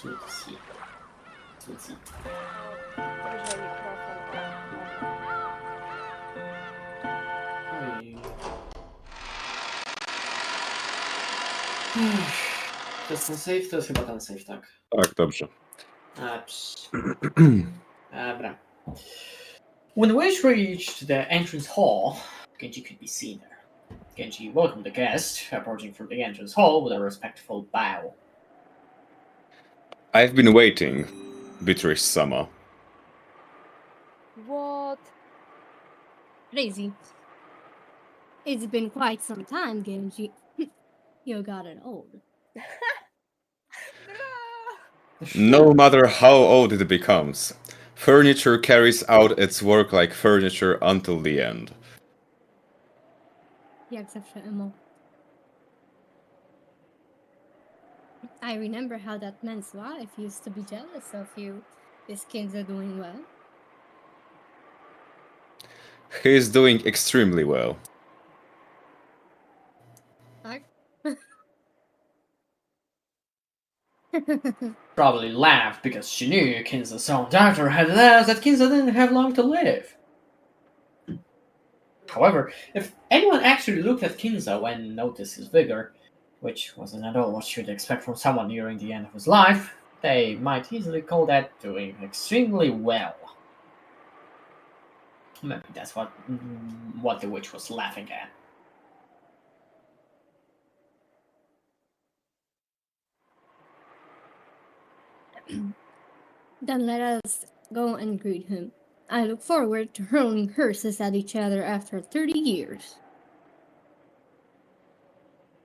Cuci. Cuci. Bliżej mikrofon. Oj. To jest ten save? To jest chyba ten save, tak? Tak, dobrze. Dobra. When the witch reached the entrance hall, Genji could be seen there. Genji welcomed the guest, approaching from the entrance hall with a respectful bow. I've been waiting, Beatrice-sama. What? Crazy. It's been quite some time, Genji. You got it old. No matter how old it becomes, furniture carries out its work like furniture until the end. Jak zawsze, Emo. I remember how that man's wife used to be jealous of you. His kids are doing well. He is doing extremely well. Tak? Probably laughed because she knew Kinza's own doctor had announced that Kinza didn't have long to live. However, if anyone actually looked at Kinza when noticed his vigor, which wasn't at all what you'd expect from someone nearing the end of his life, they might easily call that doing extremely well. Maybe that's what the witch was laughing at. Then let us go and greet him. I look forward to hurling curses at each other after 30 years.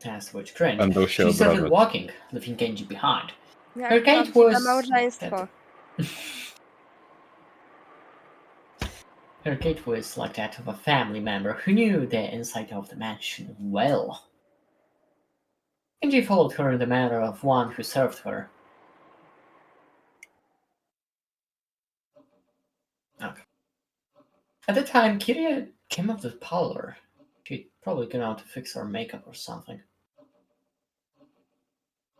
Asked the witch cringed. Będą się She started obrażać. walking, leaving Genji behind. Jak Her gate prawdziwe was- małżeństwo. Her gait was like that of a family member who knew the inside of the mansion well. Genji followed her in the manner of one who served her. Okay. At the time, Kiria came up to the parlor. She'd probably gone out to fix her makeup or something.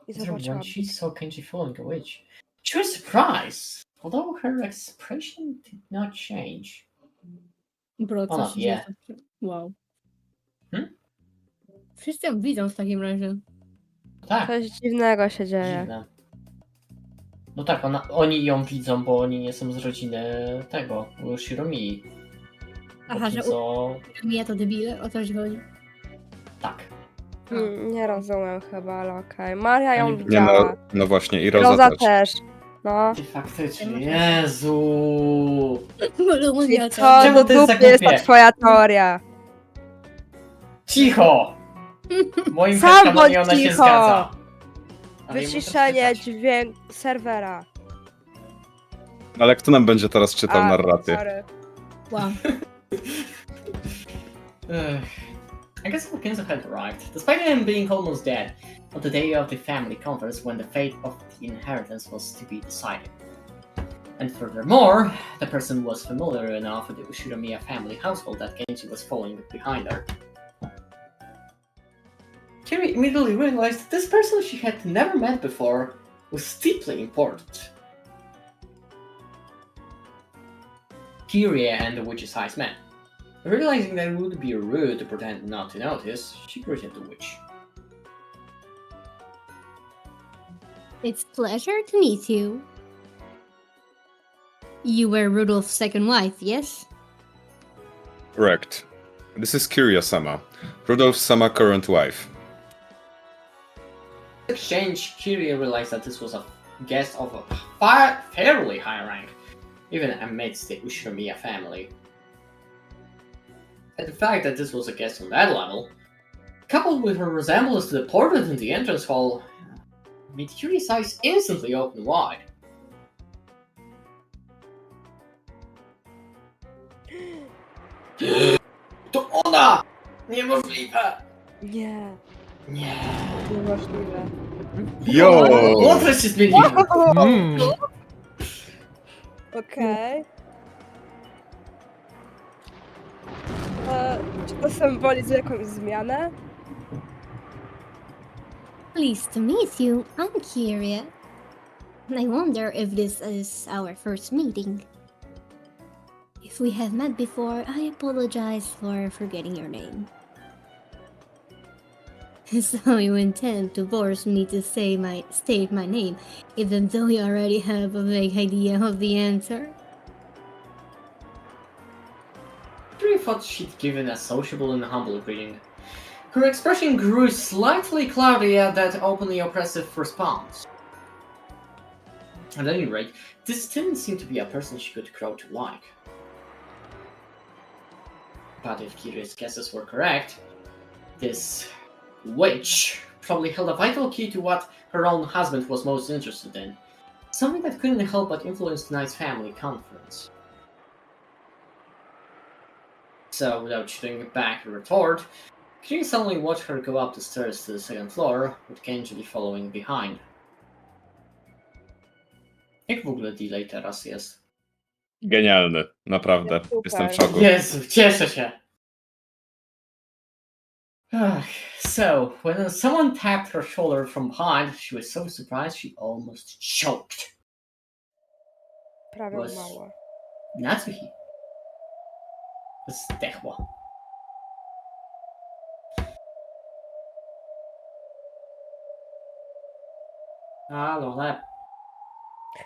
I When zobaczyłam. she saw Genji following the witch, she was surprised, although her expression did not change. Bro, O, co się dzieje? nie. Wow. Hmm? Wszyscy ją widzą w takim razie. Tak, Coś dziwnego się dzieje. dziwne. No tak, oni ją widzą, bo oni nie są z rodziny tego, Shiromii. Aha, że Co... Mija to debile, o to ci chodzi. Tak. Nie rozumiem chyba, ale okej. Maria ją Nie, Nie widziała. no właśnie, i Roza Roza też. też. No. Ty faktycznie, Jezu! I co Czemu do to jest dupy za jest ta głupie? twoja teoria? Cicho! W moim Sam headcanonie bądź ona się cicho! zgadza. Ale nie Wyciszenie muszę czytać. dźwięk serwera. Ale kto nam będzie teraz czytał narraty? Sorry. Wow. I guess Kinza had arrived, despite him being almost dead, on the day of the family conference when the fate of the inheritance was to be decided. And furthermore, the person was familiar enough with the Ushiromiya family household that Genji was following behind her. Kiri immediately realized that this person she had never met before was deeply important. Kiria and the witch's eyes met. Realizing that it would be rude to pretend not to notice, she greeted the witch. It's a pleasure to meet you. You were Rudolph's second wife, yes? Correct. This is Kiria-sama, Rudolph-sama current wife. In exchange, Kiria realized that this was a guest of a fairly high rank, even amidst the Ushiromiya family. And the fact that this was a guest on that level, coupled with her resemblance to the portrait in the entrance hall, made Kiria's eyes instantly open wide. To ona! Niemożliwe! Nie, Nie. niemożliwe. Yo! Mądrość się zmieniła! Okej. Czy to symbolizuje jakąś zmianę? Pleased to meet you. I'm Kiria. I wonder if this is our first meeting. If we have met before, I apologize for forgetting your name. So you intend to force me to state my name, even though you already have a vague idea of the answer? She thought she'd given a sociable and humble greeting. Her expression grew slightly cloudy at that openly oppressive response. At any rate, this didn't seem to be a person she could grow to like. But if Kiri's guesses were correct, this witch probably held a vital key to what her own husband was most interested in. Something that couldn't help but influence tonight's family conference. So, without shooting back a retort, Kiri suddenly watched her go up the stairs to the second floor, with Kenji following behind. Jak w ogóle delay teraz jest? Genialny, naprawdę. Jest super. Jestem w szoku. Jezu, cieszę się! So, when someone tapped her shoulder from behind, she was so surprised she almost choked. Prawie Was- mało. Natsuhi. Zdechła. Halo, lep.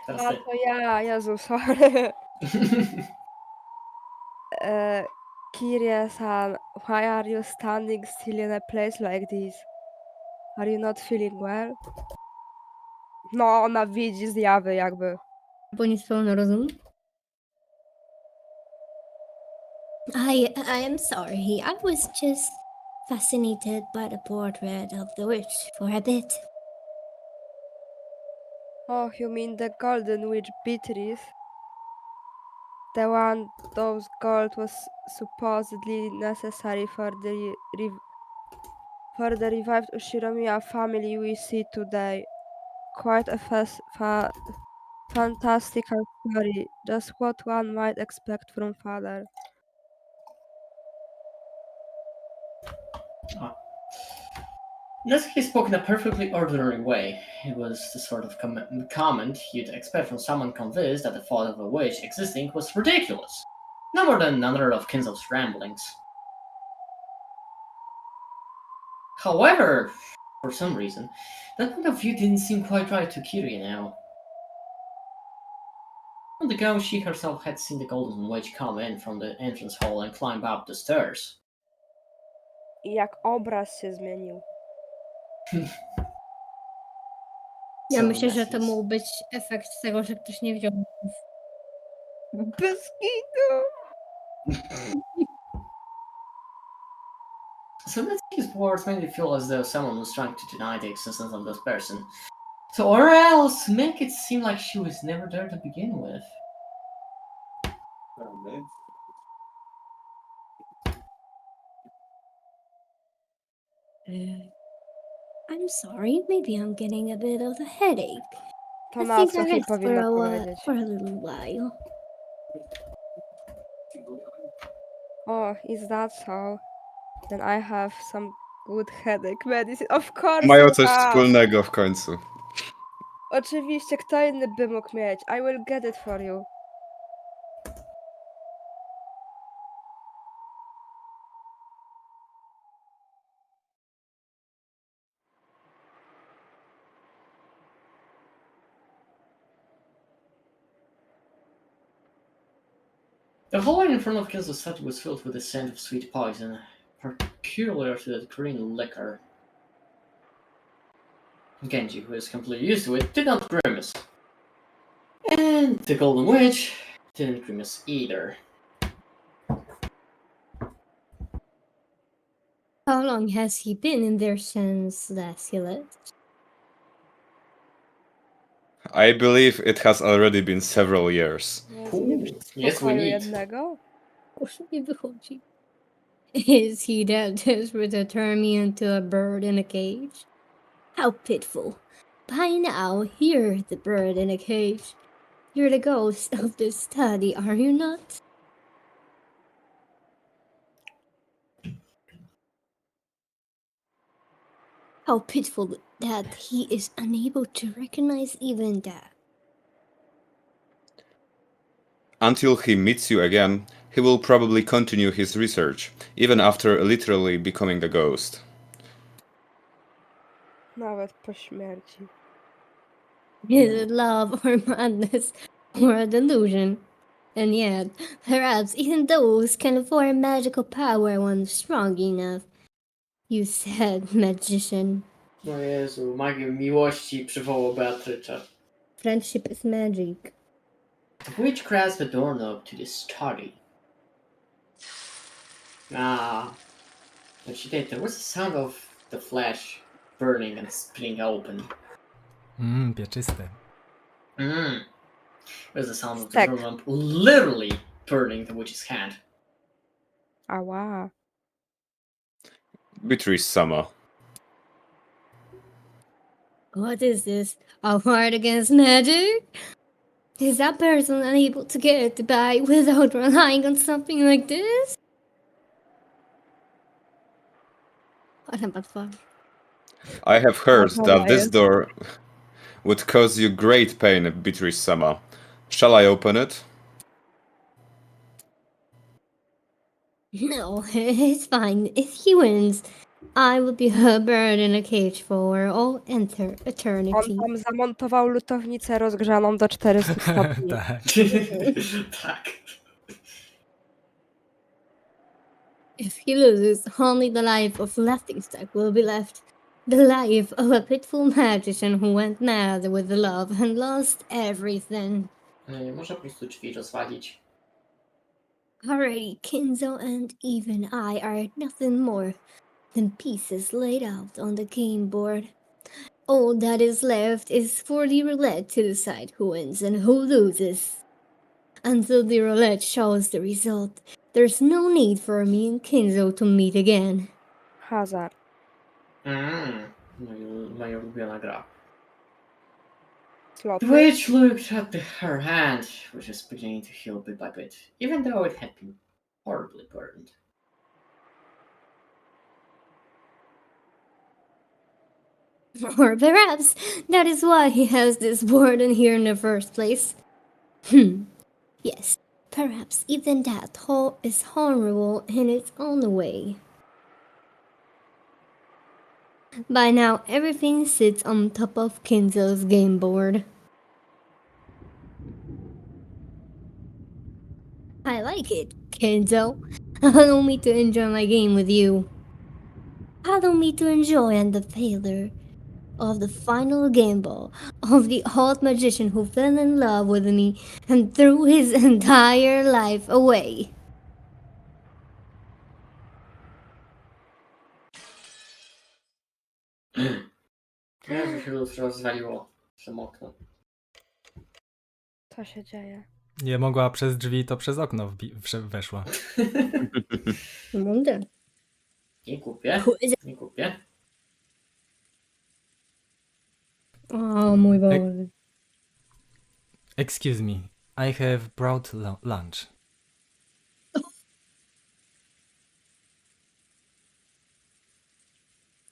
Teraz A ty. to ja, Jezu, sorry. Kirie-san, why are you standing still in a place like this? Are you not feeling well? No, ona widzi zjawy jakby. Bo nic pełno rozumu? I am sorry. I was just fascinated by the portrait of the witch for a bit. Oh, you mean the golden witch Beatrice? The one those gold was supposedly necessary for the revived Ushiromiya family we see today. Quite a fantastical story, just what one might expect from father. Natsuki spoke in a perfectly ordinary way. It was the sort of comment you'd expect from someone convinced that the thought of a witch existing was ridiculous. No more than another of Kinzo's ramblings. However, for some reason, that point of view didn't seem quite right to Kiri now. On the go, she herself had seen the Golden Witch come in from the entrance hall and climb up the stairs. I jak obraz się zmienił. Ja So myślę, że to Natsuki's- mógł być efekt tego, że ktoś nie wziął. Bez kitu! So Natsuki's words made it feel as though someone was trying to deny the existence of this person. So, or else make it seem like she was never there to begin with. I'm sorry, maybe I'm getting a bit of a headache. To I na think co I'll jej rest for powinno a powiedzieć? for a little while. Oh, is that so? Then I have some good headache medicine. Of course Mają you coś have. wspólnego w końcu. Oczywiście, kto inny by mógł mieć? I will get it for you. The hallway in front of Kinzo's statue was filled with the scent of sweet poison, peculiar to the green liquor. Genji, who is completely used to it, did not grimace. And the Golden Witch didn't grimace either. How long has he been in there since last he left? I believe it has already been several years. Jezu, nie w Yes, we pokoju need. jednego? Proszę nie wychodzi. Is he that desperate to turn me into a bird in a cage? How pitiful. By now, you're the bird in a cage. You're the ghost of this study, are you not? How pitiful that he is unable to recognize even that. Until he meets you again, he will probably continue his research, even after literally becoming a ghost. Nawet po śmierci. Is it love or madness or a delusion? And yet, perhaps even those can form magical power when strong enough. You said magician. O Jezu, magię miłości przywołał Beatrycza. Friendship is magic. The witch grasped the doorknob to the study. When she did, there was a sound of the flesh burning and splitting open. Pieczyste. There's the sound of the Stek. doorknob literally burning the witch's hand. Ała. Beatrice Sama. What is this? A fight against magic? Is that person unable to get by without relying on something like this? What about fun? I have heard Oh, that this yes. door would cause you great pain, Beatrice Sama. Shall I open it? No, it's fine. If he wins, I will be a bird in a cage for all On eternity. tam zamontował lutownicę rozgrzaną do 400 stopni. Tak. Tak. If he loses, only the life of Laughingstock will be left. The life of a pitiful magician who went mad with love and lost everything. Nie może po prostu drzwi rozwalić. Already, Kinzo and even I are nothing more than pieces laid out on the game board. All that is left is for the roulette to decide who wins and who loses. Until the roulette shows the result, there's no need for me and Kinzo to meet again. Hazard. Moja ulubiona gra. Sloty. The witch looked at her hand, which was beginning to heal bit by bit, even though it had been horribly burned. Or perhaps that is why he has this warden here in the first place. Yes, perhaps even that is horrible in its own way. By now, everything sits on top of Kinzo's game board. I like it, Kinzo. Allow me to enjoy my game with you. Allow me to enjoy the failure of the final gamble of the old magician who fell in love with me and threw his entire life away. Jezu, się lustro rozwaliło przez okno. Co się dzieje? Nie mogła przez drzwi, to przez okno weszła. Wonder. Nie kupię. Who is it? Nie kupię. Oh, mój Boże. Excuse me, I have brought lunch.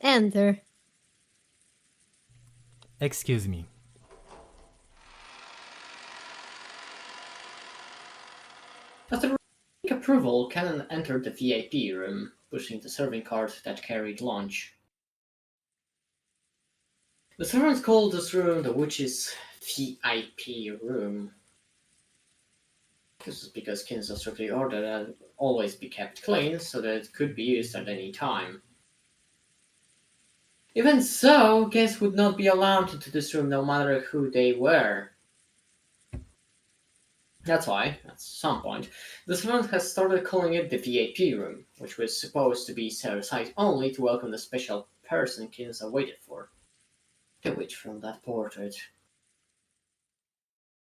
Enter. Excuse me. After approval, Cannon entered the VIP room, pushing the serving cart that carried lunch. The servants called this room the witch's VIP room. This is because Kinzo strictly ordered that it always be kept clean so that it could be used at any time. Even so, guests would not be allowed into this room no matter who they were. That's why, at some point, the servant has started calling it the VIP room, which was supposed to be set aside only to welcome the special person Kinzo waited for. The witch from that portrait.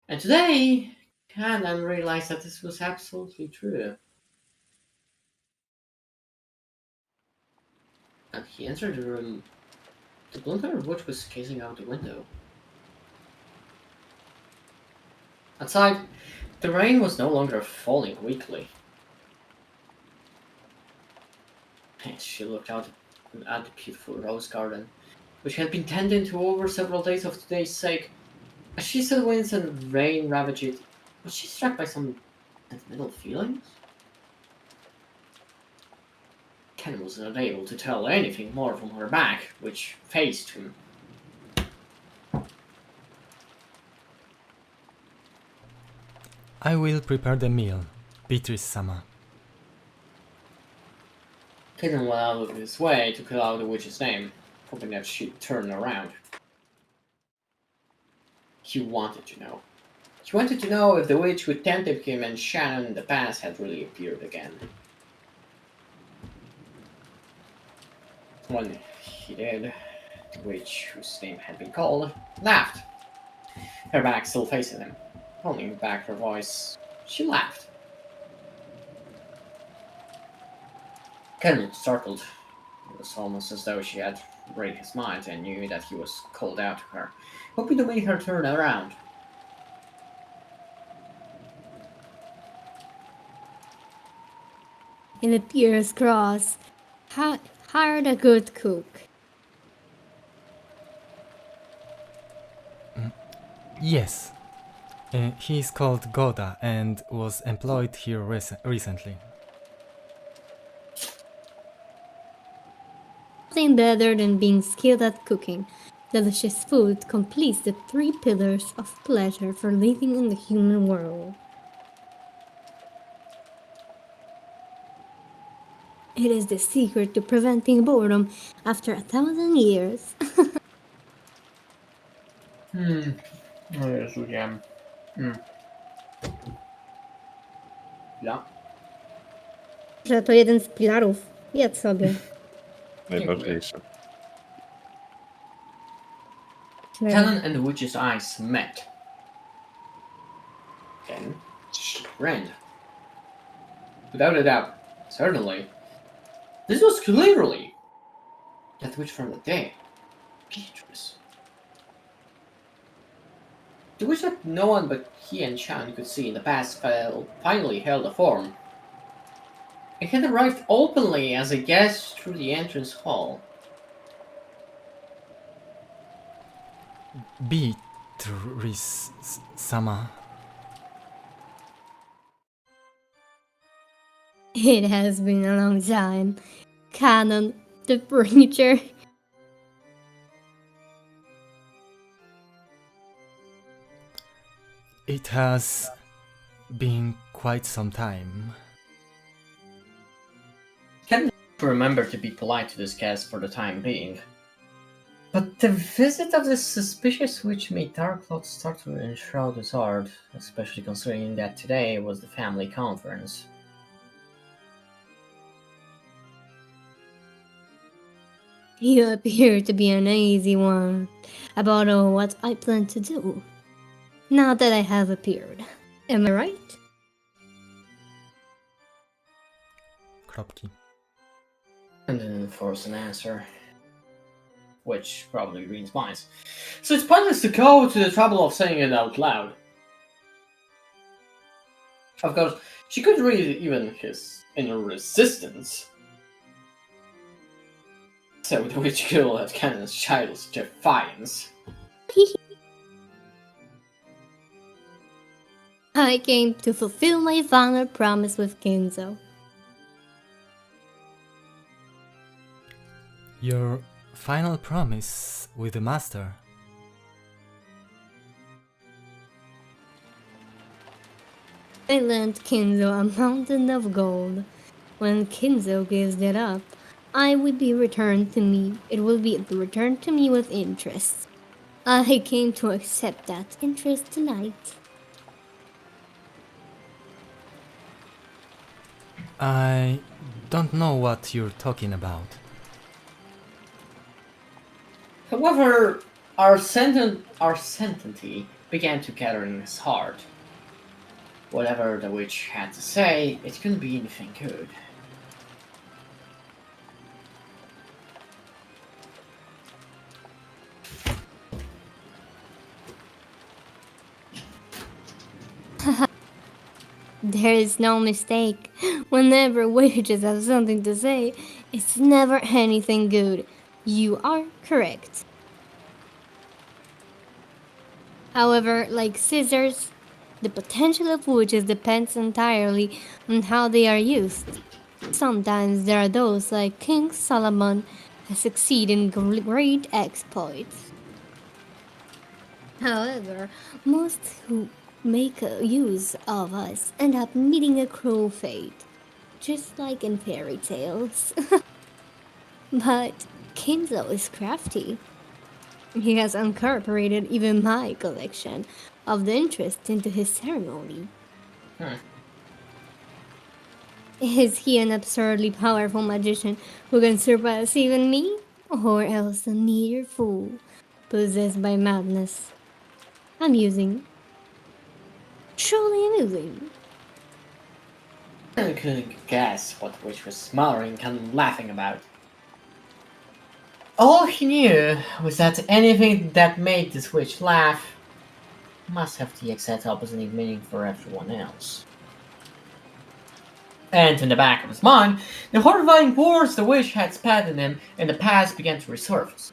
And today, Cannon realized that this was absolutely true. And he entered the room. The blonde-haired witch was gazing out the window. Outside, the rain was no longer falling weakly. As she looked out at the beautiful rose garden, which had been tended to over several days of today's sake, as she saw winds and rain ravage it, was she struck by some Sentimental feelings? Ken was not able to tell anything more from her back, which faced him. I will prepare the meal, Beatrice-sama. Ken went out of his way to call out the witch's name, hoping that she'd turn around. He wanted to know. He wanted to know if the witch who tempted him and Shannon in the past had really appeared again. When he did, the witch, whose name had been called, laughed. Her back still facing him. Holding back her voice, she laughed. Ken looked startled. It was almost as though she had read his mind and knew that he was called out to her, hoping to make her turn around. It appears Cross hired a good cook. Yes. He is called Goda and was employed here recently. Nothing better than being skilled at cooking. Delicious food completes the 3 pillars of pleasure for living in the human world. It is the secret to preventing boredom after 1,000 years. No Jezu, wiem. Ja. Że to jeden z pilarów. Jedz sobie. Najważniejsze. Talon and the witch's eyes met. Then she grinned. Without a doubt, certainly, this was clearly that witch from the day, Beatrice. The witch that no one but he and Chan could see in the past finally held a form. It had arrived openly as a guest through the entrance hall. Beatrice-sama. It has been a long time. Canon, the furniture. It has been quite some time. Ken remembered to be polite to this guest for the time being. But the visit of this suspicious witch made dark thoughts start to enshroud his heart, especially considering that today was the family conference. You appear to be an easy one about what I plan to do. Now that I have appeared. Am I right? Kropki. And didn't force an answer. Which probably reads minds. So it's pointless to go to the trouble of saying it out loud. Of course, she could read even his inner resistance. So the witch girl had Cannon's childish defiance. I came to fulfill my final promise with Kenzo. Your final promise with the master. I lent Kenzo a mountain of gold. When Kenzo gives it up, I will be returned to me. It will be returned to me with interest. I came to accept that interest tonight. I don't know what you're talking about. However, our certainty began to gather in his heart. Whatever the witch had to say, it couldn't be anything good. There is no mistake. Whenever witches have something to say, it's never anything good. You are correct. However, like scissors, The potential of witches depends entirely on how they are used. Sometimes there are those like King Solomon who succeed in great exploits. However, most who make use of us end up meeting a cruel fate, just like in fairy tales. But Kinzo is crafty. He has incorporated even my collection of the interest into his ceremony. Hmm. Is he an absurdly powerful magician who can surpass even me? Or else a mere fool, possessed by madness? Amusing. Truly amusing. I couldn't guess what the witch was smothering and laughing about. All he knew was that anything that made this witch laugh must have the exact opposite meaning for everyone else. And in the back of his mind, the horrifying words the witch had spat at him in the past began to resurface.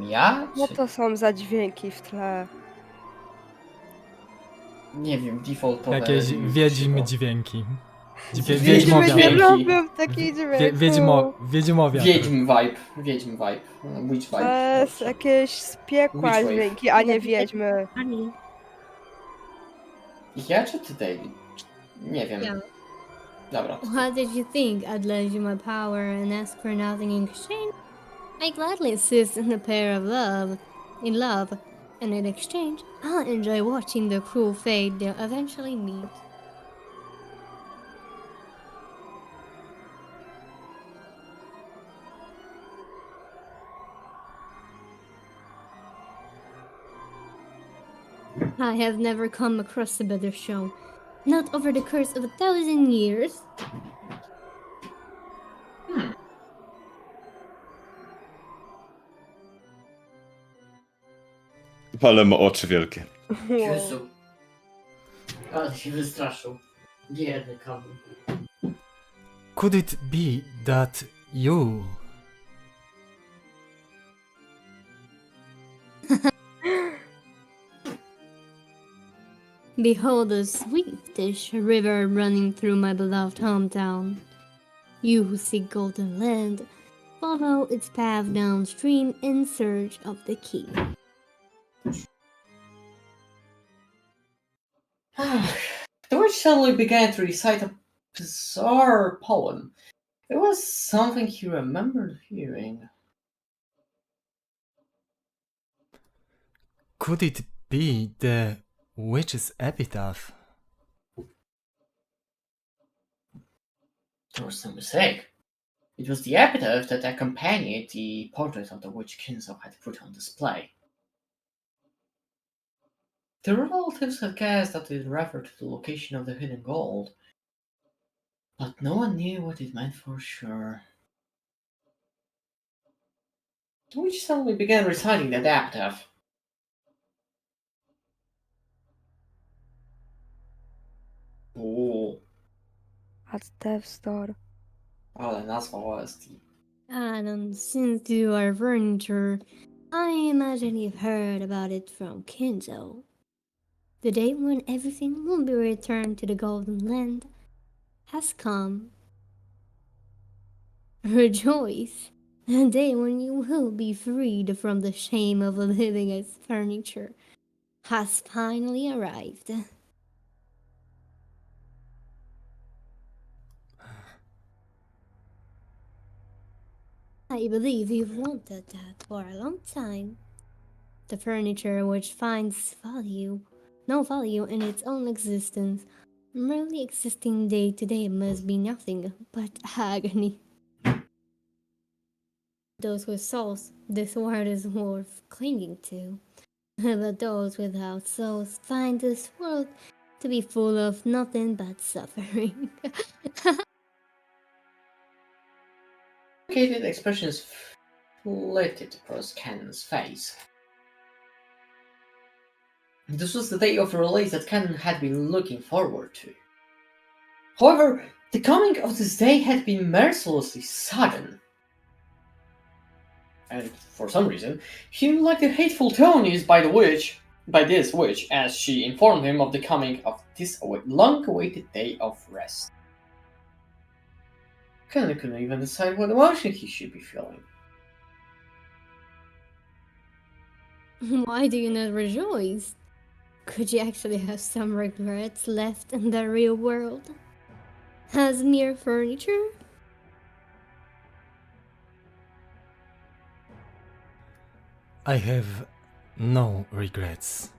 Ja? Co to są za dźwięki w tle? Nie wiem, defaultowe... Jakieś wiedźm krzywo. dźwięki. Wiedźmy Wiedźmowia. dźwięki. robią taki dźwięk. Wiedźmowia. Wiedźm vibe, witch vibe. To jest dobrze. jakieś z piekła Witch wave. dźwięki, a nie wiedźmy. Funny. Ja czy ty, David? Nie wiem. Yeah. Dobra. What did you think? I'd lend you my power and ask for nothing in exchange? I gladly assist in a pair of love, and in exchange, I'll enjoy watching the cruel fate they'll eventually meet. I have never come across a better show. Not over the course of 1,000 years. Ale ma oczy wielkie. Jezu. Ale się wystraszył. Biedny Kamil. Could it be that you... Behold the sweetish river running through my beloved hometown. You who seek golden land, follow its path downstream in search of the key. The witch suddenly began to recite a bizarre poem. It was something he remembered hearing. Could it be the witch's epitaph? There was no mistake. It was the epitaph that accompanied the portrait of the witch Kinzo had put on display. The relatives had guessed that it referred to the location of the hidden gold, but no one knew what it meant for sure. The witch suddenly began reciting that epitaph. Uuu, At Death's Door. ale nazwa OST. And since you are furniture, I imagine you've heard about it from Kinzo. The day when everything will be returned to the Golden Land has come. Rejoice! The day when you will be freed from the shame of living as furniture has finally arrived. I believe you've wanted that for a long time. The furniture which finds no value in its own existence, merely existing day to day must be nothing but agony. Those with souls, this world is worth clinging to. But those without souls find this world to be full of nothing but suffering. Complicated expressions flitted across Cannon's face. This was the day of the release that Cannon had been looking forward to. However, The coming of this day had been mercilessly sudden. And for some reason, he liked the hateful tone used by this witch, as she informed him of the coming of this long-awaited day of rest. Kenny couldn't even decide what emotion he should be feeling. Why do you not rejoice? Could you actually have some regrets left in the real world? As mere furniture? I have no regrets.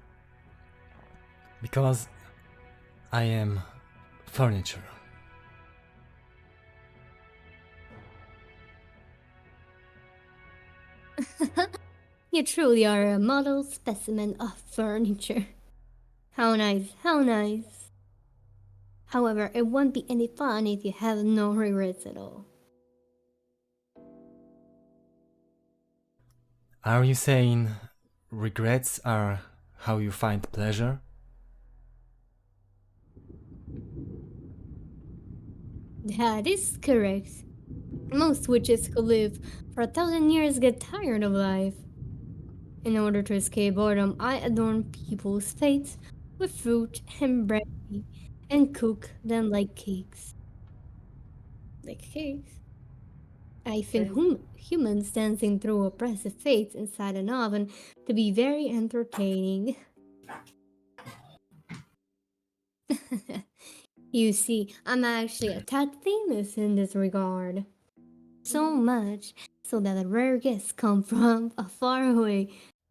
Because I am furniture. You truly are a model specimen of furniture. How nice, how nice. However, it won't be any fun if you have no regrets at all. Are you saying regrets are how you find pleasure? That is correct. Most witches who live for 1,000 years get tired of life. In order to escape boredom, I adorn people's fates with fruit and brandy and cook them like cakes. Like cakes? I find humans dancing through oppressive fates inside an oven to be very entertaining. You see, I'm actually a tad famous in this regard. So much so that rare guests come from far away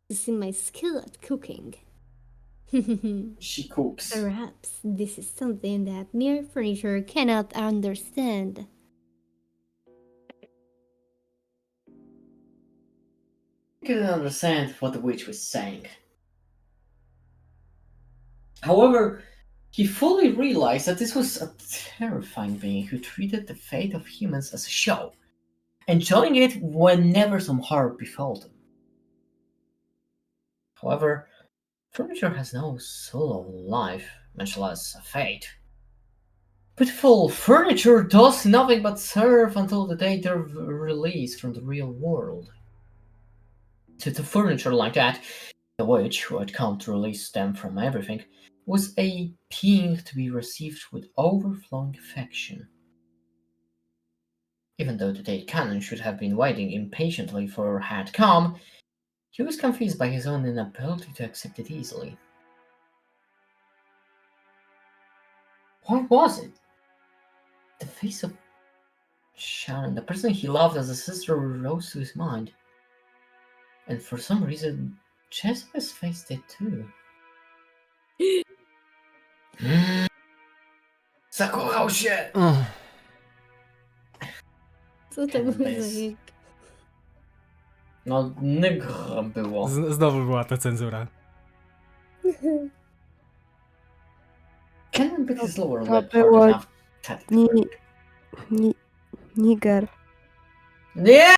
to see my skill at cooking. She cooks. Perhaps this is something that mere furniture cannot understand. He couldn't understand what the witch was saying. However, he fully realized that this was a terrifying being who treated the fate of humans as a show, enjoying it whenever some harm befell them. However, furniture has no soul or life, much less a fate. Pitiful furniture does nothing but serve until the day they're released from the real world. To the furniture like that, the witch, who had come to release them from everything, was a being to be received with overflowing affection. Even though the dead canon should have been waiting impatiently for her had come, he was confused by his own inability to accept it easily. What was it? The face of Sharon, the person he loved as a sister, rose to his mind. And for some reason, Jessica's face did too. Zakochał się! Co to Bez- było za jęk? No, nygr było. Znowu była to cenzura. Canon bit his lower To lip hard było enough. That Niger. Nie!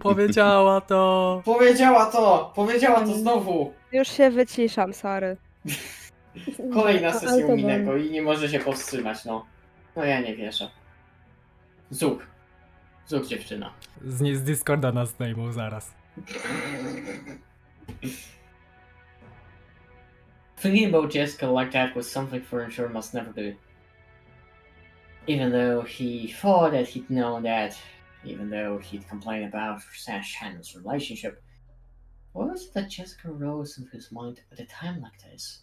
Powiedziała to! Powiedziała to znowu! Już się wyciszam, sorry. Kolejna To sesja autoban. Umineko i nie może się powstrzymać, no. No ja nie wierzę. Zuk. Zuk dziewczyna. Z Discorda nas zdejmą zaraz. Thinking about Jessica like that was something furniture must never do. Even though he thought that he'd known that, even though he'd complained about Shannon's relationship, what was it that Jessica rose into his mind at a time like this?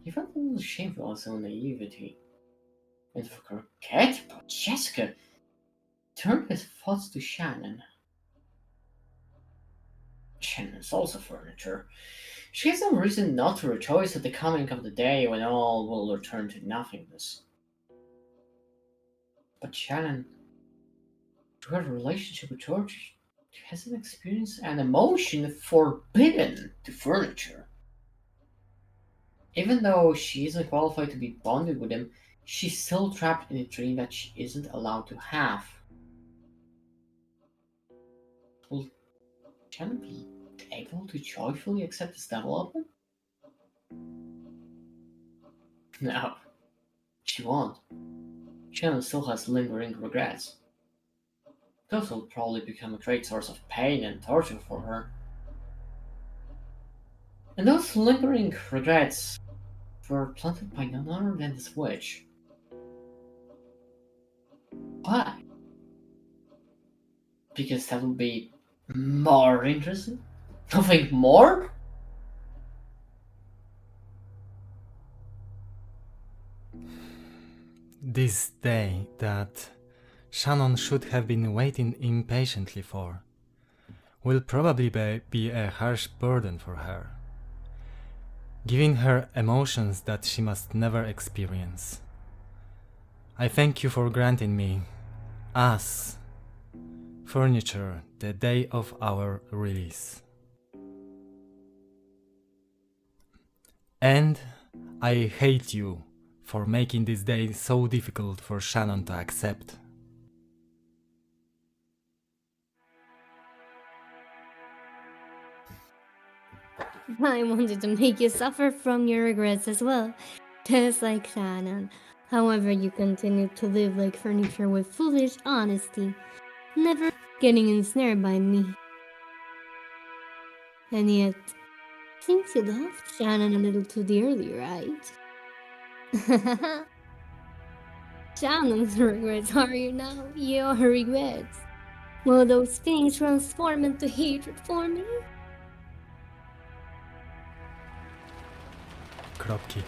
He felt a little shameful of his own naivety. And to forget about Jessica, turned his thoughts to Shannon. Shannon's also furniture. She has no reason not to rejoice at the coming of the day when all will return to nothingness. But Shannon, through her relationship with George, has an experience and emotion forbidden to furniture. Even though she isn't qualified to be bonded with him, she's still trapped in a dream that she isn't allowed to have. Will Shannon be able to joyfully accept this development? No. she won't. Shannon still has lingering regrets. Those will probably become a great source of pain and torture for her. And those lingering regrets were planted by none other than this witch. Why? Because that would be more interesting? Nothing more? This day that Shannon should have been waiting impatiently for will probably be a harsh burden for her, giving her emotions that she must never experience. I thank you for granting me, us, furniture the day of our release. And I hate you for making this day so difficult for Shannon to accept. I wanted to make you suffer from your regrets as well, just like Shannon. However, you continue to live like furniture with foolish honesty, never getting ensnared by me. And yet, seems you left Shannon a little too dearly, right? Shannon's regrets are you now your regrets. Will those feelings transform into hatred for me? Kropki.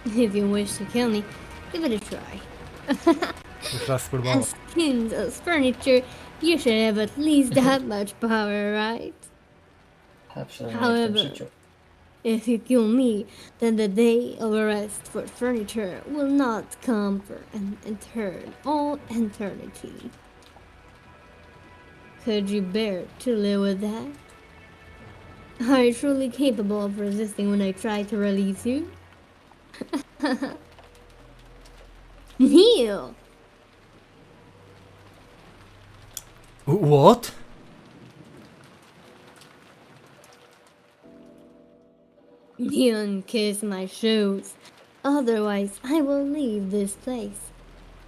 If you wish to kill me, give it a try. Już raz spróbował. As kings as furniture, you should have at least that much power, right? However, if you kill me, then the day of rest for furniture will not come for an all eternity. Could you bear to live with that? Are you truly capable of resisting when I try to release you? Kneel! What? Kneel and kiss my shoes. Otherwise, I will leave this place.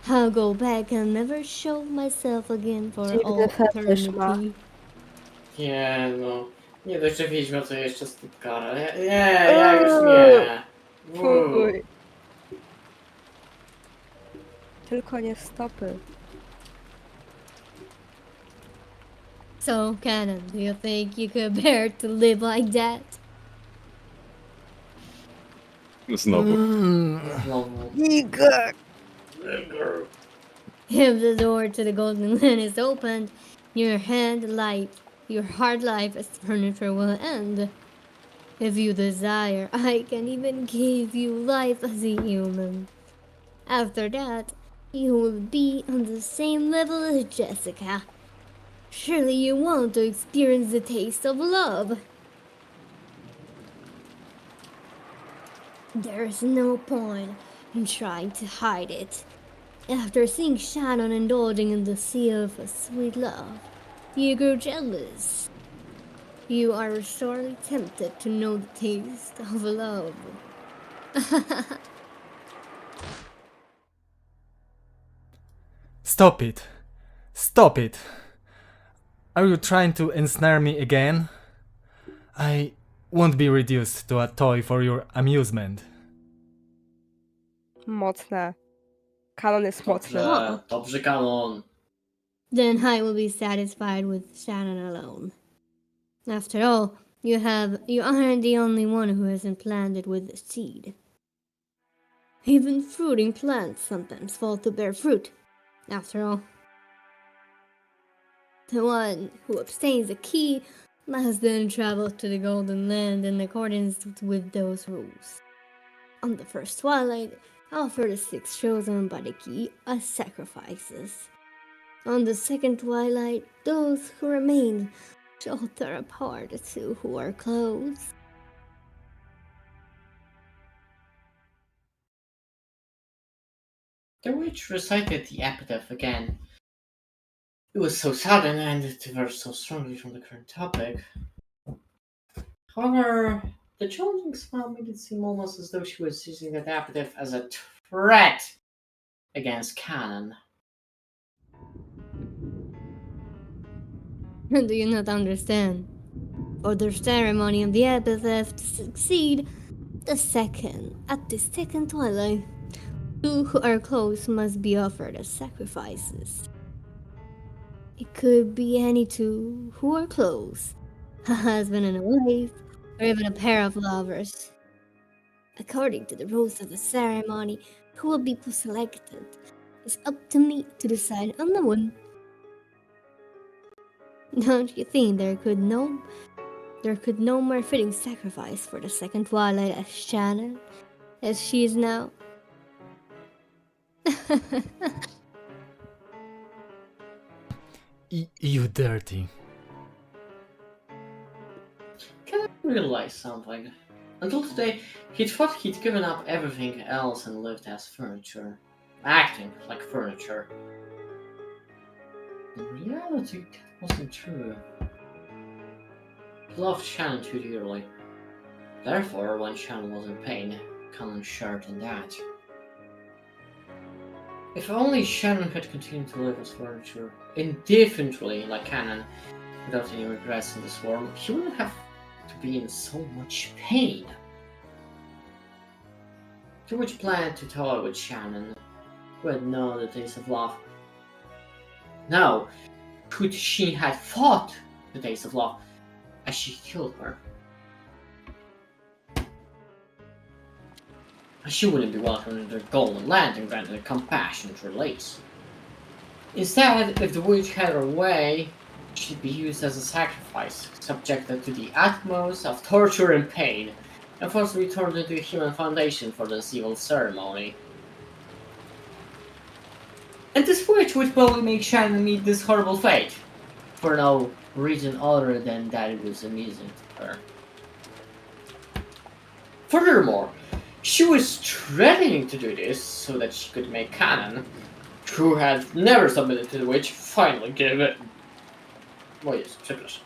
I'll go back and never show myself again for Dziwny all fetysz ma. eternity. Nie no. Nie dość, że wiedźma, to jeszcze stypkara. Nie, ja już nie. Fuj. Tylko nie stopy. So, Canon, do you think you could bear to live like that? Znowu. Znowu. Igor! If the door to the Golden Land is opened, your hard life as furniture will end. If you desire, I can even give you life as a human. After that, you will be on the same level as Jessica. Surely you want to experience the taste of love. There's no point in trying to hide it. After seeing Shannon indulging in the sea of a sweet love, you grew jealous. You are sorely tempted to know the taste of love. Stop it! Stop it! Are you trying to ensnare me again? I won't be reduced to a toy for your amusement. Mocne. Kanon jest mocny. Dobrze, dobrze, kanon. Then I will be satisfied with Shannon alone. After all, you aren't the only one who hasn't planted with the seed. Even fruiting plants sometimes fall to bear fruit. After all, the one who obtains the key must then travel to the Golden Land in accordance with those rules. On the first twilight, offer the 6 chosen by the key as sacrifices. On the second twilight, those who remain shall tear apart the 2 who are close. The witch recited the epitaph again. It was so sudden and diverged so strongly from the current topic. However, the challenging smile made it seem almost as though she was using the adaptive as a threat against Canon. Do you not understand? For the ceremony of the epithet to succeed, at the second twilight, two who are close must be offered as sacrifices. It could be any two who are close, a husband and a wife, or even a pair of lovers. According to the rules of the ceremony, who will be selected is up to me to decide on the one. Don't you think there could no more fitting sacrifice for the second Twilight as Shannon, as she is now? You dirty. Canon realized something. Until today, he'd thought he'd given up everything else and lived as furniture, acting like furniture. In reality, that wasn't true. He loved Shannon too dearly. Therefore, when Shannon was in pain, Canon shared in that. If only Shannon had continued to live as furniture, indefinitely like Canon, without any regrets in this world, he wouldn't have to be in so much pain. To which planned to toy with Shannon, who had known the taste of love. No, which she had fought the taste of love as she killed her. She wouldn't be welcomed in their golden land and granted a compassionate release. Instead, if the witch had her way, she'd be used as a sacrifice, subjected to the utmost of torture and pain, and forced to be turned into a human foundation for this evil ceremony. And this witch would probably make Shannon meet this horrible fate, for no reason other than that it was amusing to her. Furthermore, she was threatening to do this so that she could make Canon, who had never submitted to the witch, finally give in. Oh yes, przepraszam.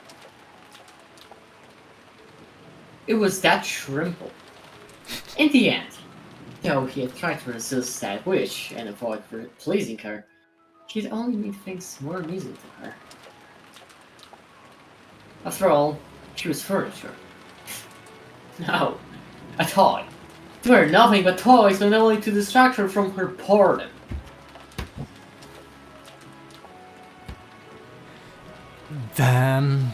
It was that simple. In the end, though he had tried to resist that witch and avoid pleasing her, he'd only made things more amusing to her. After all, she was furniture. No, a toy. They were nothing but toys meant only to distract her from her boredom. Damn.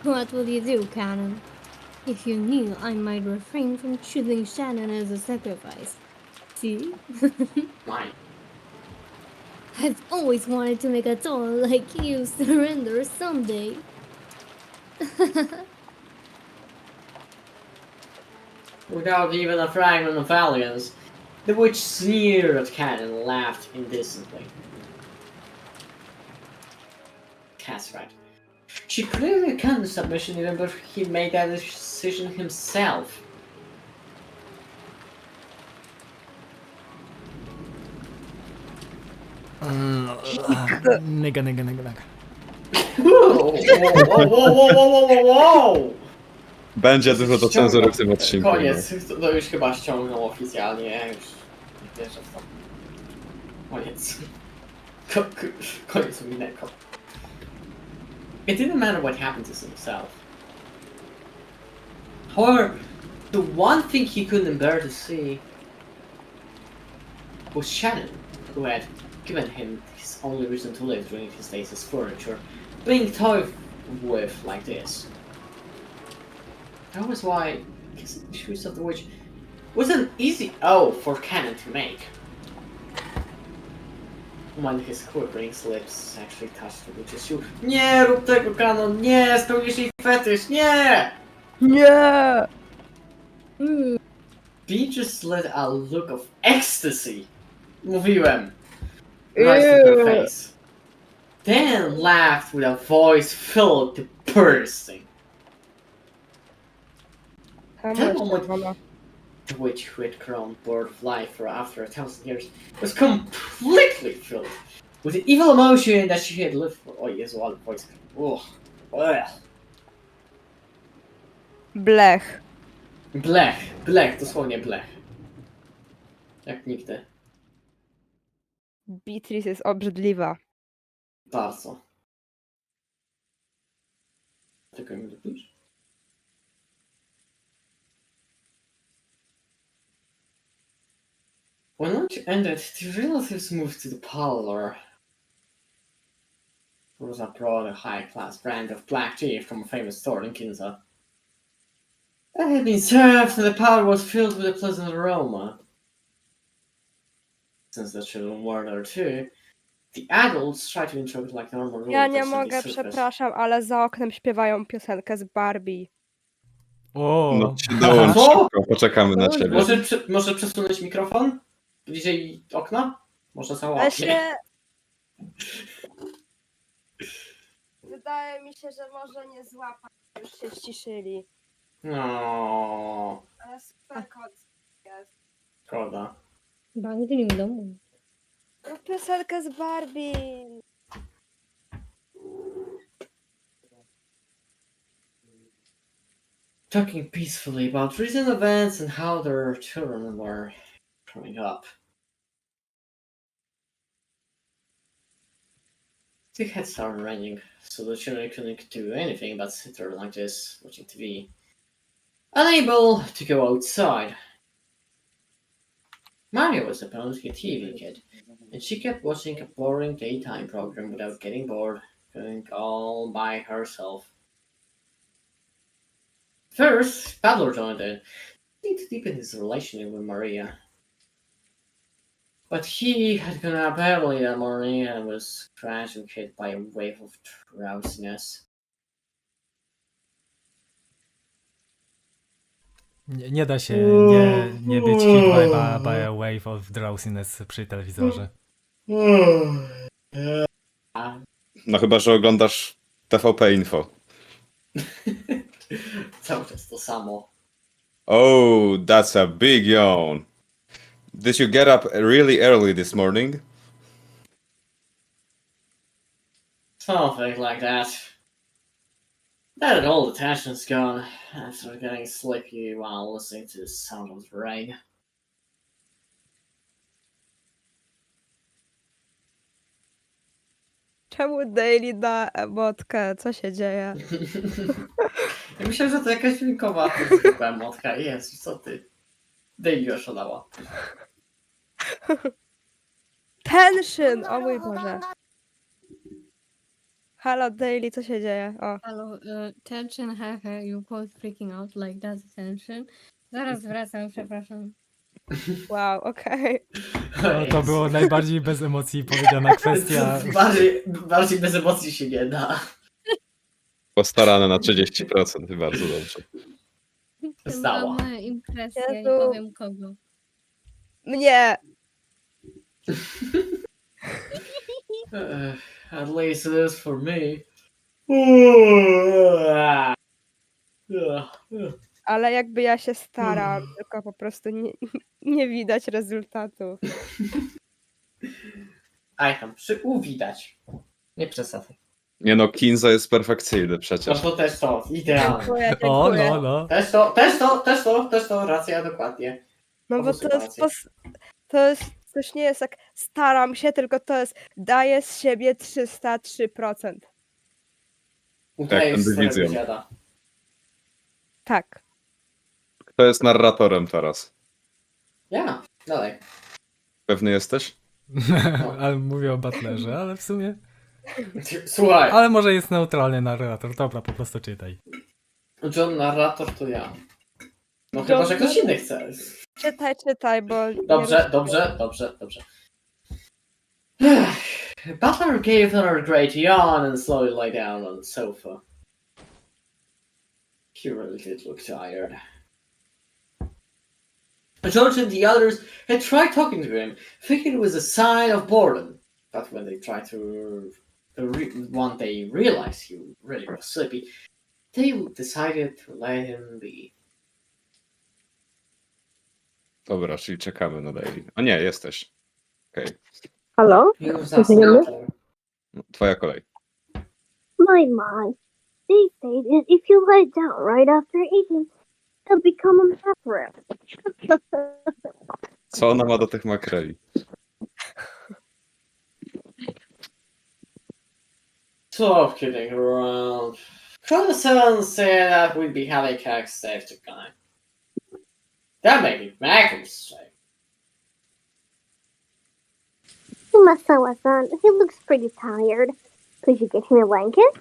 What will you do, Canon? If you knew I might refrain from choosing Shannon as a sacrifice. See? Mine. I've always wanted to make a toy like you surrender someday. Without even a fragment of alliance, the witch sneered at Canon and laughed indecently. That's right. She clearly couldn't submission even if he made that decision himself. Nigga. Whoa, whoa! Będzie dużo do cenzury w tym odcinku. Koniec, to już chyba ściągnął oficjalnie, już nie wierzę w to. Koniec. Koniec Umineko. It didn't matter what happened to himself. However, the one thing he couldn't bear to see was Shannon, who had given him his only reason to live during his days as furniture, being toyed with like this. That was why kissing the shoes of the witch was an easy O for Canon to make. When his quivering lips actually touched the witch's shoe. Nie rób tego, Canon! Nie! Spełnisz jej fetysz! Nie! Nie! Beatrice let a look of ecstasy. Mówiłem. Rise to her face. Then laughed with a voice filled to bursting. That moment, the witch who had grown bored of life for after 1,000 years was completely filled with the evil emotion that she had lived for. Oh yes, all the voice. Ugh. Blech. Blech, dosłownie blech. Jak nigdy. Beatrice jest obrzydliwa. Bardzo. Tylko mi lubisz? When lunch ended, the relatives moved to the parlor. Rosa brought a high-class brand of black tea from a famous store in Kinza. It had been served and the parlor was filled with a pleasant aroma. Since the children were there too, the adults tried to enjoy it like normal Ja rollers nie on the mogę, surface. przepraszam, ale za oknem śpiewają piosenkę z Barbie. O! No ci dołącz Co? szybko, poczekamy na ciebie. Może przesunąć mikrofon? Bliżej okna? Może za Ale ładnie. się... Wydaje mi się, że może nie złapać. Już się ściszyli. No, Ale super kot jest. szkoda. Bagdy nim domu. Rób piosenkę z Barbie. Talking peacefully about recent events and how their children were growing up. The head started raining, so the children couldn't do anything but sit there like this, watching TV. Unable to go outside. Maria was apparently a TV kid, and she kept watching a boring daytime program without getting bored, going all by herself. First, Pablo joined in, to deepen his relationship with Maria. But he had gone up early that morning and was crashed and hit by a wave of drowsiness. Nie da się nie być hit by a wave of drowsiness przy telewizorze. No chyba, że oglądasz TVP Info. Cały czas to samo. Oh, that's a big yawn. Did you get up really early this morning? Something like that. Now that all the tension's gone, I started getting sleepy while listening to the sound of the rain. Czemu Daily da emotkę? Co się dzieje? Ja myślałem, że to jakaś dźwiękowa zwykła emotka. Jezu, co ty? Daily oszalała. Tension! O mój Boże. Halo Daily, co się dzieje? O. Hello, tension, haha, you both freaking out like that's tension. Zaraz wracam, przepraszam. Wow, okej. To było najbardziej bez emocji powiedziana kwestia. Bardziej bez emocji się nie da. Postarane na 30%, bardzo dobrze. Zdała. Mam impresję i Jezu. powiem kogo. Mnie! At least it is for me. Ale jakby ja się staram, tylko po prostu nie widać rezultatów. Aj tam, widać. Nie przesadzaj. Nie no, Kinza jest perfekcyjny No przecież. to też to, idealnie. Dziękuję, O, dziękuję. no. Też to, racja, dokładnie. No bo Obu to jest, sytuacji. też nie jest tak staram się, tylko to jest daję z siebie 303%. Udajesz Tak, starego dywizją. dziada. Tak. Kto jest narratorem teraz? Ja, dalej. Pewny jesteś? Ale mówię o Butlerze, ale w sumie... Słuchaj, Ale może jest neutralny narrator. Dobra, po prostu czytaj. John narrator to ja. No John chyba, że ktoś inny chce. Czytaj, bo... nie Dobrze. Butler gave another great yawn and slowly lay down on the sofa. He really did look tired. George and the others had tried talking to him, thinking it was a sign of boredom. But when they tried when they realized he really was sleepy, they decided to let him be. Dobra, czyli czekamy na Daily. A nie, jesteś. Okej, Halo? He was Żyjemy? asking. no, twoja kolej. No i maj. They say that if you lie down right after eating, it'll become a mackerel. Co ona ma do tych makreli? Stop kidding around. Couldn't someone say that we'd be having cakes safe to kind? That may be Magnum's safe. Kumasawa-san, he looks pretty tired. Could you get him a blanket?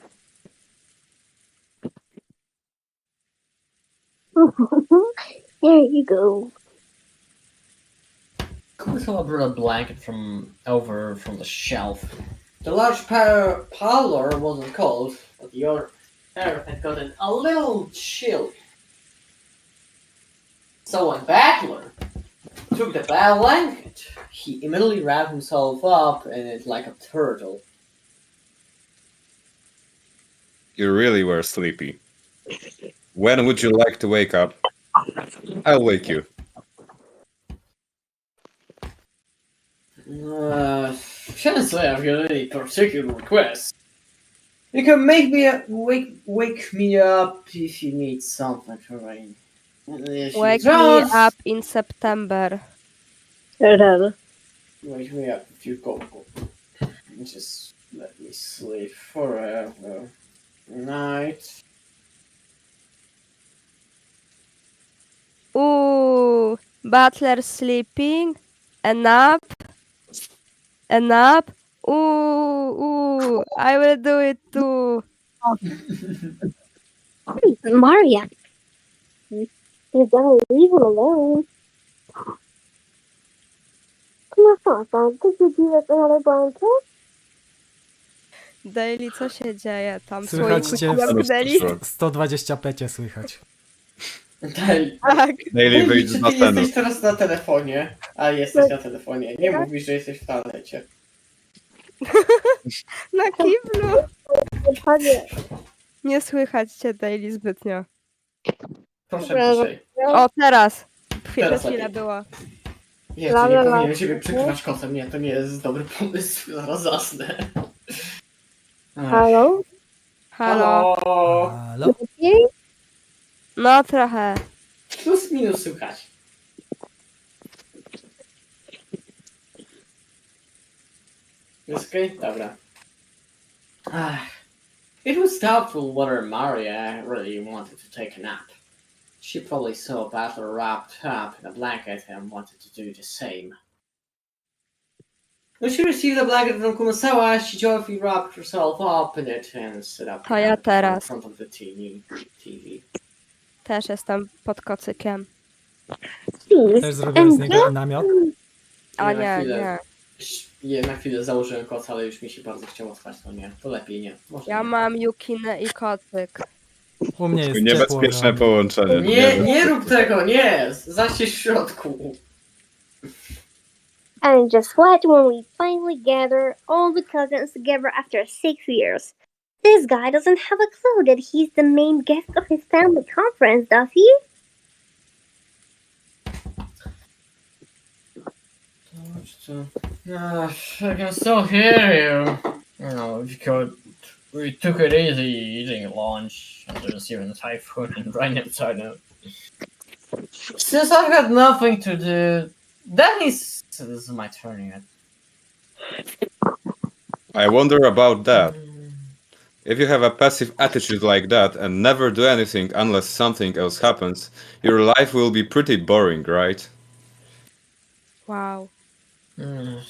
There you go. Kumasawa brought a blanket from the shelf. The large parlor wasn't cold, but the other air had gotten a little chilly. So when Battler took the blanket, he immediately wrapped himself up in it like a turtle. You really were sleepy. When would you like to wake up? I'll wake you. Can't say I've got any particular requests. You can make me wake me up if you need something for me. Wake me up in September. Wake me up if you go. Just let me sleep forever. Night. Ooh, Butler sleeping. A nap. A nap. Ooh, I will do it too. Maria, you're gonna leave him alone. Kumasawa-san, could you give us another blanket? Daily, co się dzieje tam? Słychać Słońcu cię ci zamknęli? w 120p cię słychać. Daj. Tak. Daily wyjdź Czy na ty scenę. jesteś teraz na telefonie? A jesteś na telefonie. Nie mówisz, że jesteś w toalecie. Na kiblu. Panie, Nie słychać cię, Daily, zbytnio. Proszę Dobra, ciszej. O, teraz. Teraz Chwilę lepiej. było. Jezu, La, nie la, la. powinienem siebie przykrywać kocem. Nie, to nie jest dobry pomysł. Zaraz zasnę. Ech. halo? Halo. Halo? Lepiej? No, trochę. Plus minus słychać. Jest okej? Dobra. It was doubtful whether Maria really wanted to take a nap. She probably saw Butler wrapped up in a blanket and wanted to do the same. When she received the blanket from Kumasawa, she joyfully wrapped herself up in it and stood up To ja in teraz. front of the TV. Też jestem pod kocykiem. Też zrobiłem z niego namiot? A na nie, chwilę- nie. Na chwilę założyłem koc, ale już mi się bardzo chciało spać, to nie. To lepiej nie. Może Ja nie. mam Yukinę i kocyk. U mnie jest Niebezpieczne ciepło. połączenie. Nie rób tego, nie! Zaś w środku. And just what when we finally gather all the cousins together after 6 years. This guy doesn't have a clue that he's the main guest of his family conference, does he? I can still hear you. We took it easy eating lunch, and there's even a typhoon right outside now. Since I've got nothing to do, this is my turn yet. I wonder about that. If you have a passive attitude like that and never do anything unless something else happens, your life will be pretty boring, right? Wow. No,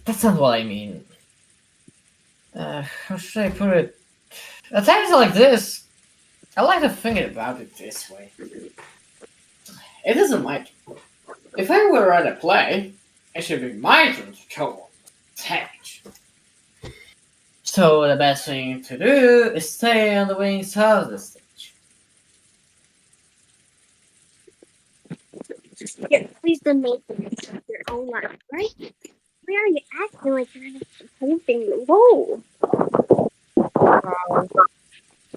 that's not what I mean. How should I put it? At times like this, I like to think about it this way. It isn't my turn. If I were at a play, it should be my turn to go on stage. So the best thing to do is stay on the wings of the stage. You're always the main guest of your own life, right? Why are you acting like you're in a supporting role?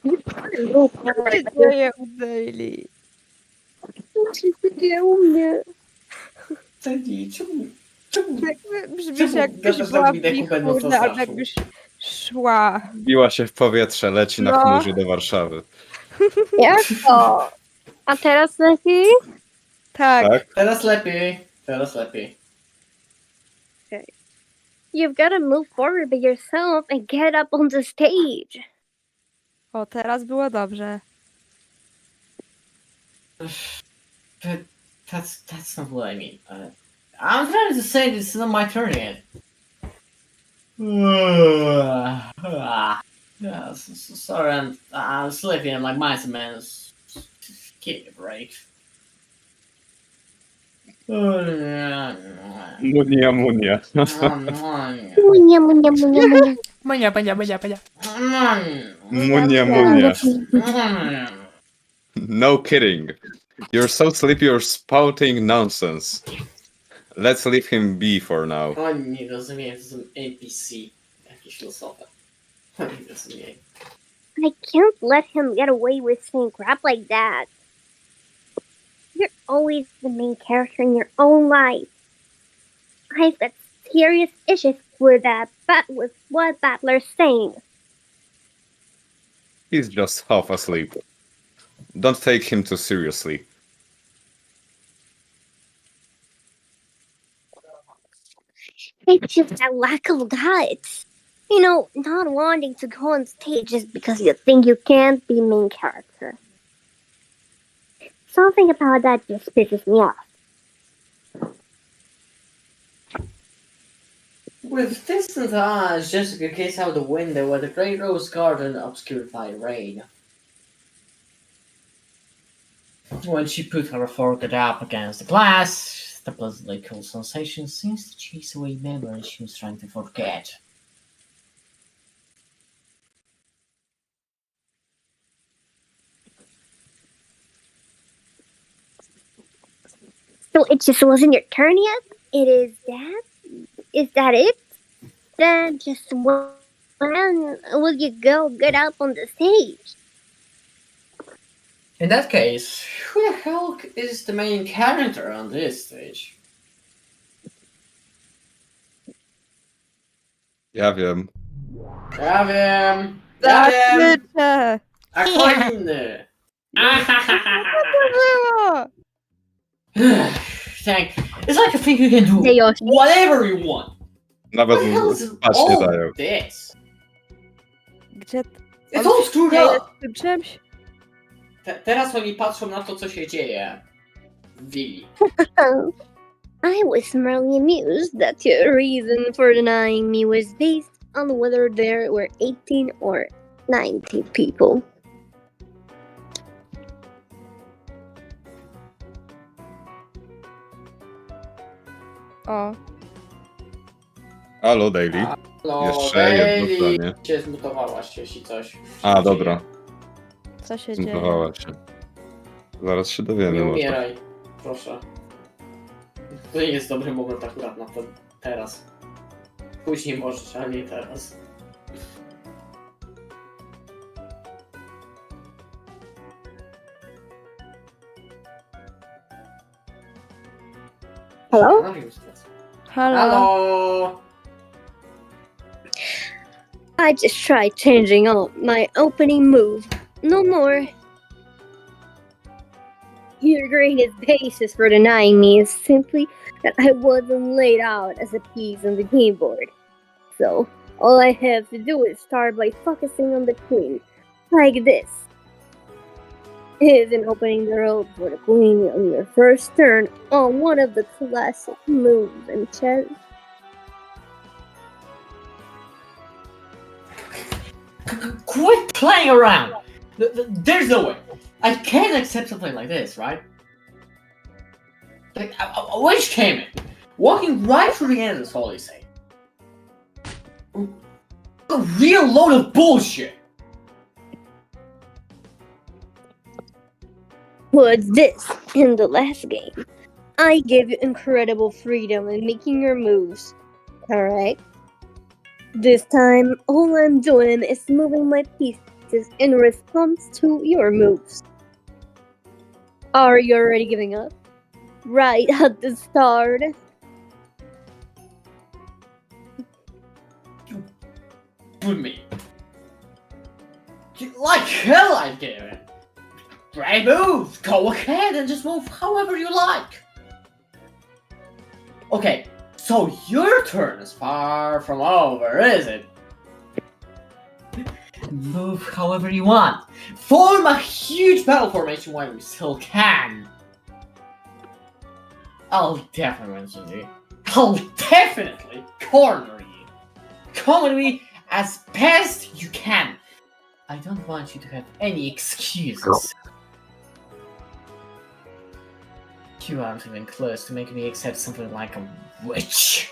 Co się dzieje u Daily? Co się dzieje u mnie? Czemu? Jakby brzmisz Czemu jakbyś gadasz była tak w widać, będąc wichurze, albo Saszą? jakbyś Szła. Biła się w powietrze, leci na No. chmurze do Warszawy. Jak to? A teraz lepiej? Tak. Tak? Teraz lepiej. Teraz lepiej. You've got to move forward by yourself and get up on the stage. O, teraz było dobrze. But that's not what I mean. I'm trying to say this is not my turn yet. Yeah, sorry, I'm sleepy and like mice and men. Give me a break. Munia, munia. Munia, munia, munia, munia. Bania, bania, bania, bania. Munia, munia. No kidding. You're so sleepy you're spouting nonsense. Let's leave him be for now. Oni nie rozumieją, to są NPC. Jakieś losowe. Oni nie rozumieją. I can't let him get away with saying crap like that. You're always the main character in your own life. I've got serious issues with that, but with what Battler's saying. He's just half asleep. Don't take him too seriously. It's just a lack of guts. You know, not wanting to go on stage just because you think you can't be main character. Something about that just pisses me off. With distant eyes, Jessica gazed out the window at the great rose garden obscured by rain. When she put her forehead up against the glass, the pleasantly cool sensation seems to chase away memories she was trying to forget. So it just wasn't your turn yet? It is that? Is that it? Then just when will you go get up on the stage? In that case, who the hell is the main character on this stage? Ja wiem. Ja wiem! Ja wiem! Zatyczę! A kto inny? Było! Thank. It's like a thing you can do Hey, Yoshi. whatever you want. Nawet What the hell is spać nie all dają. this? Gdzie... It's all screwed Ja up! jest z tym czymś? Teraz oni patrzą na to, co się dzieje w willi. I was merely amused that your reason for denying me was based on whether there were 18 or 19 people. O. Halo, Daily. No, Jeszcze jedno Daily zdanie. się zmutowałaś, jeśli coś. A, dobra. Co się dzieje? Zmutowała się. Zaraz się dowiemy Nie może. umieraj, proszę. To nie jest dobry moment akurat na to teraz. Później możesz, ale nie teraz. Hello? Halo? Halo! I just tried changing up my opening move. No more. Your greatest basis for denying me is simply that I wasn't laid out as a piece on the keyboard. So, all I have to do is start by focusing on the queen. Like this. Isn't opening the road for the queen on your first turn on one of the classic moves in chess? Quit playing around! There's no way! I can't accept something like this, right? Like, which came in? Walking right through the end of this holy say. A real load of bullshit! What's this? In the last game, I gave you incredible freedom in making your moves, correct? This time, all I'm doing is moving my pieces in response to your moves. Are you already giving up? Right at the start? with me. Like hell I do. Great move. Go ahead and just move however you like. Okay, so your turn is far from over, is it? Move however you want. Form a huge battle formation while we still can. I'll definitely mention you. I'll definitely corner you. Come with me as best you can. I don't want you to have any excuses. You aren't even close to making me accept something like a witch.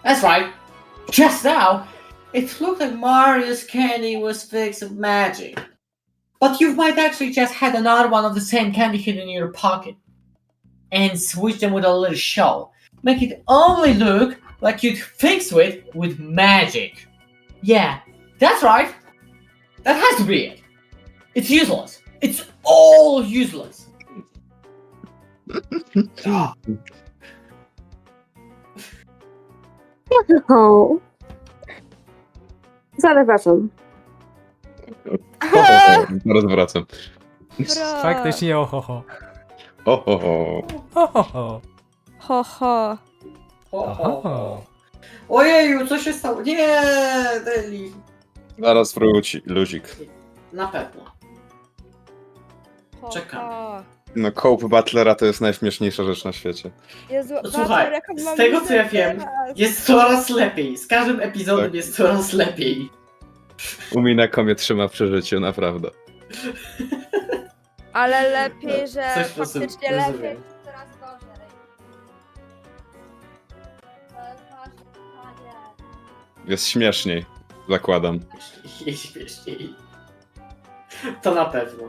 That's right. Just now, it looked like Marius candy was fixed with magic. But you might actually just had another one of the same candy hidden in your pocket. And switch them with a little show. Make it only look like you'd fix it with magic. Yeah, that's right. That has to be it. It's useless. It's all useless. Oh. Zaraz wracam. Zaraz wracam. Bro. Faktycznie ohoho. Ohoho. Ohoho. Ho, ho. Ohoho. Ojeju, co się stało? Nie, Deli. Zaraz wróci, luzik. Na pewno. Ho, Czekam. ho. No, Cope Butlera to jest najśmieszniejsza rzecz na świecie. Jezu, Słuchaj, Butler, jaką z mam tego co ja minę wiem, teraz. jest coraz lepiej. Z każdym epizodem Tak. jest coraz lepiej. Umineko mnie trzyma przy życiu, naprawdę. Ale lepiej, że Coś po prostu faktycznie rozumiem. lepiej. Coraz gorzej. To jest ważne pytanie. Jest śmieszniej, zakładam. Jest śmieszniej. To na pewno.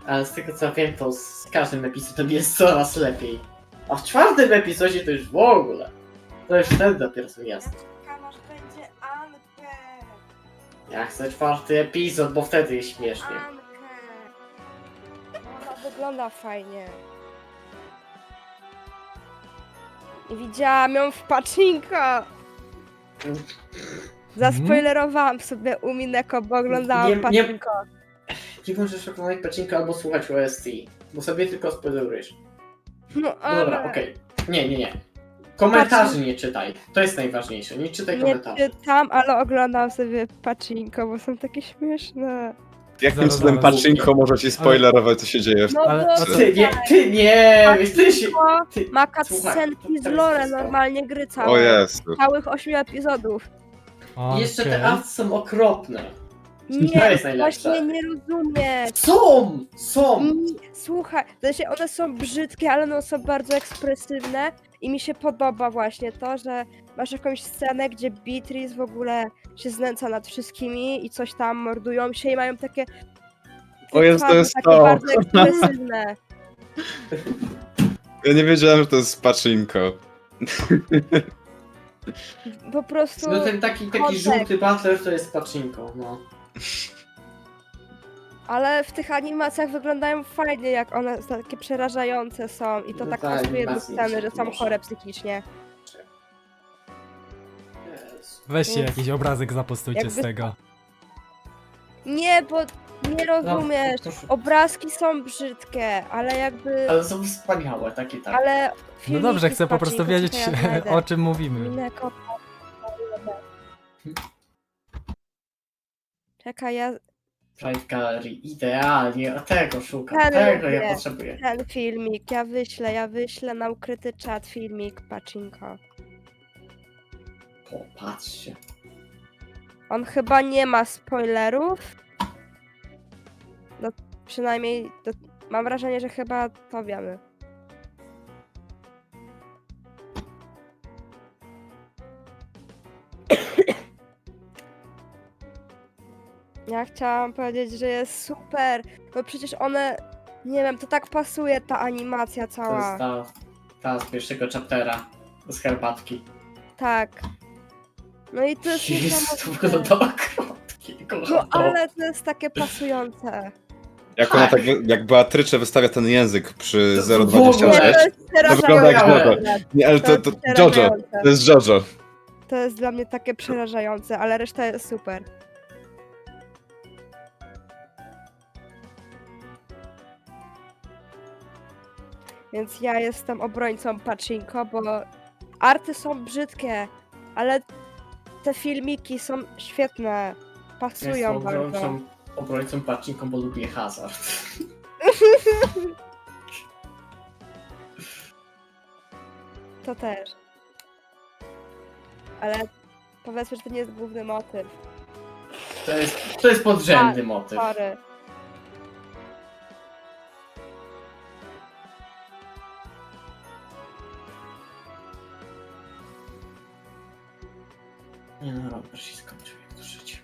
Ale z tego co wiem, to z każdym epizodem jest coraz lepiej. A w czwartym epizodzie to już w ogóle. To już wtedy dopiero są jasne. Czekam, aż będzie Ankę. Ja chcę czwarty epizod, bo wtedy jest śmiesznie. Ankę. Ona wygląda fajnie. I widziałam ją w pachinko. Zaspoilerowałam sobie Umineko, bo oglądałam Nie- nie- pachinko. Nie możesz oglądać pacinka albo słuchać OST, bo sobie tylko spoilerujesz. No No ale dobra, okej. Nie. Komentarzy nie czytaj. To jest najważniejsze. Nie czytaj nie komentarzy. czytam, ale oglądam sobie pachinko, bo są takie śmieszne. Jakim Zaraz, cudem zaraz. Pachinko może ci spoilerować, co się dzieje w No Ale- bo a Ty nie, wiesz, ty się... Ty, ma słuchaj, cutscenki z to lore, jest normalnie gry O całe. Jezu. Całych 8 epizodów. I jeszcze Okej. te arty są okropne. Nie, jest najlepsze. właśnie nie rozumiesz. Są! Słuchaj, w sensie one są brzydkie, ale one są bardzo ekspresywne i mi się podoba właśnie to, że masz jakąś scenę, gdzie Beatrice w ogóle się znęca nad wszystkimi i coś tam mordują się i mają takie O Jezu, to twarze jest takie to. bardzo ekspresywne. Ja nie wiedziałem, że to jest Pachinko. Po prostu No ten taki kontekst. żółty butler to jest pacinko, no. Ale w tych animacjach wyglądają fajnie, jak one takie przerażające są i to No tak tak, pasuje do animacje sceny, że są są może. chore psychicznie. Jezu. Weźcie Więc jakiś obrazek, zapostujcie z jakby- tego. Nie, bo nie rozumiesz. No, proszę. Obrazki są brzydkie, ale jakby... Ale są wspaniałe, takie tak. Ale No filmiki dobrze, z chcę po prostu Pachinko, wiedzieć, czekaj, ja znajdę. o czym mówimy. Umineko. Czekaj, ja Pride Gallery, idealnie, tego szukam, Ten tego lubię. ja potrzebuję. ten filmik, ja wyślę na ukryty czat filmik Pachinko. Popatrzcie. On chyba nie ma spoilerów. No, przynajmniej mam wrażenie, że chyba to wiemy. Ja chciałam powiedzieć, że jest super, bo przecież one, nie wiem, to tak pasuje ta animacja To cała. jest ta z pierwszego chaptera, z herbatki. Tak. No i to jest Jest to niesamowite. wygląda okropnie, No kocham to. ale to jest takie pasujące. Jak ona tak, jak Beatrycze wystawia ten język przy To w ogóle. 0,26. Nie, to jest To wygląda jak przerażające. Jojo. Nie, ale to jest Jojo. przerażające. To jest Jojo. To jest dla mnie takie przerażające, ale reszta jest super. Więc ja jestem obrońcą Pachinko, bo arty są brzydkie, ale te filmiki są świetne. Pasują bardzo. Obrońcą Pachinko, bo lubię hazard. To też. Ale powiedzmy, że to nie jest główny motyw. To jest podrzędny motyw. Sorry. Nie no, Robert się skończył jak to życie.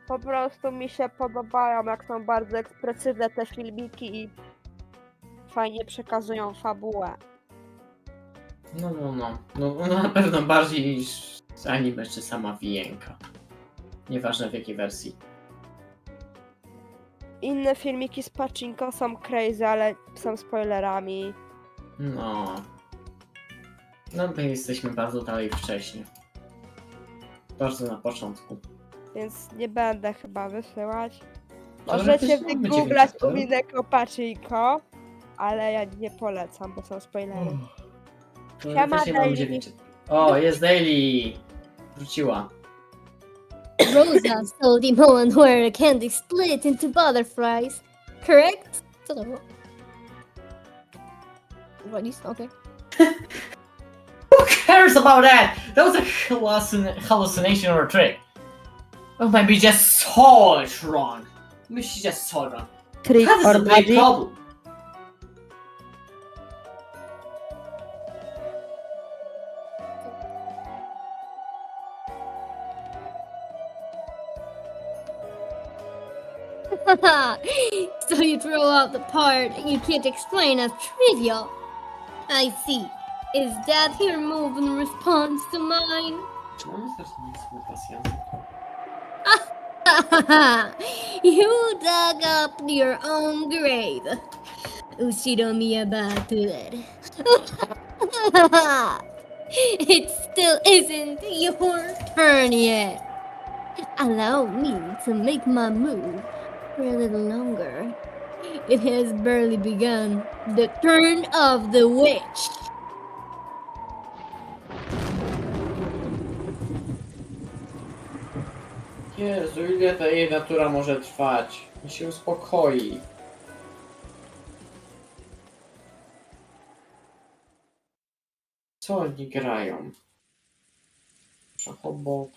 Po prostu mi się podobają, jak są bardzo ekspresywne te filmiki i fajnie przekazują fabułę. No na pewno bardziej niż anime czy sama wijenka. Nieważne w jakiej wersji. Inne filmiki z Pachinko są crazy, ale są spoilerami. No my jesteśmy bardzo dalej wcześniej. Bardzo na początku. Więc nie będę chyba wysyłać. Ale Możecie też mamy wygooglać 9 lat. Umineko Pachinko, ale ja nie polecam, bo są spoilery. Siema, Teoretycznie mamy Daily. 9. O, jest Daily! Wróciła. Rosa stole the moment where the candy split into butterflies. Correct? Co to było? Wolisz? Okej. Who cares about that? That was a hallucination or a trick. Or maybe just saw it wrong. Maybe she just saw it wrong. Trick That is or a big magic? problem. So you throw out the part you can't explain as trivial. I see. Is that your move in response to mine? Czy mamy też nic na pasjans? You dug up your own grave. Ushiromi about it. It still isn't your turn yet. Allow me to make my move for a little longer. It has barely begun. The turn of the witch. Jezu, ile ta jej natura może trwać? Niech się uspokoi. Co oni grają? Szachobox.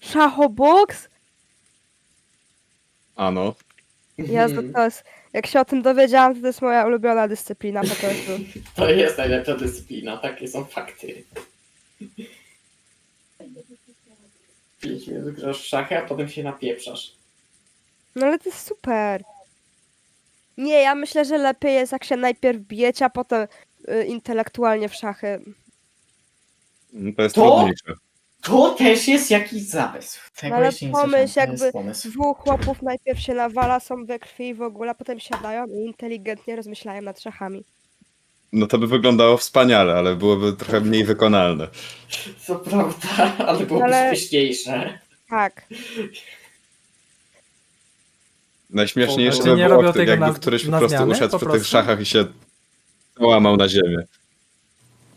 Szachobox? Ano. Jezu, to jest... Jak się o tym dowiedziałam, to jest moja ulubiona dyscyplina po prostu. To jest najlepsza dyscyplina, takie są fakty. 5 minut grasz w szachy, a potem się napieprzasz. No ale to jest super. Nie, ja myślę, że lepiej jest, jak się najpierw bijecie, a potem intelektualnie w szachy. To jest To? trudniejsze. To też jest jakiś zamysł. Tego No ale jeszcze nie pomyśl, słyszałem, to jakby jest pomysł. dwóch chłopów najpierw się nawala, są we krwi i w ogóle, potem siadają i inteligentnie rozmyślają nad szachami. No to by wyglądało wspaniale, ale byłoby trochę mniej wykonalne. Co prawda, ale byłoby Ale- śmieszniejsze. Tak. Najśmieszniejsze Znaczy, by nie było, robią tego jakby na- któryś po na prostu zmianę, usiadł po przy tych prostu? szachach i się łamał na ziemię.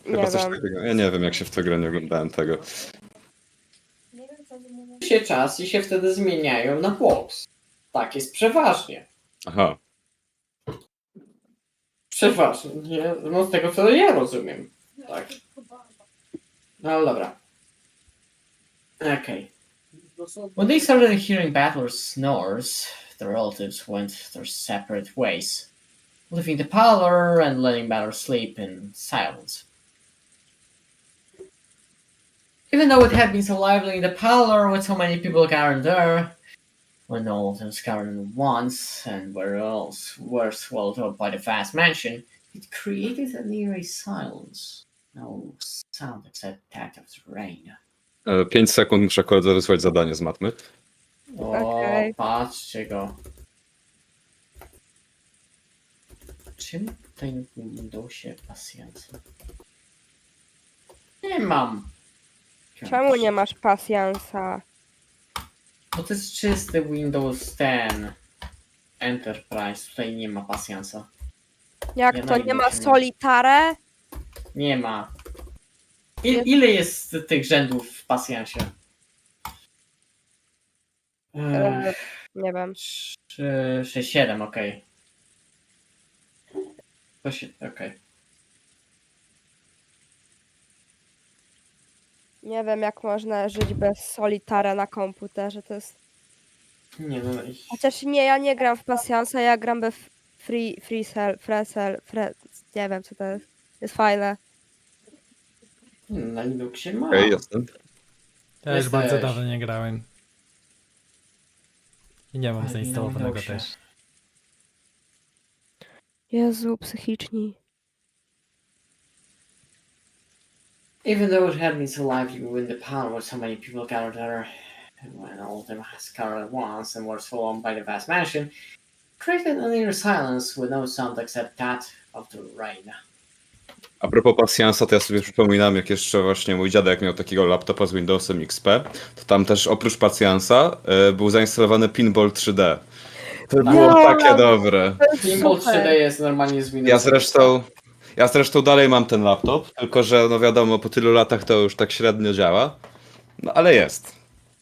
Chyba Nie coś wiem. takiego. Ja nie wiem, jak się w tę grę nie oglądałem tego. Się czas i się wtedy zmieniają na box. Tak jest przeważnie. Aha. Przeważnie, nie? No z tego co ja rozumiem. Tak. No ale dobra. Okay. When they started hearing battle snores, the relatives went their separate ways, leaving the parlor and letting Battle sleep in silence. Even though it had been so lively in the parlor with so many people gathered there, when all of them scattered at once and were swallowed up by the vast mansion, it created an eerie silence. No sound except that of the rain. 5 sekund, muszę koledze wysłać zadanie z matmy. O, Okej. patrzcie go. Czym tutaj na tym Windowsie pasjansu? Nie mam. Czemu nie masz pasjansa? Bo to jest czysty Windows 10 Enterprise, tutaj nie ma pasjansa. Jak Ja to na nie ma Linuxie nie. Solitare? Nie ma. Jest- Ile jest tych rzędów w pasjansie? Nie wiem. 3, 6, 7, okej. Okej. Nie wiem, jak można żyć bez Solitare na komputerze. To jest. Nie no, Chociaż nie, ja nie gram w pasjansa, ja gram bez nie wiem co to jest. Jest fajne. na Linuxie ma. Okej, jasne. Ja już bardzo Jesteś. dawno nie grałem. I nie mam Ale zainstalowanego Linuxie. też. Jezu, psychiczni. Even though it had been so lively when the power where so many people gathered there, and when all of them scattered at once and were swallowed by the vast mansion, created an eerie silence with no sound except that of the rain. A propos pasjansa, to ja sobie przypominam, jak jeszcze właśnie mój dziadek miał takiego laptopa z Windowsem XP, to tam też oprócz pasjansa był zainstalowany Pinball 3D. To było No, takie dobre. To jest Pinball super. 3D jest normalnie z Windowsem. Ja zresztą dalej mam ten laptop, tylko że no wiadomo, po tylu latach to już tak średnio działa. No ale jest.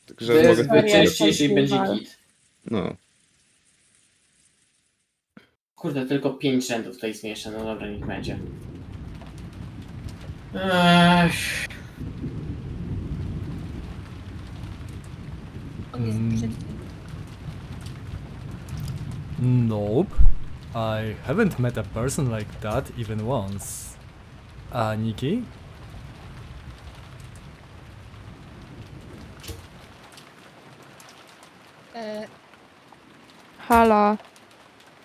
Także mogę Wyczyścisz i będzie git. No. Kurde, tylko 5 rzędów tutaj zmieszczę, no dobra, niech będzie. Ech, On jest Mm. brzydki. Nope. I haven't met a person like that even once. A Nikki? Halo.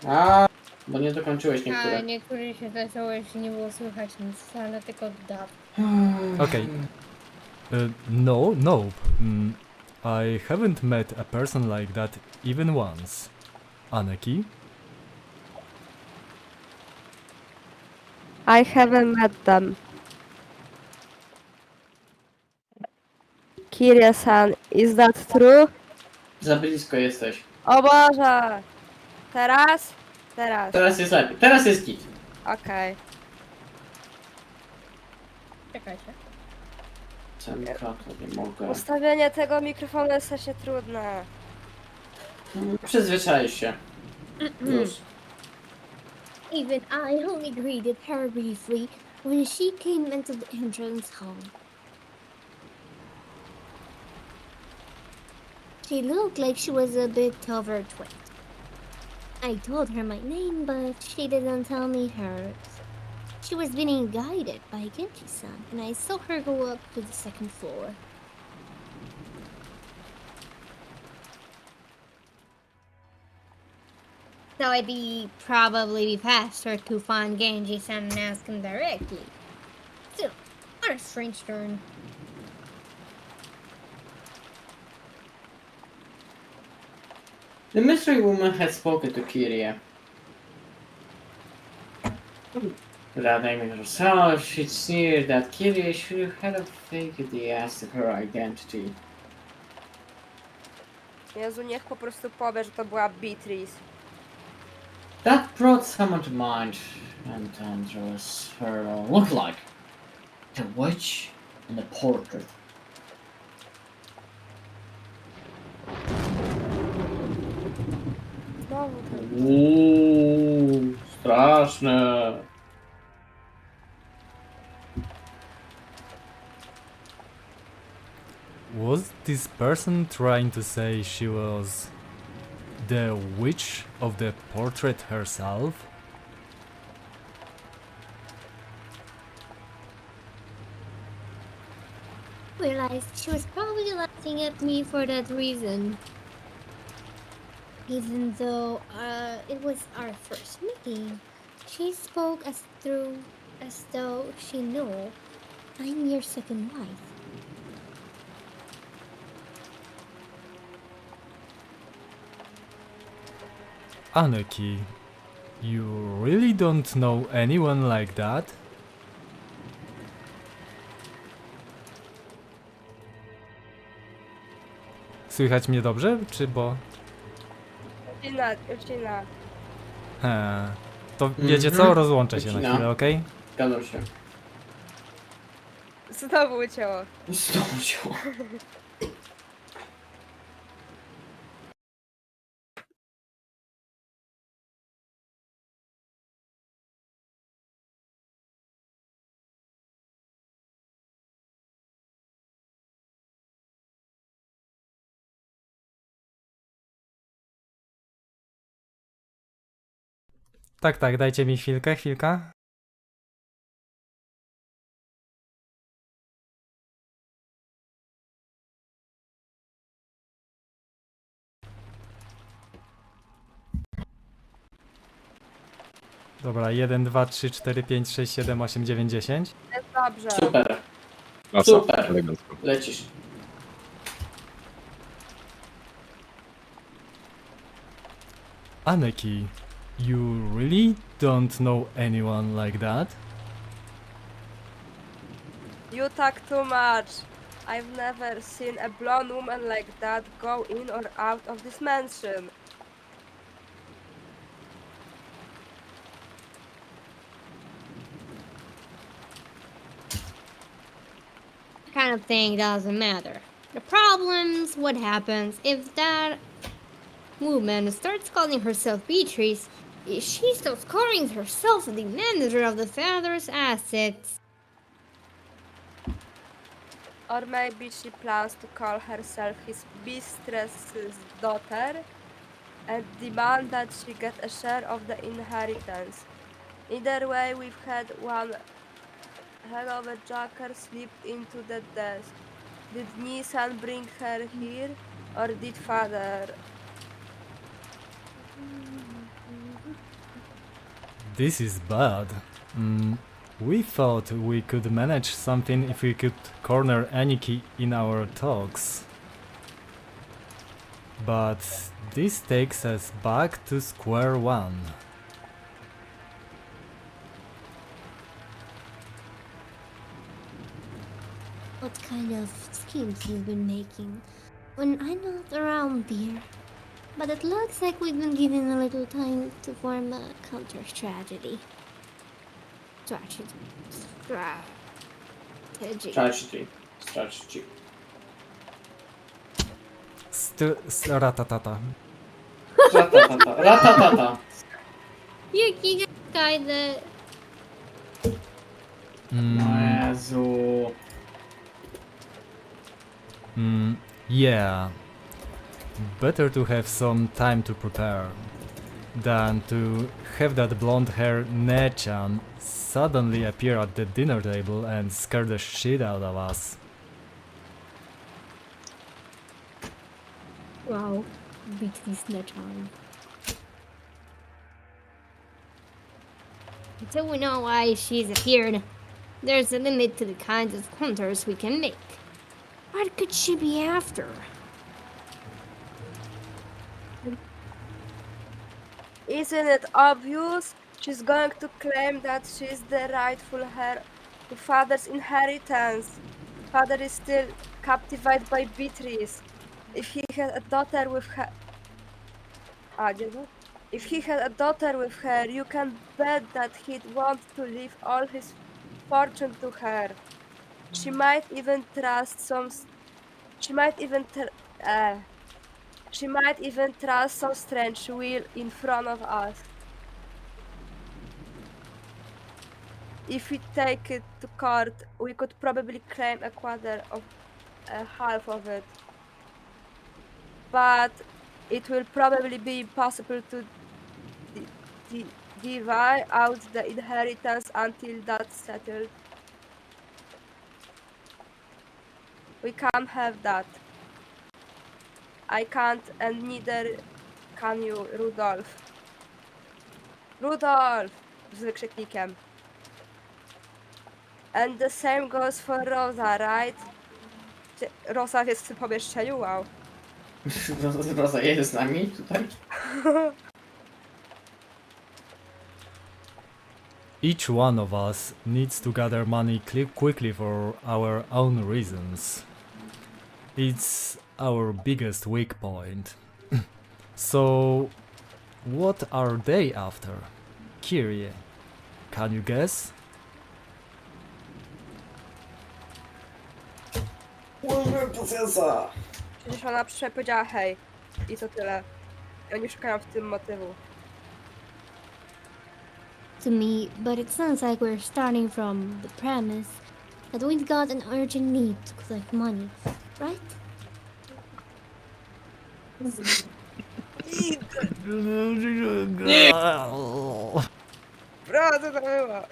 a, bo nie dokończyłeś A niektóre. niektórzy się zacząłeś, nie było słychać nic, ale tylko da. Okay. No, nope. I haven't met a person like that even once. Aneki? I haven't met them. Kiria-san, is that true? Za blisko jesteś. O Boże! Teraz? Teraz. Teraz jest lepiej. Teraz jest git. Okej. Czekajcie. Centra, to nie mogę. Ustawienie tego mikrofonu jest strasznie trudne. Przyzwyczaisz się. Już. Even I only greeted her briefly when she came into the entrance hall. She looked like she was a bit over 20. I told her my name, but she didn't tell me hers. She was being guided by Genji-san, and I saw her go up to the second floor. So it'd probably be faster to find Genji-san and ask him directly. Still, what a strange turn. The mystery woman had spoken to Kiria. Without naming herself, she sneered that Kiria should have faked the ass of her identity. Jezu, niech po prostu powie, że to była Beatrice. That brought someone to mind, and Andros her look-like. The witch in the portrait. Znowu ten. Uuu, straszne. Was this person trying to say she was the witch of the portrait herself? Realized she was probably laughing at me for that reason. Even though it was our first meeting, she spoke as though she knew I'm your second wife. Aneki, you really don't know anyone like that? Słychać mnie dobrze, czy bo... Ucina. To wiecie co? Rozłączę się na Ucina. chwilę, okej? Zgadzam się. Znowu ucięło. Znowu się. Tak, tak, dajcie mi chwilkę, chwilka. Dobra, 1, 2, 3, 4, 5, 6, 7, 8, 9, 10. Jest dobrze. Super. Klasa. Super. Elegancko. Lecisz. Aneki, you really don't know anyone like that? You talk too much. I've never seen a blonde woman like that go in or out of this mansion. Kind of thing doesn't matter. The problem's what happens if that woman starts calling herself Beatrice. If she starts calling herself the manager of the father's assets. Or maybe she plans to call herself his mistress's daughter and demand that she get a share of the inheritance. Either way, we've had one hell of a joker slipped into the desk. Did Nissan bring her here, or did father? This is bad. We thought we could manage something if we could corner Aniki in our talks. But this takes us back to square one. What kind of schemes you've been making when I'm not around, dear? But it looks like we've been given a little time to form a counter strategy. Strategy. Strategy. Ratatata. Ratatata. Ratatata. Jaki kajdę. Jezu. Yeah. Better to have some time to prepare than to have that blonde-haired Nechan suddenly appear at the dinner table and scare the shit out of us. Wow. Beatrice Nechan. Until we know why she's appeared, there's a limit to the kinds of counters we can make. What could she be after? Isn't it obvious? She's going to claim that she's the rightful heir to father's inheritance. Father is still captivated by Beatrice. If he had a daughter with her... If he had a daughter with her, you can bet that he'd want to leave all his fortune to her. She might even trust some... She might even trust some strange will in front of us. If we take it to court, we could probably claim a quarter of half of it. But it will probably be impossible to divide out the inheritance until that's settled. We can't have that. I can't, and neither can you, Rudolph. Rudolph! Z wykrzyknikiem. And the same goes for Rosa, right? Rosa jest w tym pomieszczeniu? Wow. Rosa jest z nami tutaj? Each one of us needs to gather money quickly for our own reasons. It's our biggest weak point. So, what are they after? Kyrie, can you guess? Przecież ona przyszła i powiedziała hej. I to tyle. I oni szukają w tym motywu. To me, but it sounds like we're starting from the premise that we've got an urgent need to collect money, right? Bro, co to było?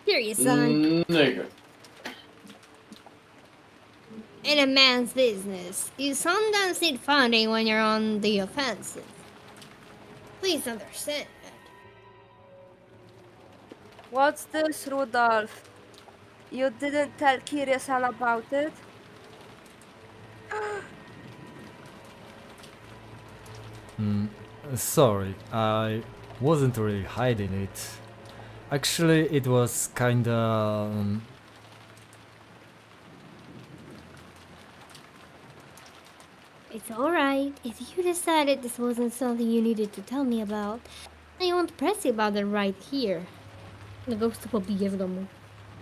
Serious, son. Nigga. In a man's business, you sometimes need funding when you're on the offensive. Please understand that. What's this, Rudolph? You didn't tell Kirya-san about it? Sorry, I wasn't really hiding it. Actually, it was kinda... It's alright. If you decided this wasn't something you needed to tell me about, I won't press you about it right here. The ghost pobije w domu.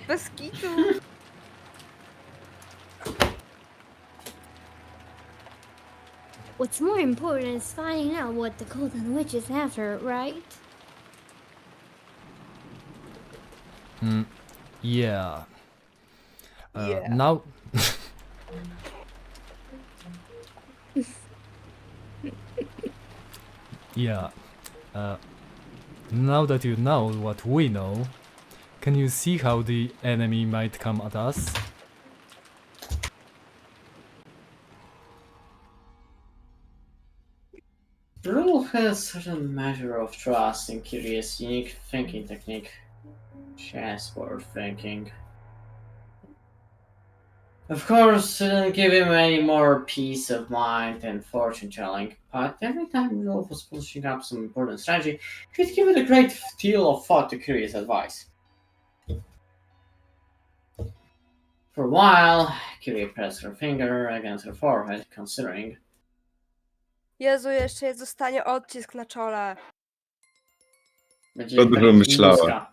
Bez kitu. What's more important is finding out what the Golden Witch is after, right? Yeah. Yeah. Now... yeah. Now that you know what we know, can you see how the enemy might come at us? Rule has a certain measure of trust in Kyrie's unique thinking technique. Chessboard thinking. Of course, it didn't give him any more peace of mind than fortune telling, but every time Rolf was pushing up some important strategy, he'd give it a great deal of thought to Kyrie's advice. For a while, Kyrie pressed her finger against her forehead, considering. Jezu, jeszcze jest zostanie odcisk na czole. Będzie To dużo tak myślała. mózga.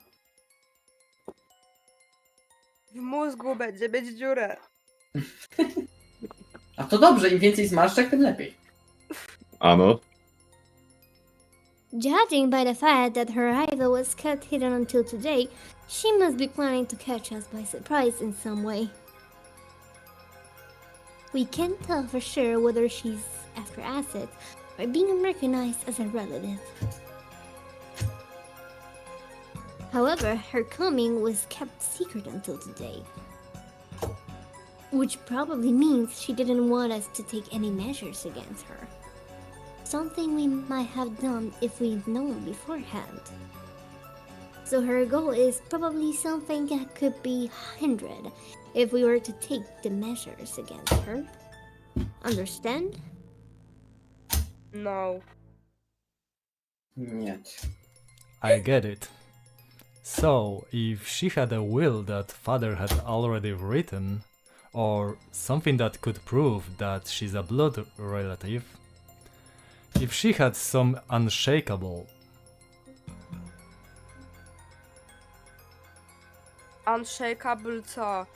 W mózgu będzie mieć dziurę. A to dobrze, im więcej zmarszczek, tym lepiej. Ano. Judging by the fact that her arrival was kept hidden until today, she must be planning to catch us by surprise in some way. We can't tell for sure whether she's after assets or being recognized as a relative. However, her coming was kept secret until today. Which probably means she didn't want us to take any measures against her. Something we might have done if we'd known beforehand. So her goal is probably something that could be hindered if we were to take the measures against her. Understand? No. Niet. I get it. So, if she had a will that father had already written, or something that could prove that she's a blood relative, if she had some unshakable, Unshakable co?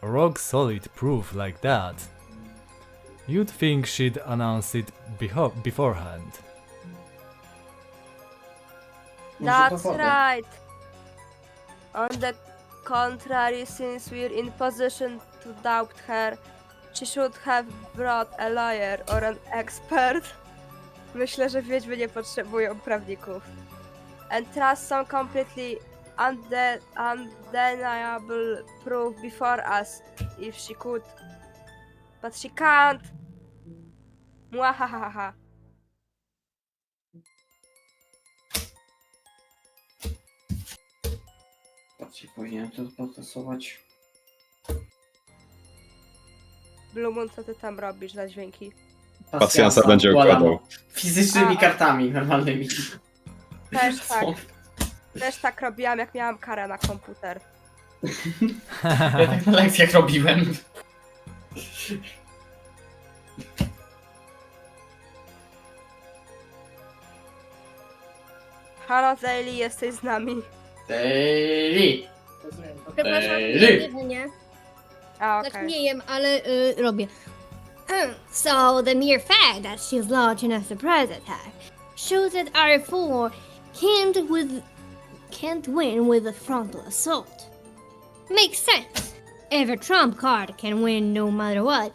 rock solid proof like that, you'd think she'd announce it beforehand. That's right. On the contrary, since we're in position to doubt her, she should have brought a lawyer or an expert. Myślę, że wiedźmy nie potrzebują prawników. And trust some completely undeniable proof before us, if she could. But she can't. Mwahahaha. Bardziej powinienem to potasować. Blue Moon, co ty tam robisz za dźwięki? Pacjansa będzie układam układał. Fizycznymi A. kartami, normalnymi. Też tak. Też tak robiłam, jak miałam karę na komputer. Ja tak na lekcjach robiłem. Halo Daily, jesteś z nami. Daily! Przepraszam, Ej! nie. A, Znaczy okej. nie jem, ale robię. So the mere fact that she's launching a surprise attack shows that our four can't win with a frontal assault. Makes sense. If a trump card can win no matter what,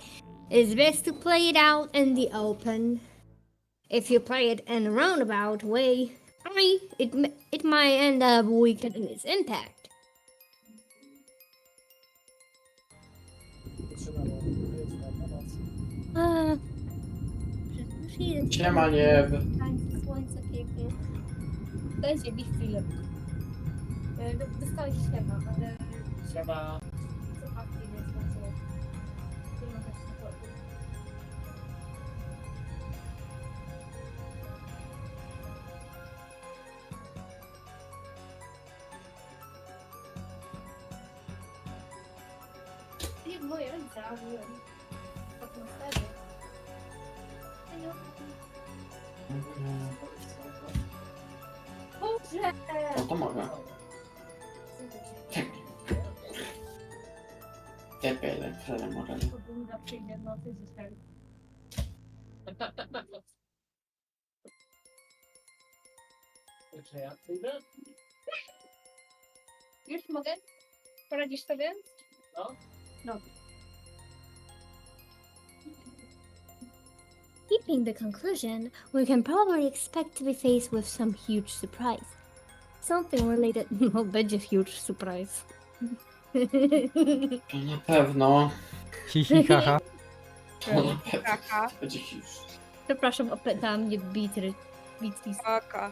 it's best to play it out in the open. If you play it in a roundabout way, it might end up weakening its impact. Siema, nie. Tańce słońce pięknie. Dajcie mi chwilę. Dostałeś siema, ale Siema. słuchawki nie znaczy. Nie ma tak supportu. Nie, moje ręce, a byłem w atmosferze. Boże! No to mogę. Tepele, tyle może. Podunda przyjdzie w nocy ze stary. Czy ja przyjdę? Już mogę? Poradzisz sobie? No. No. Keeping the conclusion, we can probably expect to be faced with some huge surprise. Something related. No, będzie huge surprise. To na pewno. Hihi, haha. To na pewno. Kaka. To będzie huge. Przepraszam, opętała mnie Beatrice. Kaka.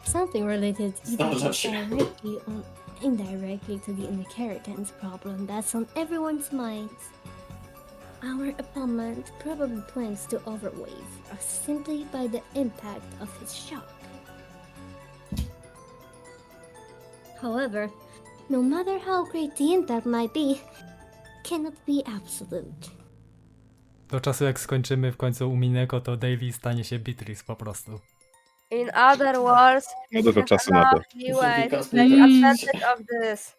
Something related either Zdarza się. directly or indirectly to the inheritance problem that's on everyone's minds. Our opponent probably plans to overweight us simply by the impact of his shock. However, no matter how great the impact might be, cannot be absolute. Do czasu jak skończymy w końcu Umineko, to Daily stanie się Beatrice po prostu. In other words, No dużo czasu na to. lovely way to Because take we- advantage of this.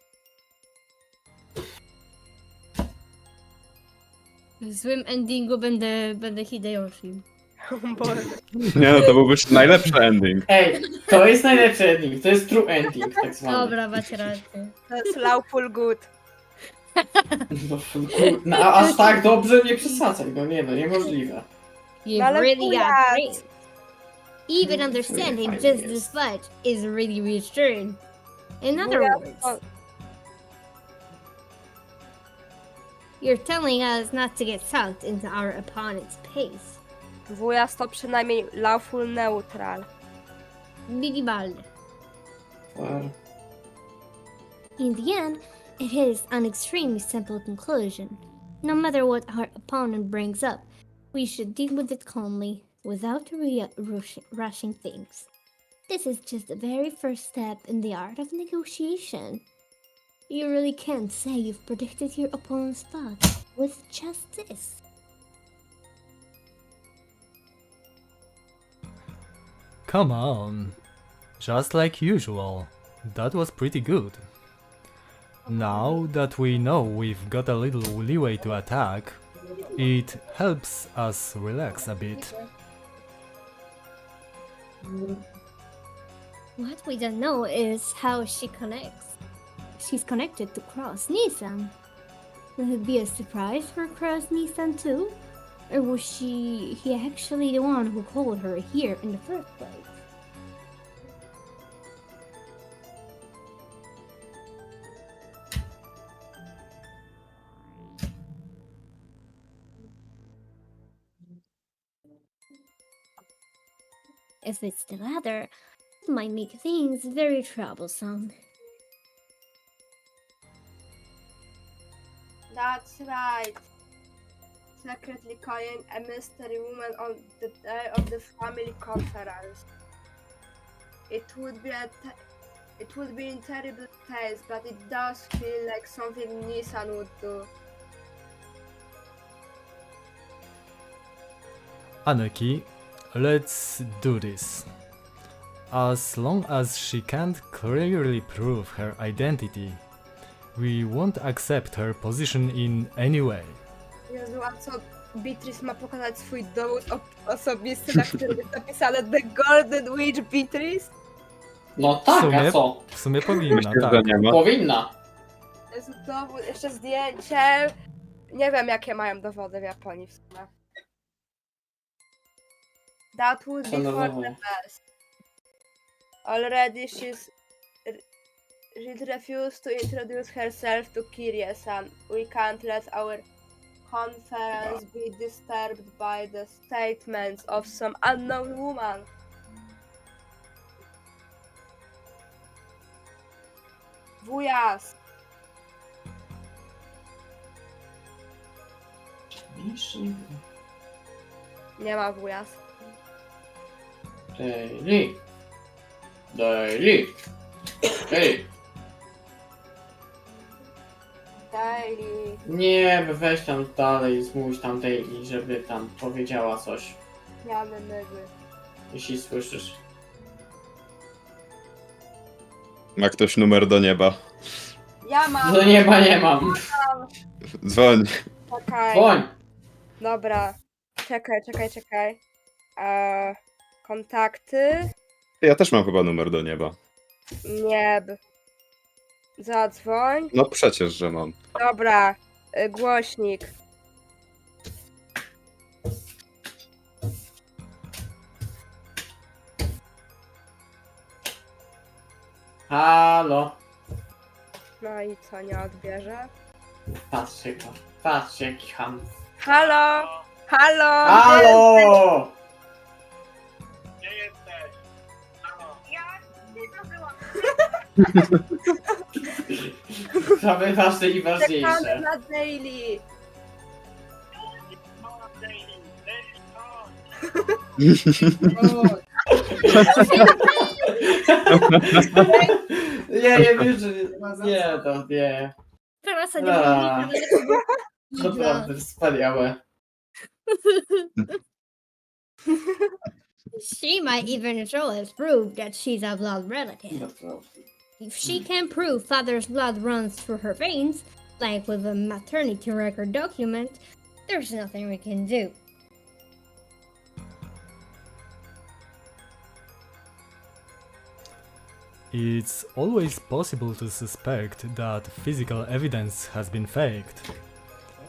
W złym endingu będę Hideyoshi. O Boże. Nie no, to byłby najlepszy ending. Ej, to jest najlepszy ending, to jest true ending, tak zwany. Dobra, macie rację. To jest lawful good. No, no, a aż tak dobrze nie przesadzaj, no nie no, niemożliwe. You've Ale really got bujat. brains. Even understanding just this much is really reassuring. In other Bujat words, to- you're telling us not to get sucked into our opponent's pace. Wujas to przynajmniej lawful neutral. Biggie Balde. Fair. In the end, it is an extremely simple conclusion. No matter what our opponent brings up, we should deal with it calmly, without rushing things. This is just the very first step in the art of negotiation. You really can't say you've predicted your opponent's thoughts with just this. Come on. Just like usual. That was pretty good. Now that we know we've got a little leeway to attack, it helps us relax a bit. What we don't know is how she connects. She's connected to Cross Nissan. Will it be a surprise for Cross Nissan too? Or was he actually the one who called her here in the first place? If it's the latter, it might make things very troublesome. That's right. Secretly calling a mystery woman on the day of the family conference. It would be in terrible taste, but it does feel like something Nissan would do. Anarchy, let's do this. As long as she can't clearly prove her identity, we won't accept her position in any way. Jezu, a co? Beatrice ma pokazać swój dowód osobisty, na którym jest napisane The Golden Witch Beatrice? No tak, sumie- a co? W sumie powinna, Myślę, że tak. nie ma. Powinna. Jezu, dowód, jeszcze zdjęcie. Nie wiem, jakie mają dowody w Japonii w sumie. That would Co be na for dowód? the best. Already she's refused to introduce herself to Kirie-san. We can't let our conference be disturbed by the statements of some unknown woman. Wujas! Nie ma wujas. Daily. Daily. Daily. Daily. Nie, weź tam dalej, zmówić tam Daily, żeby tam powiedziała coś, Jamy mygły. jeśli słyszysz. Ma ktoś numer do nieba? Ja mam. Do nieba nie mam. Dzwoń. Czekaj. Dzwoń. Dobra. Czekaj. Kontakty. Ja też mam chyba numer do nieba. Nie. Zadzwoń. No przecież, że mam. Dobra. Głośnik. Halo. No i co, nie odbierze? Patrzcie go. Patrzcie jaki ham. Halo! Halo! Gdzie jesteś? Halo! Gdzie jesteś? Halo? Sprawy ważne i Czekamy ważniejsze. na daily. Mała Daily, Daily, chodź. Nie wiesz, że... Nie, to nie. Teraz A. Naprawdę wspaniałe. She might even show us proof that she's a blood relative. Naprawdę. If she can prove father's blood runs through her veins, like with a maternity record document, there's nothing we can do. It's always possible to suspect that physical evidence has been faked.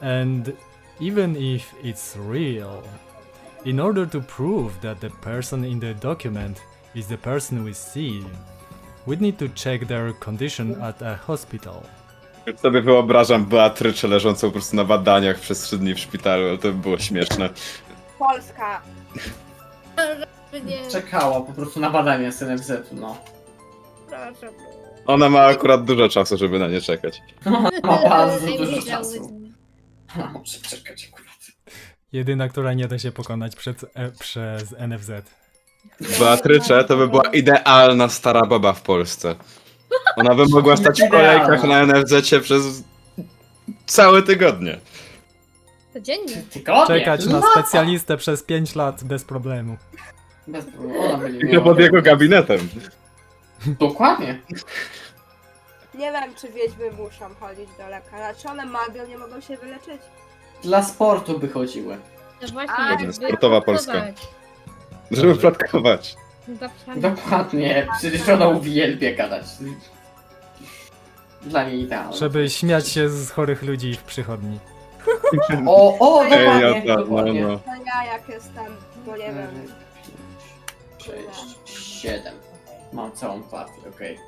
And even if it's real, in order to prove that the person in the document is the person we see, we'd need to check their condition at a hospital. Już sobie wyobrażam Beatryczę leżącą po prostu na badaniach przez 3 dni w szpitalu, ale to by było śmieszne. Polska. Nie, Czekała po prostu na badanie z NFZ-u, no. proszę. Ona ma akurat dużo czasu, żeby na nie czekać. Ma bardzo I dużo wish I czasu. was- Muszę czekać akurat. Jedyna, która nie da się pokonać przez NFZ. Beatryczę to by była idealna stara baba w Polsce. Ona by mogła stać w kolejkach na NFZ-cie przez całe tygodnie. Codziennie. Tygodnie? Czekać na Lata. specjalistę przez 5 lat bez problemu. Bez problemu, ona będzie I to miała. pod jego gabinetem. Dokładnie. Nie wiem, czy wiedźmy muszą chodzić do lekarza. Czy one magią nie mogą się wyleczyć? Dla sportu by chodziły. To właśnie, A, żeby sportowa Polska. próbować. Żeby plotkować. Dokładnie. Dokładnie. Przecież ona uwielbia gadać. Dla niej idealne. Żeby śmiać się z chorych ludzi w przychodni. O, Ej, dokładnie, ja dokładnie. no. To ja jak jestem, bo nie wiem. 6, 7. Mam całą partię, okej.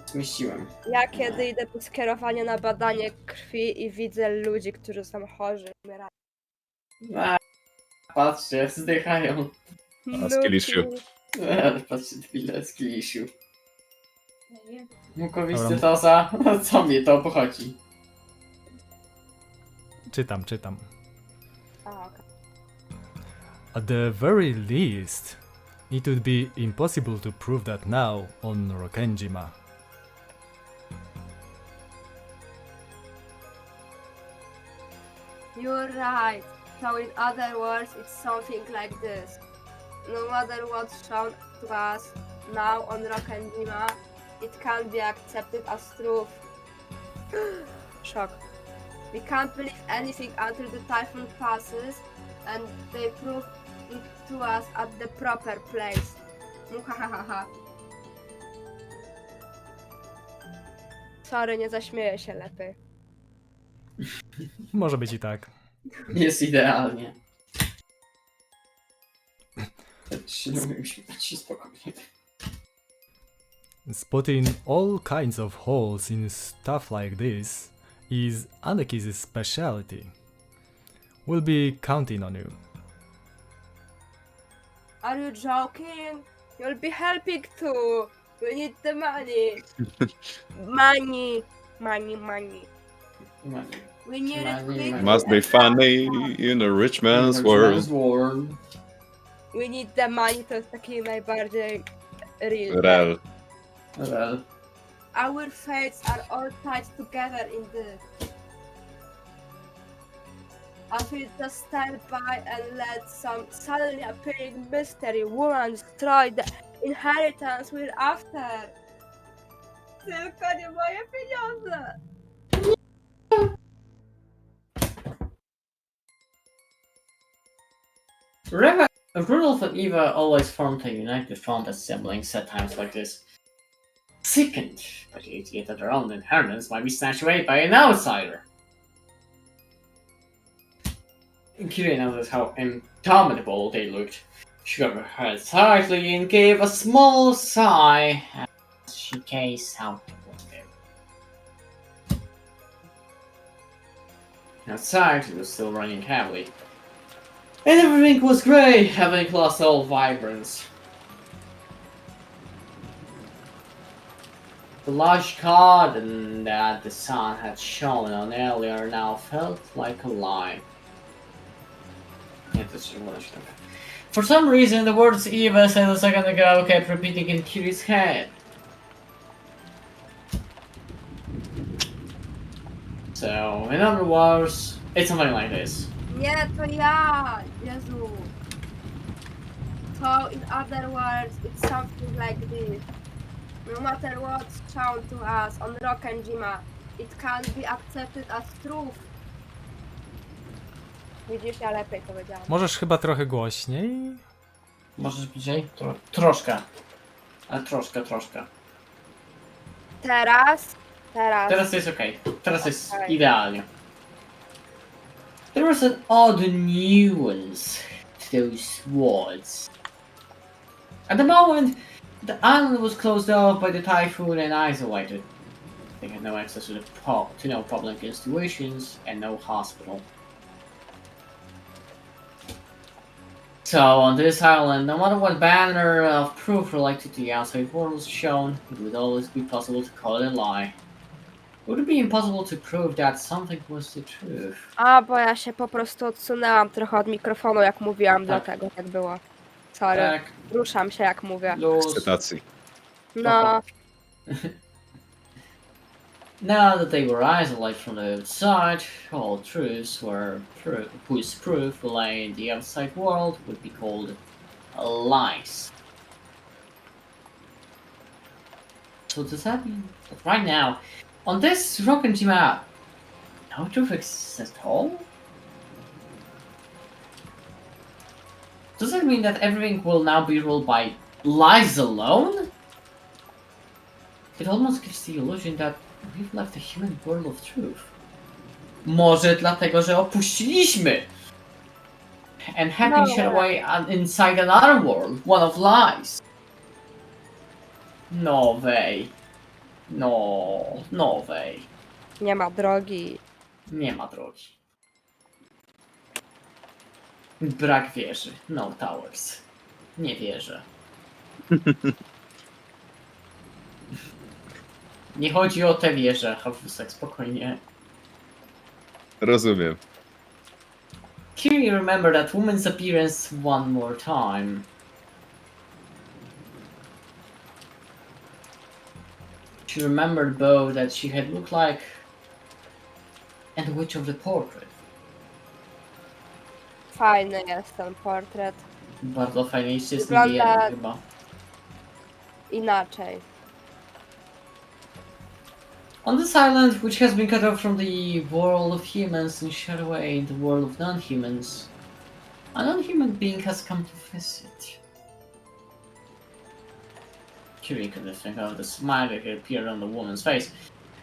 Zmieściłem. Ja kiedy idę po skierowanie na badanie krwi i widzę ludzi, którzy są chorzy, umierają. A, patrzcie, zdychają. A z kiliszu. Patrzcie, debile z kiliszu. Dobra. Mukowiscytoza? No co mnie to obchodzi? Czytam. A, okej. At the very least, it would be impossible to prove that now on Rokkenjima. You're right. So in other words, it's something like this. No matter what's shown to us now on Rock and Dima, it can't be accepted as truth. Shock. We can't believe anything until the typhoon passes and they prove it to us at the proper place. Muhahaha. Sorry, nie zaśmieję się lepiej. Może być i tak. Jest idealnie. Nie umiem śmiać się spokojnie. Spotting all kinds of holes in stuff like this is Anaki's specialty. We'll be counting on you. Are you joking? You'll be helping too. We need the money. Money. Money, money. We need it quick. Must be funny in a rich man's world. We need the money, to jest taki najbardziej real. Rel. Well, Our fates are all tied together in this. As we just stand by and let some suddenly appearing mystery woman destroy the inheritance we're after. Tylko nie moje pieniądze. Rudolph and Eva always formed a united front as siblings at times like this. Sickened by the idea that their own inheritance might be snatched away by an outsider. Kiri noticed how indomitable they looked. She got her head tightly and gave a small sigh as she gazed out the window. Outside, it was still raining heavily. And everything was grey, having lost all vibrance. The large garden that the sun had shone on earlier now felt like alive. For some reason, the words Eva said a second ago kept repeating in Kiri's head. So, in other words, it's something like this. Nie, to ja! Jezu. So, in other words, it's something like this. No matter what's shown to us on Rock and Jima, it can't be accepted as truth. Widzisz, ja lepiej powiedziałam. Możesz chyba trochę głośniej? Możesz bliżej? Troszkę. Ale troszkę. Teraz. Teraz to jest okej. Teraz jest Okej. idealnie. There was an odd nuance to those words. At the moment, the island was closed off by the typhoon and isolated. They had no access to no public institutions and no hospital. So, on this island, no matter what banner of proof related to the outside world was shown, it would always be possible to call it a lie. Would it be impossible to prove that something was the truth? A, bo ja się po prostu odsunęłam trochę od mikrofonu, jak mówiłam, dlatego tak było. Sorry. Tak, Ruszam się, jak mówię. luz. Ekscytacji. No, Now that they were isolated from the outside, all truths whose proof lay in the outside world would be called lies. So does that mean that right now, on this Rock and map, no truth exists at all? Does that mean that everything will now be ruled by lies alone? It almost gives the illusion that we've left the human world of truth. Może dlatego, że opuściliśmy. And happily shut away inside another world, one of lies. No way. No way. nie ma drogi. Nie ma drogi. Brak wieży. No towers. Nie wierzę. Nie chodzi o tę wieżę, Hafusek, spokojnie. Rozumiem. Kiri remembered that woman's appearance one more time. She remembered both that she had looked like and the witch of the portrait. Fajny jest ten portret. Bardzo fajnie, jeszcze jest Wygląda- niebie chyba. Inaczej. On this island, which has been cut off from the world of humans and shut away in the world of non-humans, a non-human being has come to visit. Curie could think of the smile that appeared on the woman's face.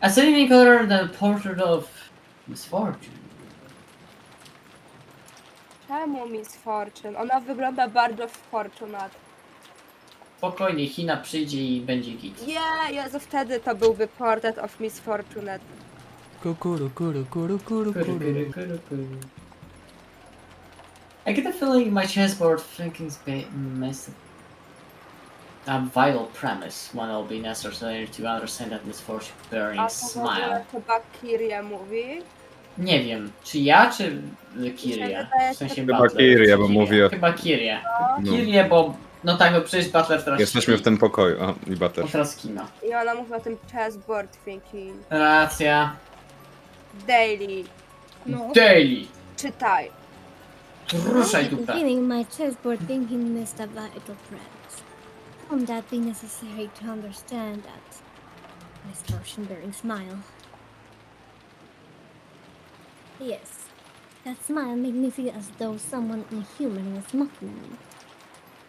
As anything other than a portrait of misfortune. Czemu Miss Fortune? Ona wygląda bardzo fortunat. Spokojnie, China przyjdzie i będzie git. Nie, Jezu, wtedy to byłby portret of Miss Fortunate. Kukuru, kuru, kuru, kuru, kuru. I get the feeling my chessboard thinking's missed a vital premise, one will be necessary to understand that misfortune A bearing to w smile. ogóle chyba Kiria mówi. Nie wiem, czy ja, czy Kiria? wydaje W sensie się- Chyba Butler. Kiria, czy bo mówi o... Chyba Kiria. No. Kiria, bo... No tak, bo przecież Butler teraz Jesteśmy śpi. w tym pokoju. A, i On Butter. teraz kina. I ona mówi o tym chessboard thinking. Racja. Daily. No. Daily! Czytaj. Ruszaj I have a dupę. feeling my chessboard thinking missed a vital premise. Won't that be necessary to understand that misfortune bearing smile? Yes, that smile made me feel as though someone inhuman was mocking me.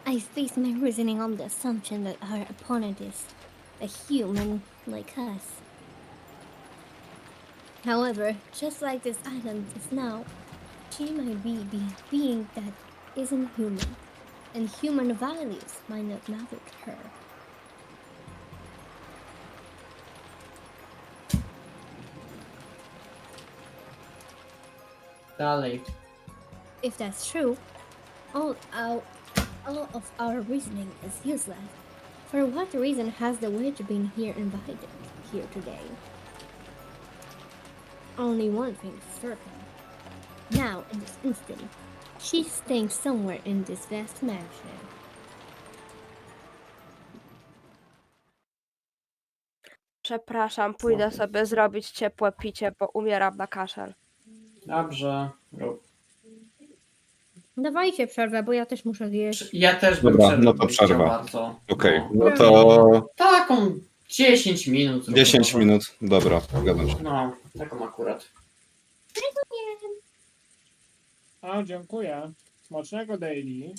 I based my reasoning on the assumption that our opponent is a human like us. However, just like this island is now, she might be a being that isn't human, and human values might not matter to her. Dalej. If that's true, all of our reasoning is useless. For what reason has the witch been invited here today? Only one thing is certain. Now, in this instant, she's staying somewhere in this vast mansion. Przepraszam, pójdę sobie zrobić ciepłe picie, bo umieram na kaszel. Dobrze. Rób. Dawajcie przerwę, bo ja też muszę zjeść. Ja też bym Dobra, przerwę, no to bym chciał przerwa. bardzo. Okej, No. no to Taką 10 minut. 10 zróbmy. minut. Dobra, zgadzam się. No, taką akurat. A, dziękuję. Smacznego daily.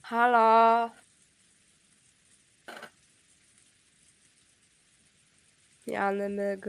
Halo? Jany myg.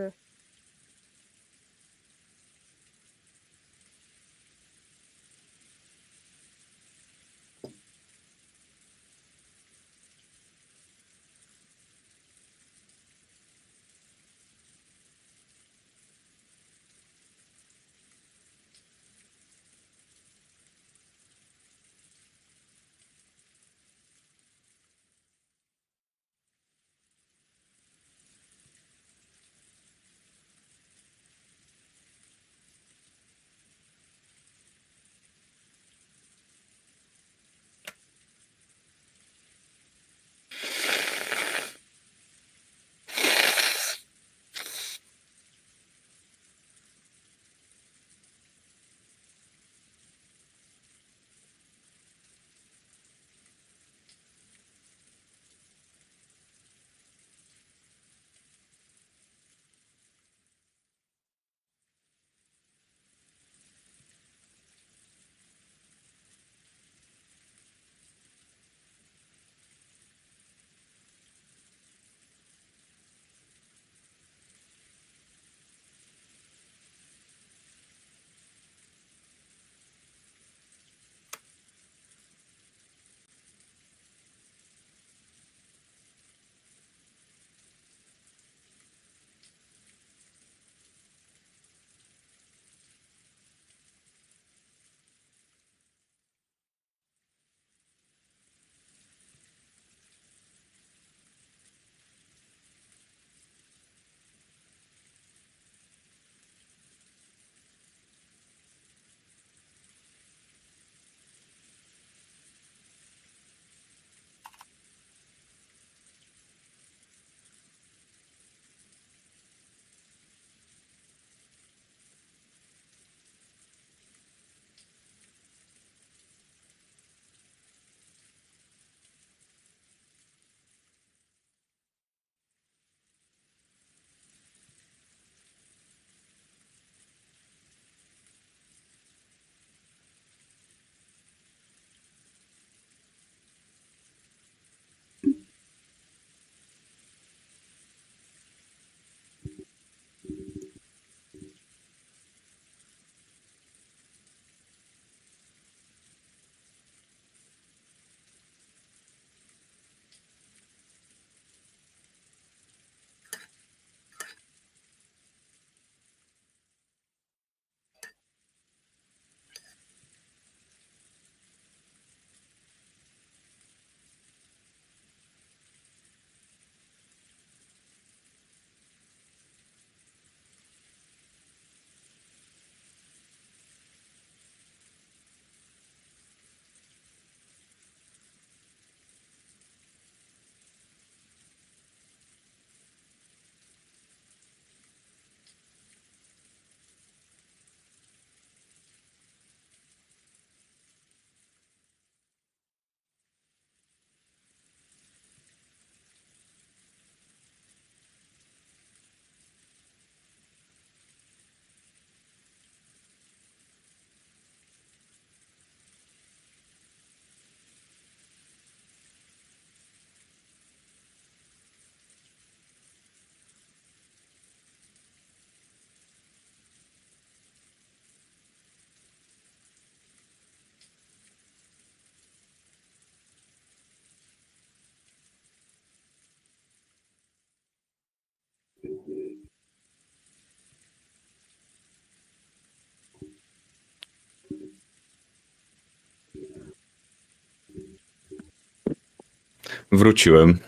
Wróciłem.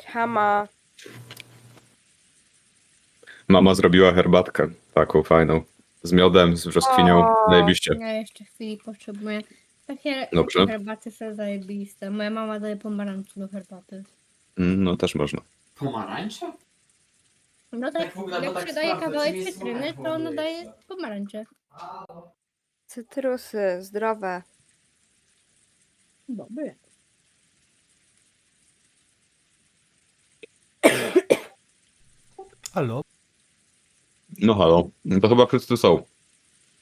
Hama. Mama zrobiła herbatkę. Taką fajną. Z miodem, z brzoskwinią. O. Zajebiście. Ja jeszcze chwili potrzebuję. Takie Dobrze. herbaty są zajebiste. Moja mama daje pomarańcze do herbaty. No też można. Pomarańcze? No tak, Tak w ogóle, bo jak tak się daje sprawdzę, kawałek czy mi cytryny, smak to ona powoduje daje jeszcze. pomarańcze. Cytrusy, zdrowe. Dobre. Halo? No halo. To chyba wszyscy są.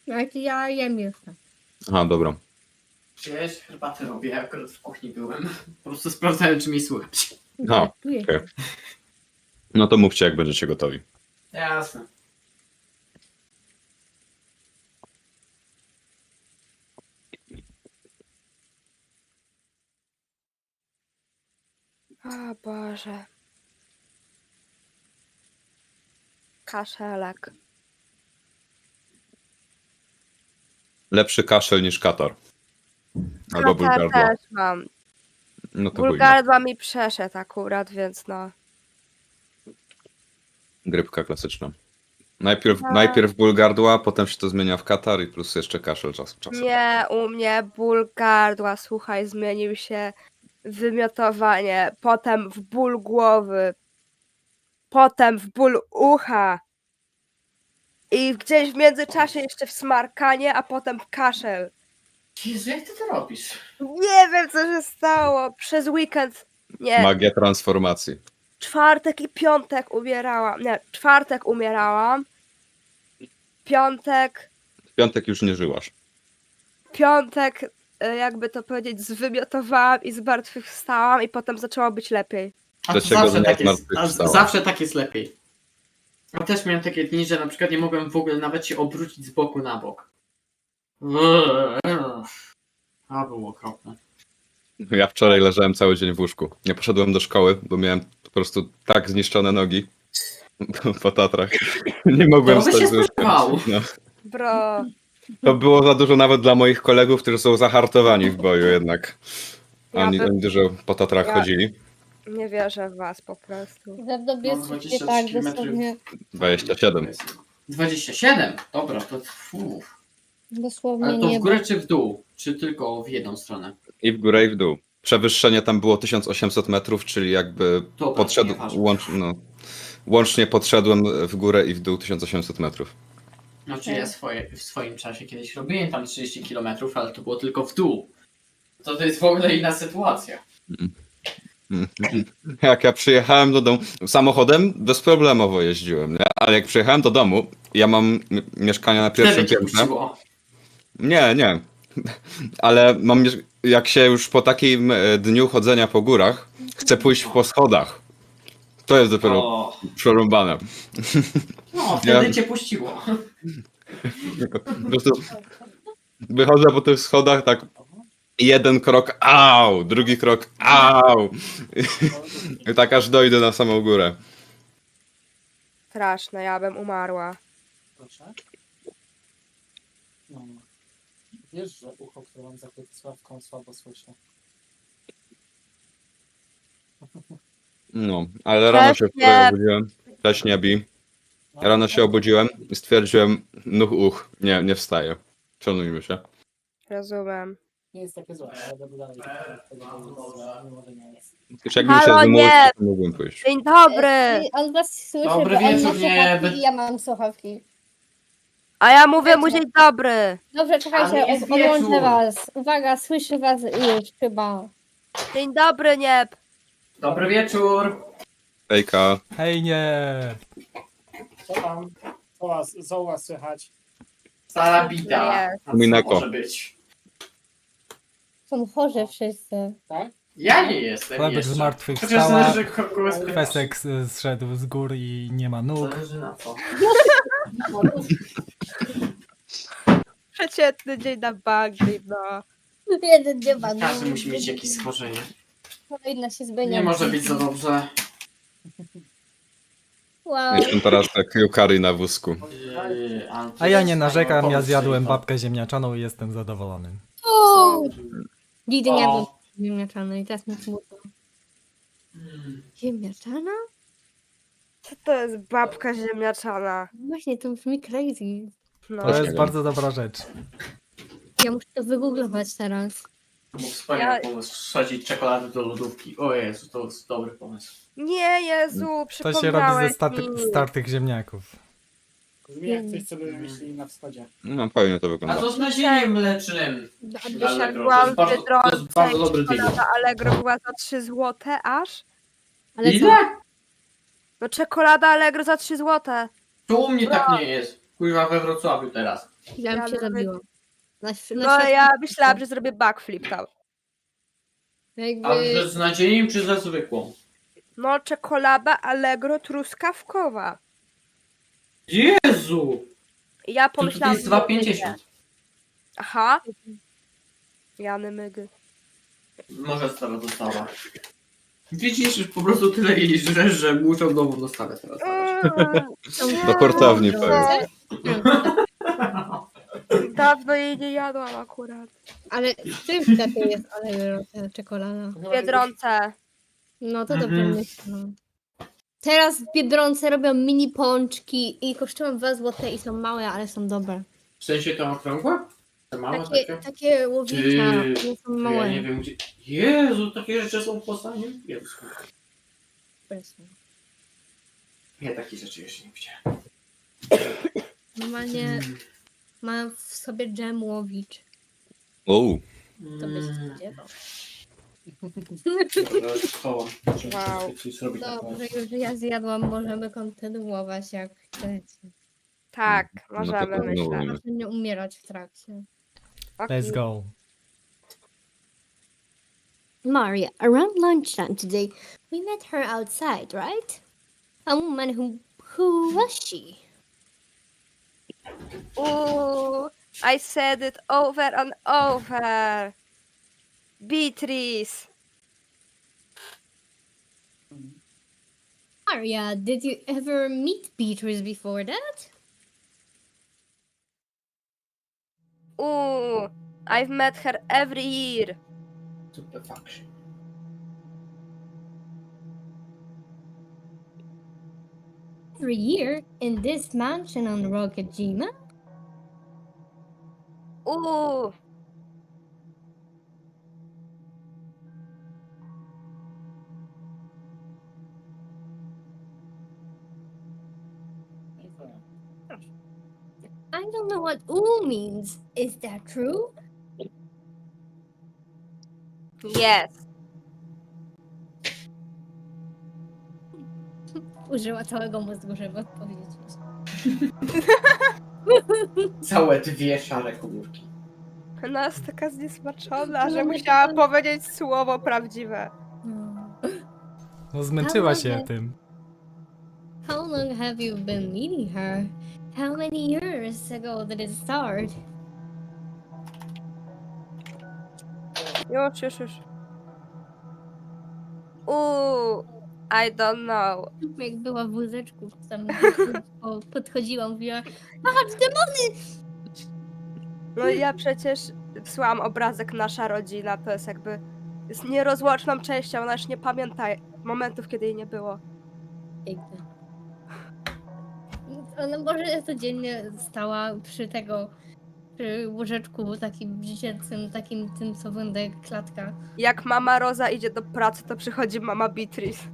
Ale ja jem jeszcze. Aha, dobra. Wiesz, herbatę robię, ja akurat w kuchni byłem. Po prostu sprawdzałem, czy mnie słychać. No, Żartuję. okej. No to mówcie, jak będziecie gotowi. Jasne. O Boże. Kaszelek. Lepszy kaszel niż katar. Albo ból Katar gardła. też mam. No to Ból bójmy. gardła mi przeszedł akurat, więc no. Grypka klasyczna. Najpierw ból gardła, potem się to zmienia w katar i plus jeszcze kaszel czasem. Nie, u mnie ból gardła, słuchaj, zmienił się w wymiotowanie, potem w ból głowy, potem w ból ucha i gdzieś w międzyczasie jeszcze w smarkanie, a potem w kaszel. Jezu, jak ty to robisz? Nie wiem, co się stało. Przez weekend, nie, Magia transformacji. czwartek i piątek umierałam. Nie, czwartek umierałam. W piątek już nie żyłaś. Piątek, jakby to powiedzieć, zwymiotowałam i zmartwychwstałam i potem zaczęło być lepiej. A to Dlaczego zawsze nie tak jest. zmartwychwstała? Zawsze tak jest lepiej. Ja też miałem takie dni, że na przykład nie mogłem w ogóle nawet się obrócić z boku na bok. A było okropne. Ja wczoraj leżałem cały dzień w łóżku. Nie poszedłem do szkoły, bo miałem po prostu tak zniszczone nogi po Tatrach. Nie mogłem To by stać się z łóżka. spodziewało. No. Bro, To było za dużo nawet dla moich kolegów, którzy są zahartowani w boju jednak. Oni dużo po Tatrach Ja- chodzili. nie wierzę w was po prostu. Prawdopodobnie No, jesteście 23 tak kilometrów. dosłownie, 27. 27? Dobra, to dosłownie ale to w nie. górę czy w dół? Czy tylko w jedną stronę? I w górę i w dół. Przewyższenie tam było 1800 metrów, czyli jakby Dobra, podszedł, nieważne. łącznie podszedłem w górę i w dół 1800 metrów. Znaczy ja w swoim czasie kiedyś robiłem tam 30 km, ale to było tylko w dół. To jest w ogóle inna sytuacja. Jak ja przyjechałem do domu, samochodem bezproblemowo jeździłem, nie? Ale jak przyjechałem do domu, ja mam mieszkanie na pierwszym Wtedy cię piętrze. puściło. Nie. Ale jak się już po takim dniu chodzenia po górach, chcę pójść po schodach. To jest dopiero O, przerąbane. no, wtedy Ja- cię puściło. Po prostu wychodzę po tych schodach tak jeden krok, au, drugi krok, au. I tak aż dojdę na samą górę. Straszne, ja bym umarła. Proszę. No. Wiesz, że ucho, które mam zakryte sławką, słabo słyszę. No, ale rano się Cześć, wczoraj nie. obudziłem. Cześć, nie bij. No, Rano się obudziłem i stwierdziłem, nie wstaję. Szanujmy się. Rozumiem. Nie jest takie złe, ale będę dalej. Mimo, że nie jest. Już jakbym się Halo, zamówił, nie! to mógłbym pójść. Dzień dobry! On was słyszy, Dobry bo on wieczór, ma nie, słuchawki i ja mam słuchawki. A ja mówię mu dzień dobry! Dobrze, czekajcie, Ale jest odłączę wieczór. was. Uwaga, słyszę was już chyba. Dzień dobry, nie! Dobry wieczór. Hejka. Hej, nie! Co tam? Co u was słychać? Stara bita. Nie. A co Umineko. może być? Są chorzy wszyscy. Tak? Ja nie jestem Chlebek jeszcze. zmartwychwstała, Chociaż zależy kogo spytasz. Kwesek zszedł z gór i nie ma nóg. Zależy na co. Przeciętny dzień na bagnie, no. Jeden nie ma. Każdy musi mieć jakieś schorzenie. Kolejna się zmienia. Nie może być za dobrze. Wow. Jestem teraz jak Yukari na wózku. Ale to A ja jest nie narzekam, ja pomysł, zjadłem to- babkę ziemniaczaną i jestem zadowolony. Nigdy nie O. był ziemniaczany i teraz mi smutno. Ziemniaczana? Co to jest babka ziemniaczana? Właśnie, to brzmi crazy. No. To nie jest wiem. bardzo dobra rzecz. Ja muszę to wygooglować teraz. To był wspaniały pomysł. Wsadzić czekoladę do lodówki. O Jezu, to jest dobry pomysł. Nie, Jezu, To się robi ze przypomniałeś mi. startych ziemniaków. Brzmi jak coś, co by wymyślili na wschodzie. No, fajnie to A wygląda. to z nadzieniem mlecznym. Dzisiaj Allegro, byłam to jest bardzo- w Biedronce to jest bardzo i dobry deal. czekolada Allegro była za 3 zł aż. Ale co? Ile? No czekolada Allegro za 3 zł. Tu u mnie tak nie jest. Kurwa we Wrocławiu teraz. Ja bym się zabiła. No ja myślałam, że zrobię backflip tam. Jakby... A że z nadzieją czy ze zwykłą? No czekolada Allegro truskawkowa. Jezu! I ja To pomyślałam, jest że 2,50. aha. Jany mygy. Może stara dostawa. Widzisz, po prostu tyle jej żresz, że muszą nową dostawę teraz dawać. Do portowni pewnie. Dawno jej nie jadłam akurat. Ale w którym sklepie jest Allegro ta czekolada? W Biedronce. No to dobrze Mhm. myślę. Teraz w Biedronce robią mini pączki i kosztują 2 zł i są małe, ale są dobre. W sensie to okrągłe? Te małe takie? Takie łowicze, nie są Ja małe. nie wiem gdzie... Jezu, takie rzeczy są w Poznaniu? Jezu. Ja takich rzeczy jeszcze nie widziałem. Normalnie ma w sobie dżem łowicz. Uuu. To byś się spodziewał. Wow. Dobrze, już ja zjadłam, możemy kontynuować jak chcecie. Tak, No to możemy myśleć. kontynuujmy. Proszę nie umierać w trakcie. Let's go. Maria, around lunchtime today, we met her outside, right? A woman who was she? Ooh, I said it over and over. Beatrice. Maria, did you ever meet Beatrice before that? Ooh, I've met her every year. Stupefaction. Every year in this mansion on Rokajima? Ooh. I don't know what "oo" means. Is that true? Yes. Użyła całego mózgu, żeby odpowiedzieć. Całe 2 szare komórki. Ona jest taka zniesmaczona, że musiała powiedzieć słowo prawdziwe. No zmęczyła się tym. How long have you been meeting her? How many years ago did it start? Już. Ooh, I don't know. Jak była w wózeczku, tam podchodziła, mówiła: patrz, demony! No ja przecież wysłałam obrazek Nasza rodzina, to jest jakby jest nierozłączną częścią, ona już nie pamięta momentów, kiedy jej nie było. Piękne. Ona może codziennie stała przy łożeczku takim dziecięcym, takim tym, co wygląda jak klatka. Jak mama Roza idzie do pracy, to przychodzi mama Beatrice.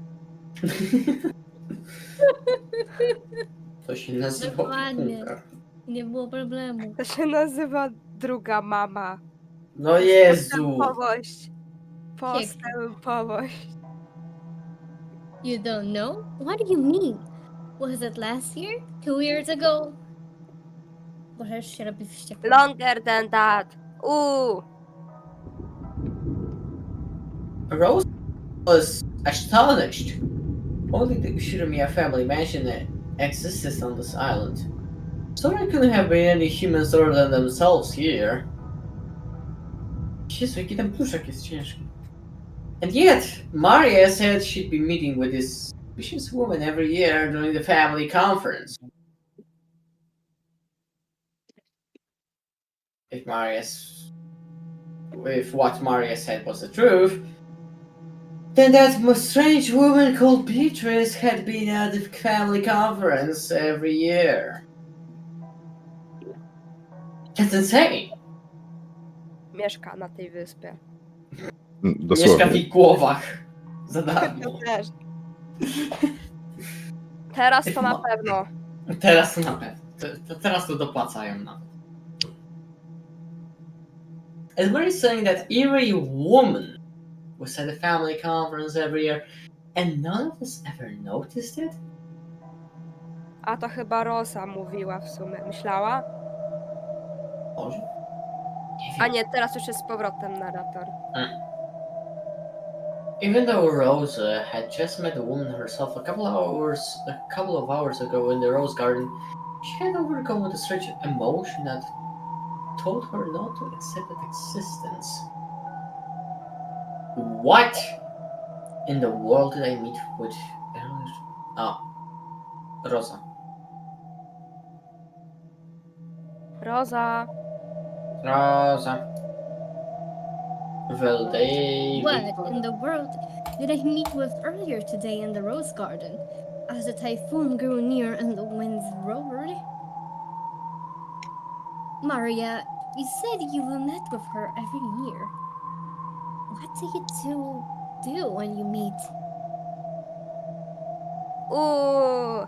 To się nazywa Dokładnie. opiekunka. Nie było problemu. To się nazywa druga mama. No Jezu! Postępowość. Postępowość. You don't know? What do you mean? Was it last year? 2 years ago? Boże, już się robi wściekły. Longer than that. Ooh. Rose was astonished. Only the Shiromiya family mansion existed on this island. So there couldn't have been any humans other than themselves here. Jezu, jaki ten pluszek jest ciężki. And yet, Maria said she'd be meeting with this suspicious woman every year during the family conference. If what Maria said was the truth, then that strange woman called Beatrice had been at the family conference every year. That's insane. Mieszka na tej wyspie. Mieszka w Dosłownie. ich głowach. Za To darmo. też. Teraz to na pewno. Teraz to na pewno. Teraz to dopłacają nawet. And we're saying that every woman was at a family conference every year, and none of us ever noticed it? A to chyba Rosa mówiła w sumie. Myślała? Może? A nie, teraz już jest z powrotem narrator. Even though Rosa had just met the woman herself a couple of hours ago in the rose garden, she had overcome with a strange emotion that told her not to accept its existence. What in the world did I meet with Rosa? Roza. Rosa. Will they What meet? in the world did I meet with earlier today in the rose garden? As the typhoon grew near and the winds roared. Maria, you said you will met with her every year. What do you two do when you meet? Ooh,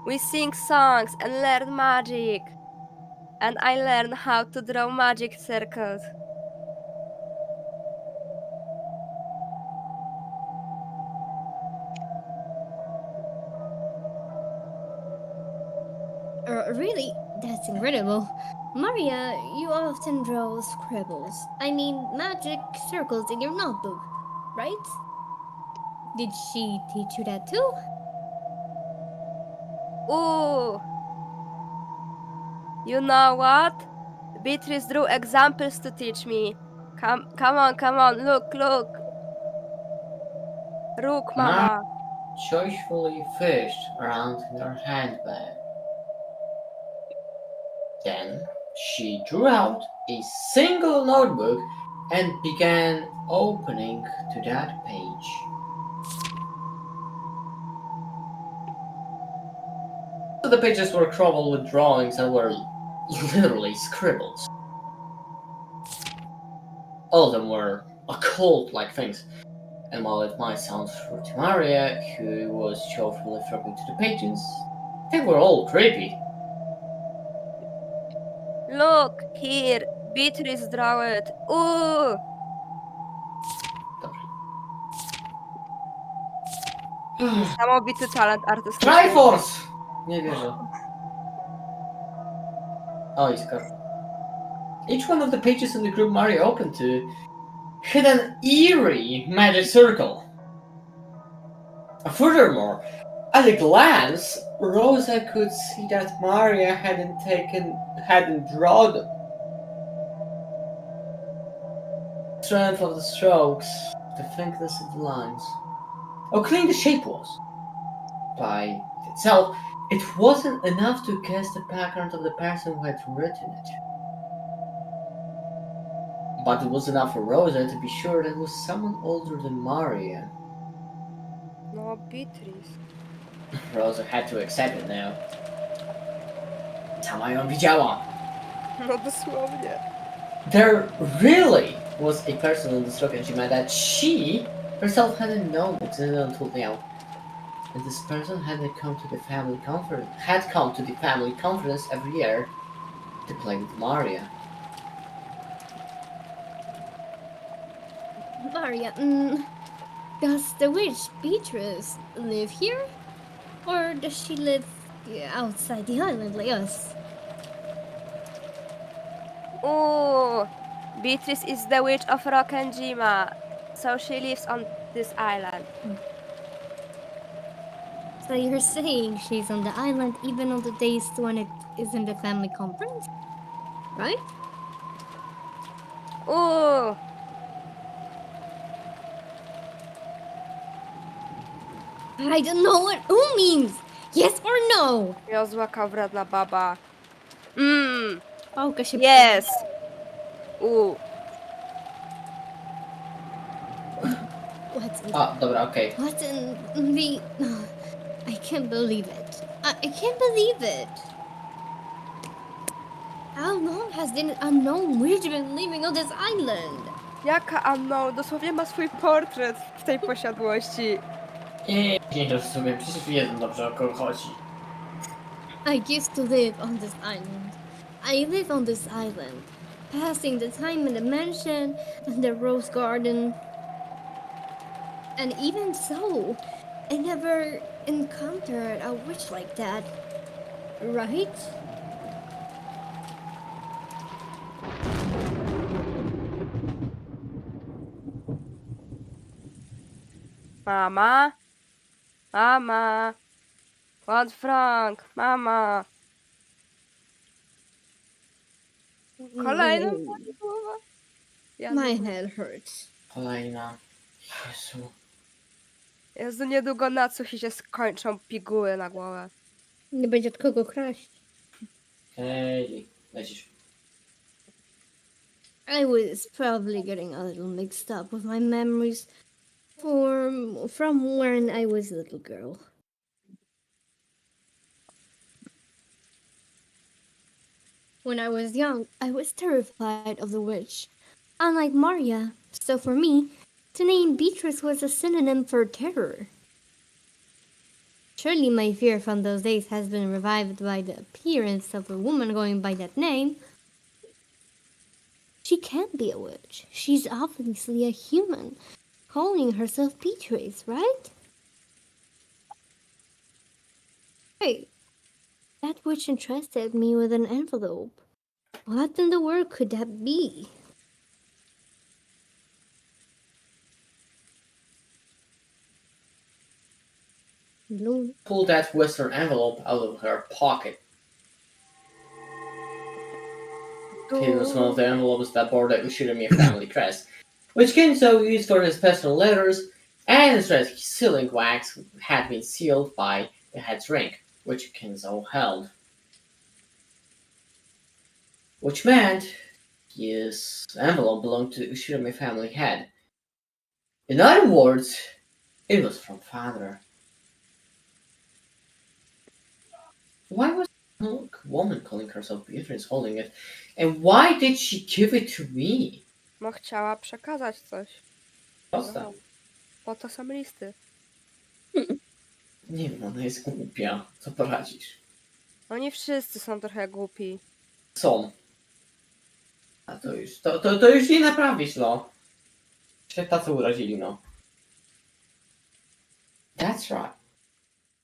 we sing songs and learn magic. And I learned how to draw magic circles. Really? That's incredible. Maria, you often draw scribbles. I mean, magic circles in your notebook, right? Did she teach you that too? Ooh. You know what? Beatrice drew examples to teach me. Come on, look. Look, mama. Joyfully fished around in her handbag. Then she drew out a single notebook and began opening to that page. The pages were crumpled with drawings and were literally scribbles. All of them were occult-like things, and while it might sound rude to Maria, who was joyfully flipping to the pages, they were all creepy. Look, here. Beatrice draw it. Ooh. Niesamowity talent artystyczny. Triforce! Nie wierzę. Oh, he's got. Each one of the pages in the group Mario opened to had an eerie magic circle. Furthermore, at a glance, Rosa could see that Maria hadn't drawn them. The strength of the strokes, the thickness of the lines, how clean the shape was. By itself, it wasn't enough to guess the background of the person who had written it. But it was enough for Rosa to be sure that it was someone older than Maria. No, Beatrice. Rosa had to accept it now. Sama ją widziała. No dosłownie. There really was a person on the stroke and she meant that she herself hadn't known it until now. And this person had come to the family conference every year to play with Maria. Maria, does the witch Beatrice live here? Or does she live outside the island like us? Ooh. Beatrice is the witch of Rock and Jima. So she lives on this island. So you're saying she's on the island even on the days when it isn't the family conference? Right? Ooh. I don't know what "who" means. Yes or no? Jozła kawradna baba. Pałka się Yes. Ooh. What's in Dobra, okay. What's in the... I can't believe it. I can't believe it. How long has the unknown witch been living on this island? Jaka unknown? Dosłownie ma swój portret w tej posiadłości. Nie rozumiem, przecież wiedzą dobrze o kogo chodzi. I used to live on this island. I live on this island, passing the time in the mansion and the rose garden. And even so, I never encountered a witch like that, right? Mama? Mama? Pan Frank, mama. Kolejną boli głowa. Ja My nie- head hurts. Kolejna. Jezu. Jezu, niedługo na co się skończą piguły na głowę. Nie będzie od kogo kraść. Ej, lecisz. I was probably getting a little mixed up with my memories from when I was a little girl. When I was young, I was terrified of the witch. Unlike Maria, so for me, the name Beatrice was a synonym for terror. Surely my fear from those days has been revived by the appearance of a woman going by that name. She can't be a witch. She's obviously a human, calling herself Beatrice, right? Hey, that witch entrusted me with an envelope. What in the world could that be? Blue. Pull that western envelope out of her pocket. It was one of the envelopes that bore the Ushirimiya family crest, which Kenzo used for his personal letters, and the red sealing wax had been sealed by the head's ring, which Kenzo held. Which meant his envelope belonged to the Ushirimiya family head. In other words, it was from father. Why was a woman calling herself Beatrice holding it? And why did she give it to me? No chciała przekazać coś. What's that? Po to są listy. Nie wiem, ona jest głupia. Co poradzisz? Oni wszyscy są trochę głupi. Są. A to już nie naprawisz, no. Się tacy urazili, no. That's right.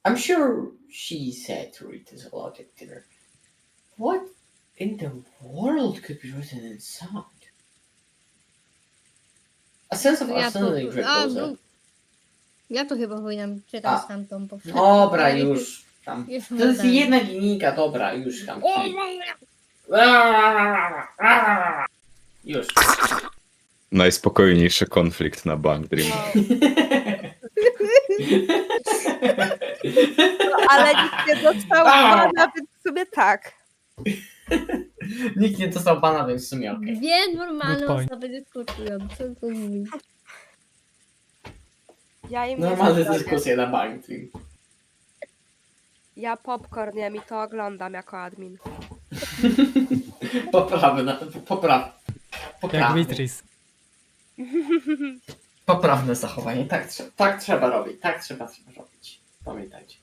I'm sure she said to read this a lot at dinner. What in the world could be written inside? A sense of uncertainty gripped Rosa. Ja to chyba powinnam czytać A. tamtą powtórkę. Dobra, już tam. Już To jest tam. jedna linijka, dobra, już tam. Już. Najspokojniejszy konflikt na Bank Dream. No, ale nikt nie dostał bana, więc w sumie tak. Nikt nie dostał bana, więc w sumie okej. Dwie normalne Good point. osoby dyskutują. Co to mówi? Ja im nie Normalne zabronię. dyskusje na bank. Team. Ja popcorn jem i to oglądam jako admin. Poprawne. Jak Beatrice. Poprawne zachowanie. Tak trzeba robić. Tak trzeba robić. Pamiętajcie.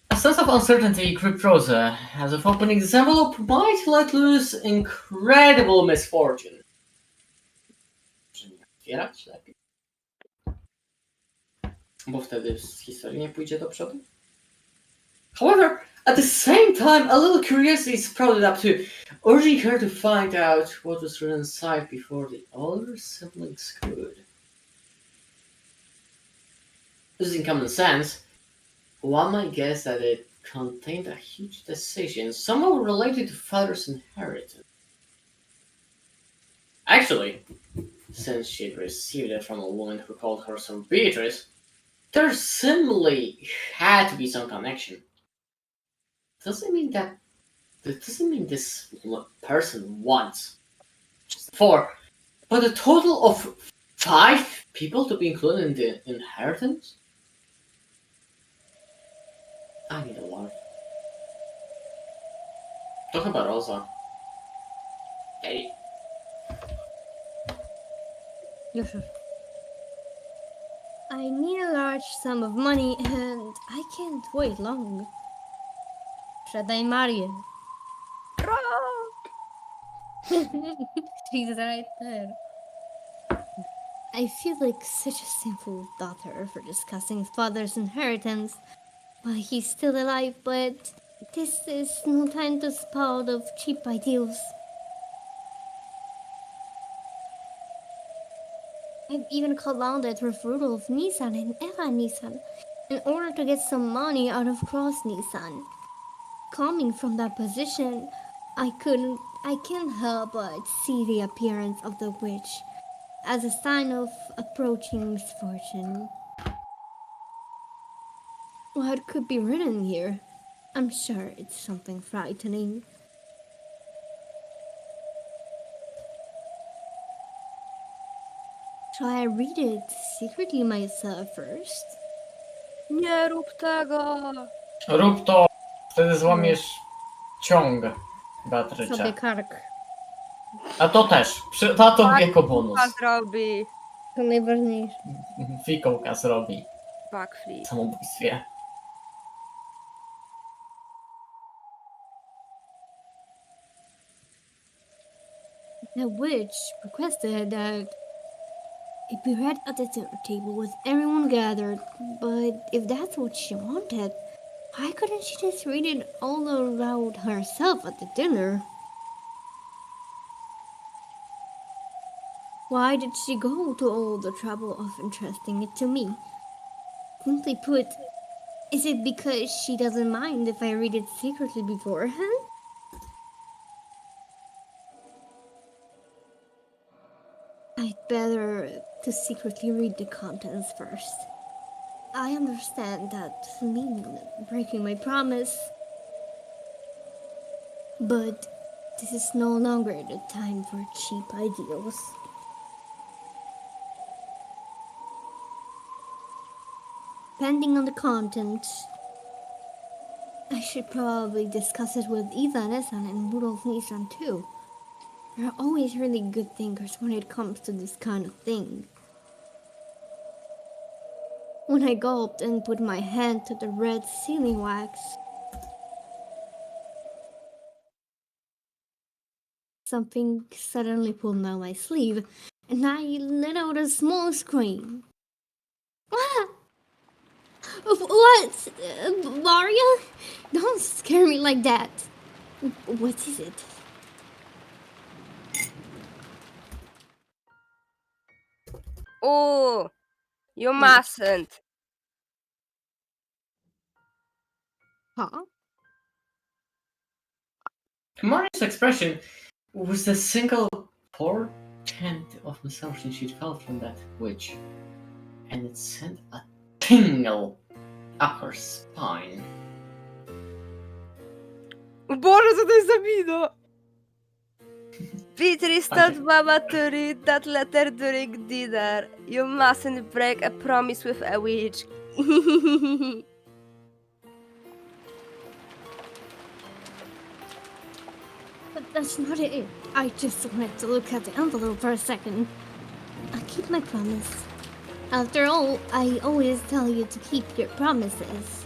A sense of uncertainty gripped Rosa, as if opening this envelope might let loose incredible misfortune. Może nie otwierać lepiej? Bo wtedy z historii nie pójdzie do przodu? However, at the same time, a little curiosity sprouted up too, urging her to find out what was written inside before the other siblings could. Using common sense, one might guess that it contained a huge decision, somehow related to father's inheritance. Actually, since she'd received it from a woman who called herself Beatrice, there simply had to be some connection. Doesn't mean this person wants just 4, but a total of 5 people to be included in the inheritance? I need a lot. To chyba Rosa. Ej. I need a large sum of money and I can't wait long. Sprzedaj Marię. She's right there. I feel like such a sinful daughter for discussing father's inheritance while he's still alive, but this is no time to spout of cheap ideals. I've even called on the Rudolf Nissan and Eva Nissan in order to get some money out of Cross Nissan. Coming from that position, I can't help but see the appearance of the witch as a sign of approaching misfortune. What could be written here? I'm sure it's something frightening. Shall I read it secretly myself first? Nie rób tego! Rób to, wtedy złamiesz ciąg, Sobie Beatrycze. kark. A to też, to jako bonus. A zrobi To najważniejsze. Fikołka zrobi backflip. w samobójstwie. The witch requested that it be read at the dinner table with everyone gathered, but if that's what she wanted, why couldn't she just read it all aloud herself at the dinner? Why did she go to all the trouble of entrusting it to me? Simply put, is it because she doesn't mind if I read it secretly beforehand? I'd better to secretly read the contents first. I understand that means breaking my promise, but this is no longer the time for cheap ideals. Depending on the content, I should probably discuss it with Eva Nissan and Rudolf Nissan too. They're always really good thinkers when it comes to this kind of thing. When I gulped and put my hand to the red sealing wax, something suddenly pulled down my sleeve, and I let out a small scream. Ah! What? Maria? Don't scare me like that. What is it? Ooh, you mustn't. Huh? Maria's expression was the single portent of misfortune she'd felt from that witch, and it sent a tingle up her spine. Boże, co to jest za wino? Beatrice told Mama to read that letter during dinner. You mustn't break a promise with a witch. But that's not it. I just wanted to look at the envelope for a second. I'll keep my promise. After all, I always tell you to keep your promises.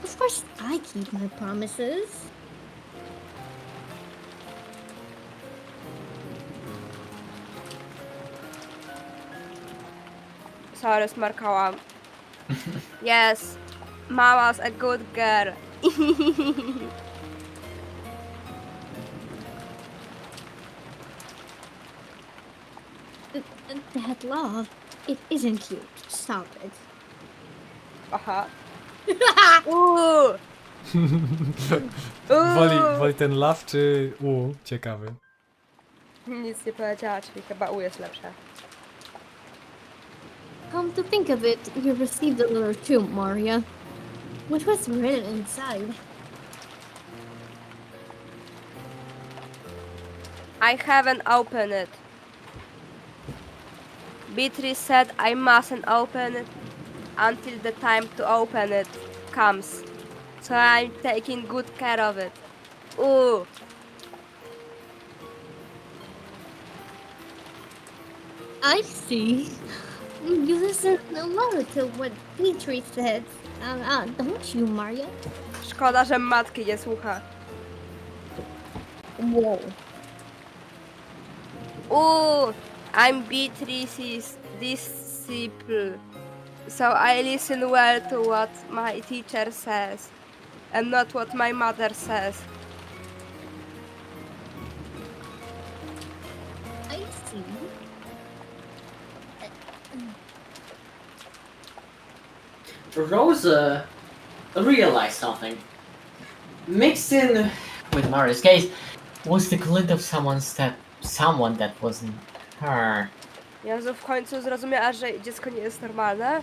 Of course, I keep my promises. Sorry, smarkałam. Yes, Mama's a good girl. That law, it isn't cute. Stop it. Aha. Uuu. Woli ten law czy ciekawy? Nic nie powiedziała, czyli chyba U jest lepsze. Come to think of it, you received a letter too, Maria. What was written inside? I haven't opened it. Beatrice said I mustn't open it until the time to open it comes. So I'm taking good care of it. Ooh. I see. You listen a lot to what Beatrice said, don't you, Maria? Szkoda, że matki nie słucha. Whoa. Ooh, I'm Beatrice's disciple. So I listen well to what my teacher says and not what my mother says. I see. Rosa realized something. Mixed in with Mario's case was the glint of someone that wasn't her. Jezu, w końcu zrozumiała, że dziecko nie jest normalne.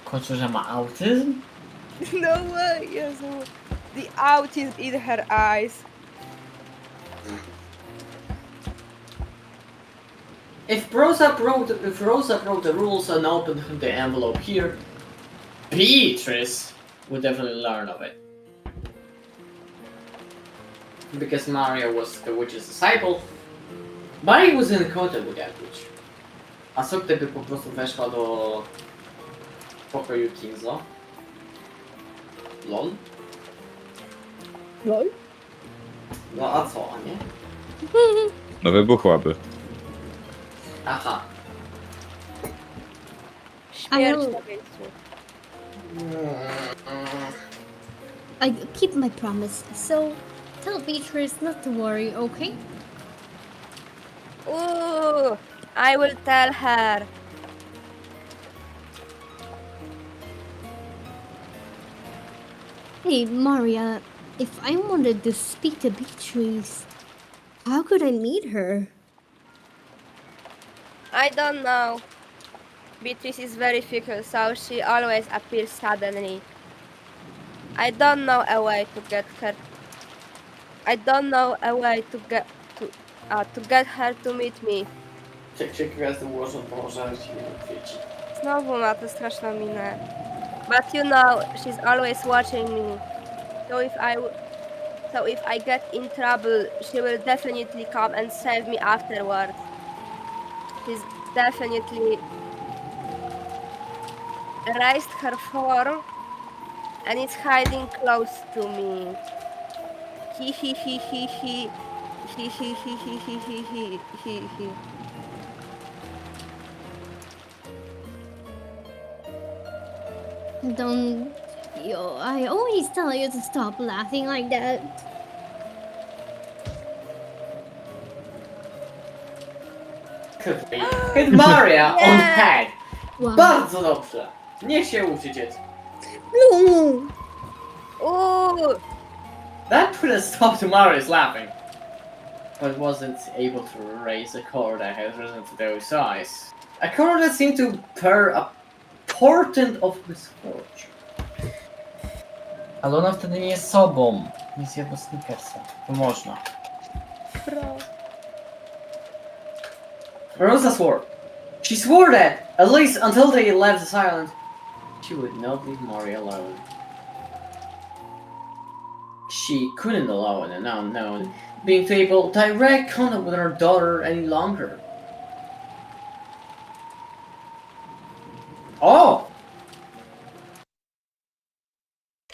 W końcu, że ma autyzm? No way, Jezu. The autism in her eyes. If Rosa broke the rules and opened the envelope here, Beatrice would definitely learn of it. Because Mario was the witch's disciple, Mario was in contact with that witch. A co gdyby po prostu weszła do pokoju Kingsa? LOL? Lol? No a co, a nie? No wybuchłaby. Aha. Śmierć Ale- na miejscu. I keep my promise, so tell Beatrice not to worry, okay? Ooh, I will tell her. Hey, Maria, if I wanted to speak to Beatrice, how could I meet her? I don't know. Beatrice is very fickle, so she always appears suddenly. I don't know a way to get her. I don't know a way to get her to meet me. Jak się gwiazdy ułożą, to może ci nie odwiedzi. Znowu ma tę straszną minę. But you know, she's always watching me. So if I get in trouble, she will definitely come and save me afterwards. She's definitely raised her form and is hiding close to me. He he he he he he he he he he he he he. Don't. I always tell you to stop laughing like that. Hit Maria on Nie! head! Wow. Bardzo dobrze! Niech się uczy dziecko. No. Ooh, That put a stop to Marius laughing, but wasn't able to raise a chord that had risen to those eyes. A chord that seemed to bear a portent of misfortune. Ale ona wtedy nie jest sobą. Nie zjadła Snickersa. To można. bro. Rosa swore. She swore that, at least until they left the island, she would not leave Maria alone. She couldn't allow an unknown being to able direct contact with her daughter any longer. Oh!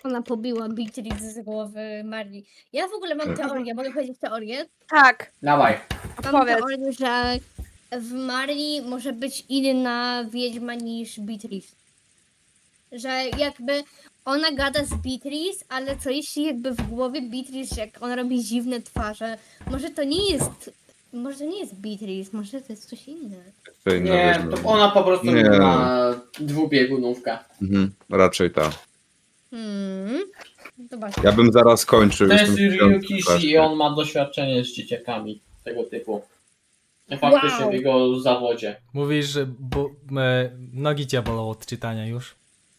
Ona pobiła Beatrice z głowy Marii. Ja w ogóle mam teorię, mogę powiedzieć teorię? Tak, Dawaj. Mam Opowiedz. teorię, że w Marii może być inna wiedźma niż Beatrice. Że jakby ona gada z Beatrice, ale co jeśli jakby w głowie Beatrice, jak ona robi dziwne twarze, może to nie jest Beatrice, może to jest coś innego. To inna Nie, wiedźma. to ona po prostu Nie. ma dwubiegunówkę. Raczej ta. Zobaczmy. Ja bym zaraz kończył. To jest jestem Ryukishi straszny. i on ma doświadczenie z dzieciakami tego typu. Faktycznie Wow. w jego zawodzie. Mówisz, że nogi cię bolą od czytania już?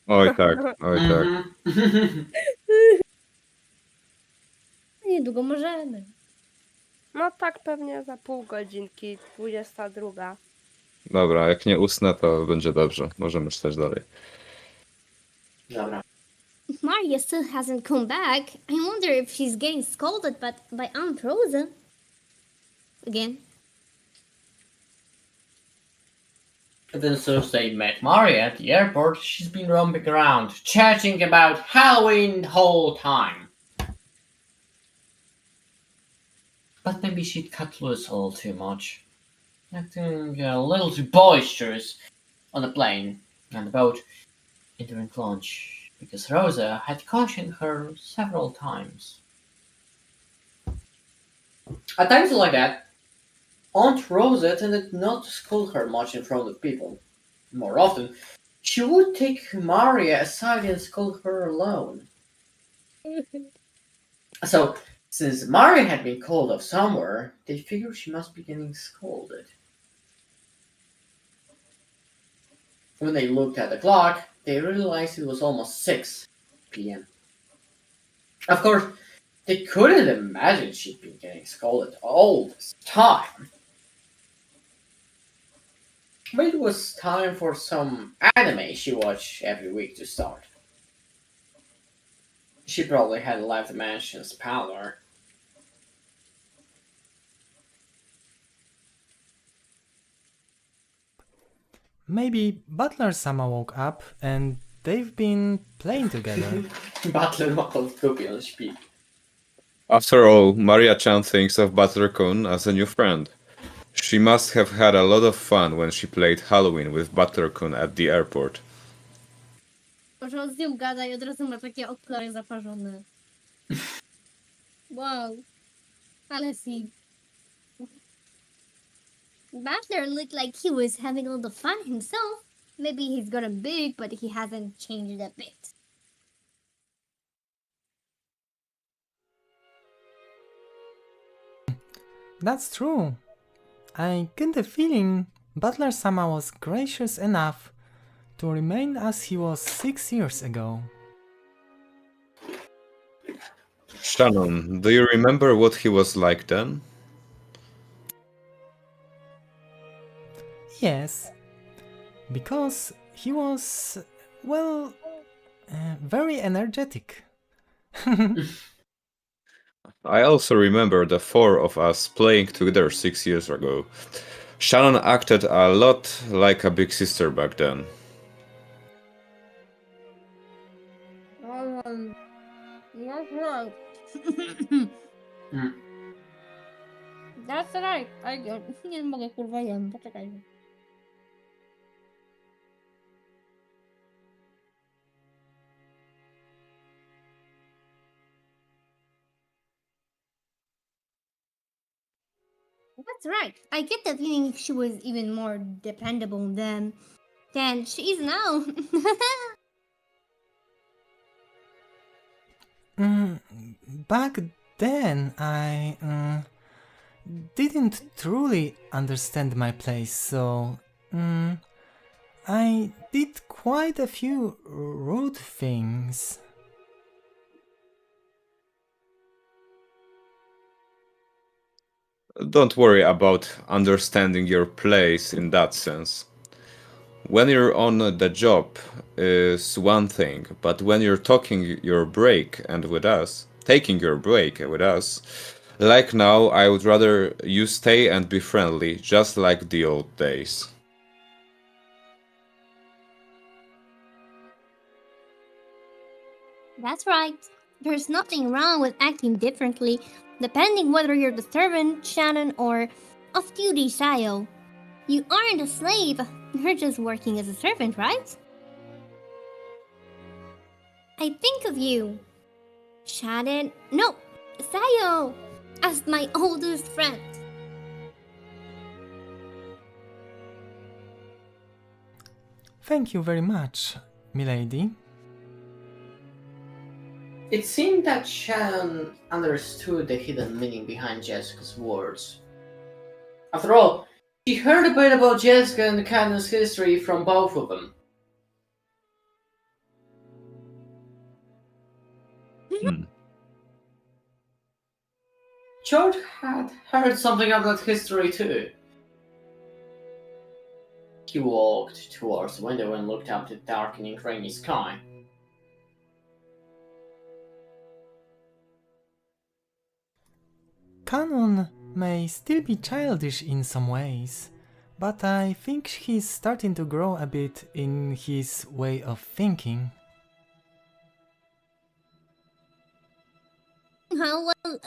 Oj tak, oj tak. Mhm. Niedługo możemy. no tak pewnie za pół godzinki, 22. Dobra, jak nie usnę, to będzie dobrze. Możemy czytać dalej. Dobra. Maria still hasn't come back. I wonder if she's getting scolded by Aunt Rosa. Again. Then Thursday met Maria at the airport. She's been roaming around, chatting about Halloween the whole time. But maybe she'd cut loose a little too much. Acting a little too boisterous on the plane and the boat during lunch, because Rosa had cautioned her several times. At times like that, Aunt Rosa tended not to scold her much in front of people. more often, she would take Maria aside and scold her alone. So, since Maria had been called off somewhere, they figured she must be getting scolded. When they looked at the clock, they realized it was almost 6 p.m. Of course, they couldn't imagine she'd been getting scolded all this time. But it was time for some anime she watched every week to start. She probably had left the mansion's parlor. Maybe Butler-sama woke up and they've been playing together. Butler ma podkupił, on śpi. After all, Maria-chan thinks of Butler-kun as a new friend. She must have had a lot of fun when she played Halloween with Butler-kun at the airport. Może on z nią gada i od razu ma takie okulary zaparzone. Wow. Ale si. Butler looked like he was having all the fun himself. Maybe he's gotten big, but he hasn't changed a bit. That's true. I get the feeling Butler-sama was gracious enough to remain as he was 6 years ago. Shannon, do you remember what he was like then? Yes, because he was, well, very energetic. I also remember the four of us playing together 6 years ago. Shannon acted a lot like a big sister back then. That's right. That's right. Nie mogę kurwa jem, poczekaj. That's right. I get the feeling she was even more dependable than she is now. Back then, I didn't truly understand my place, so I did quite a few rude things. Don't worry about understanding your place in that sense. When you're on the job is one thing, but when you're taking your break with us, like now, I would rather you stay and be friendly, just like the old days. That's right. There's nothing wrong with acting differently, depending whether you're the servant, Shannon, or off-duty Sayo. You aren't a slave. You're just working as a servant, right? I think of you, Shannon, no, Sayo, as my oldest friend. Thank you very much, milady. It seemed that Shannon understood the hidden meaning behind Jessica's words. After all, she heard a bit about Jessica and Canon's history from both of them. George had heard something of that history too. He walked towards the window and looked up at the darkening rainy sky. Canon may still be childish in some ways, but I think he's starting to grow a bit in his way of thinking. Oh, well,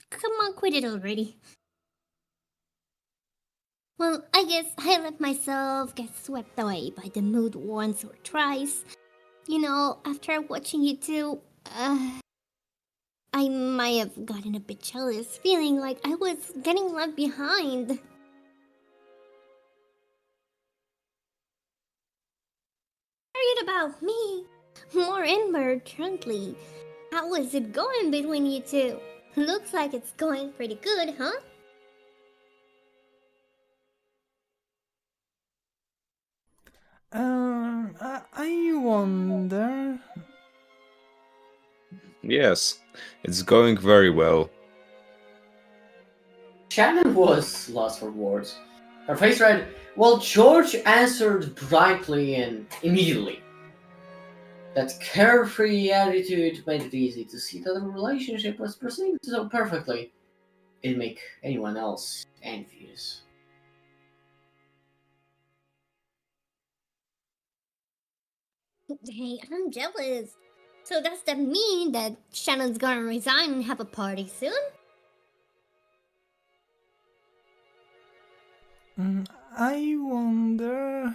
come on, quit it already. Well, I guess I let myself get swept away by the mood once or twice. You know, after watching you two, I might have gotten a bit jealous, feeling like I was getting left behind. what about me? More importantly, how is it going between you two? Looks like it's going pretty good, huh? I wonder. Yes, it's going very well. Shannon was lost for words. Her face read, while George answered brightly and immediately. That carefree attitude made it easy to see that the relationship was proceeding so perfectly, it'd make anyone else envious. Hey, I'm jealous. So does that mean that Shannon's gonna resign and have a party soon? I wonder.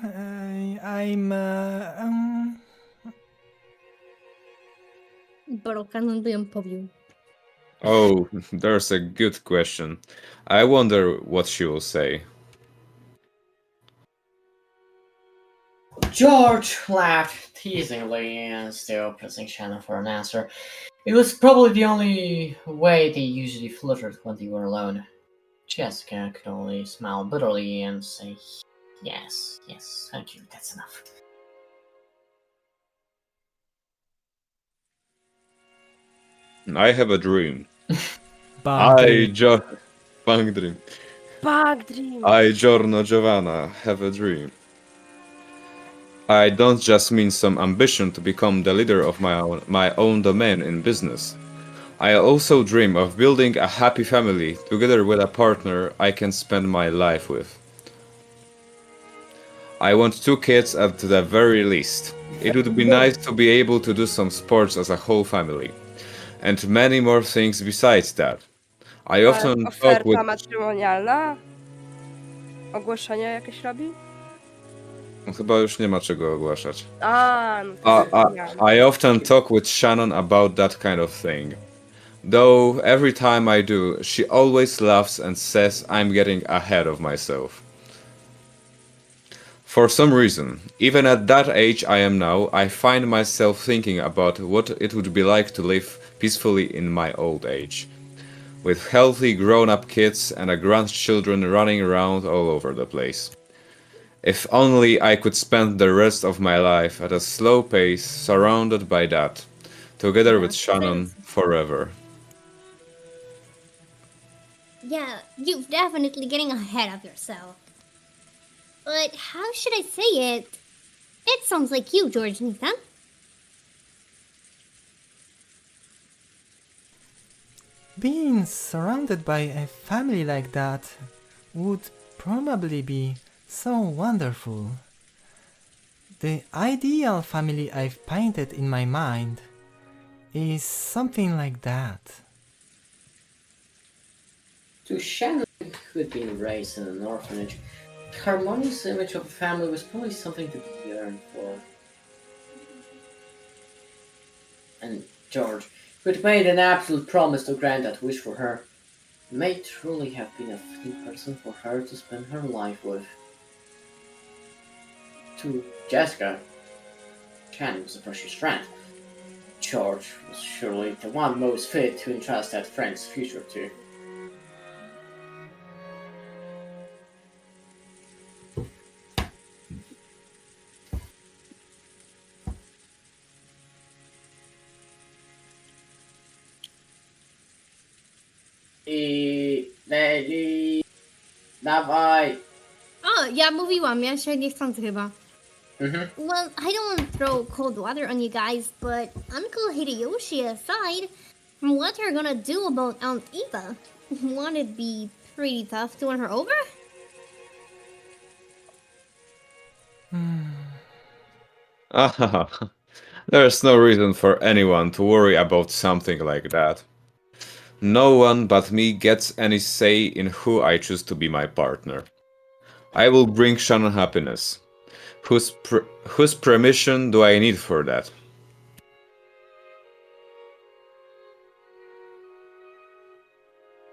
Brokan bym powił. Oh, there's a good question. I wonder what she will say. George laughed teasingly and still pressing Shannon for an answer. It was probably the only way they usually flirted when they were alone. Jessica could only smile bitterly and say, yes, yes, thank you, that's enough. I have a dream. Bad dream. Bang dream. Bug dream. I, Giorno Giovanna, have a dream. I don't just mean some ambition to become the leader of my own domain in business. I also dream of building a happy family together with a partner I can spend my life with. I want 2 kids at the very least. It would be nice to be able to do some sports as a whole family. And many more things besides that. I often talk with... Oferta matrymonialna? Ogłoszenie jakieś robi? Chyba już nie ma czego ogłaszać. No to I often talk with Shannon about that kind of thing. Though every time I do, she always laughs and says I'm getting ahead of myself. For some reason, even at that age I am now, I find myself thinking about what it would be like to live peacefully in my old age. With healthy grown-up kids and a grandchildren running around all over the place. If only I could spend the rest of my life at a slow pace, surrounded by that, together with Shannon forever. Yeah, you're definitely getting ahead of yourself. But how should I say it? It sounds like you, George Nathan. Being surrounded by a family like that would probably be so wonderful. The ideal family I've painted in my mind is something like that. To Shannon, who had been raised in an orphanage, the harmonious image of a family was probably something to be yearned for. And George, who had made an absolute promise to grant that wish for her, may truly have been a fitting person for her to spend her life with. To Jessica, Shannon was a precious friend. George was surely the one most fit to entrust that friend's future to. Leli, dawaj. Oh, ja mówiłam, ja się nie chcę chyba. Mhm. Well, I don't want to throw cold water on you guys, but Uncle Hideyoshi aside, what are you gonna do about Aunt Eva? Won't it be pretty tough to win her over? There's no reason for anyone to worry about something like that. No one but me gets any say in who I choose to be my partner. I will bring Shannon happiness. Whose permission do I need for that?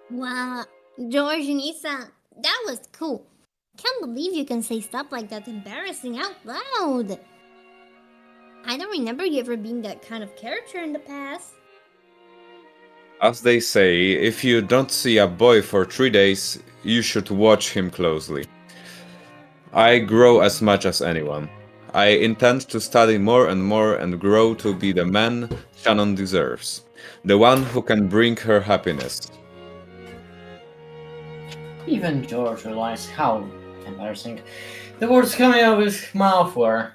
Wow, George and Issa, that was cool. Can't believe you can say stuff like that embarrassing out loud. I don't remember you ever being that kind of character in the past. As they say, if you don't see a boy for 3 days, you should watch him closely. I grow as much as anyone. I intend to study more and grow to be the man Shannon deserves. The one who can bring her happiness. Even George realized how embarrassing the words coming out of his mouth were.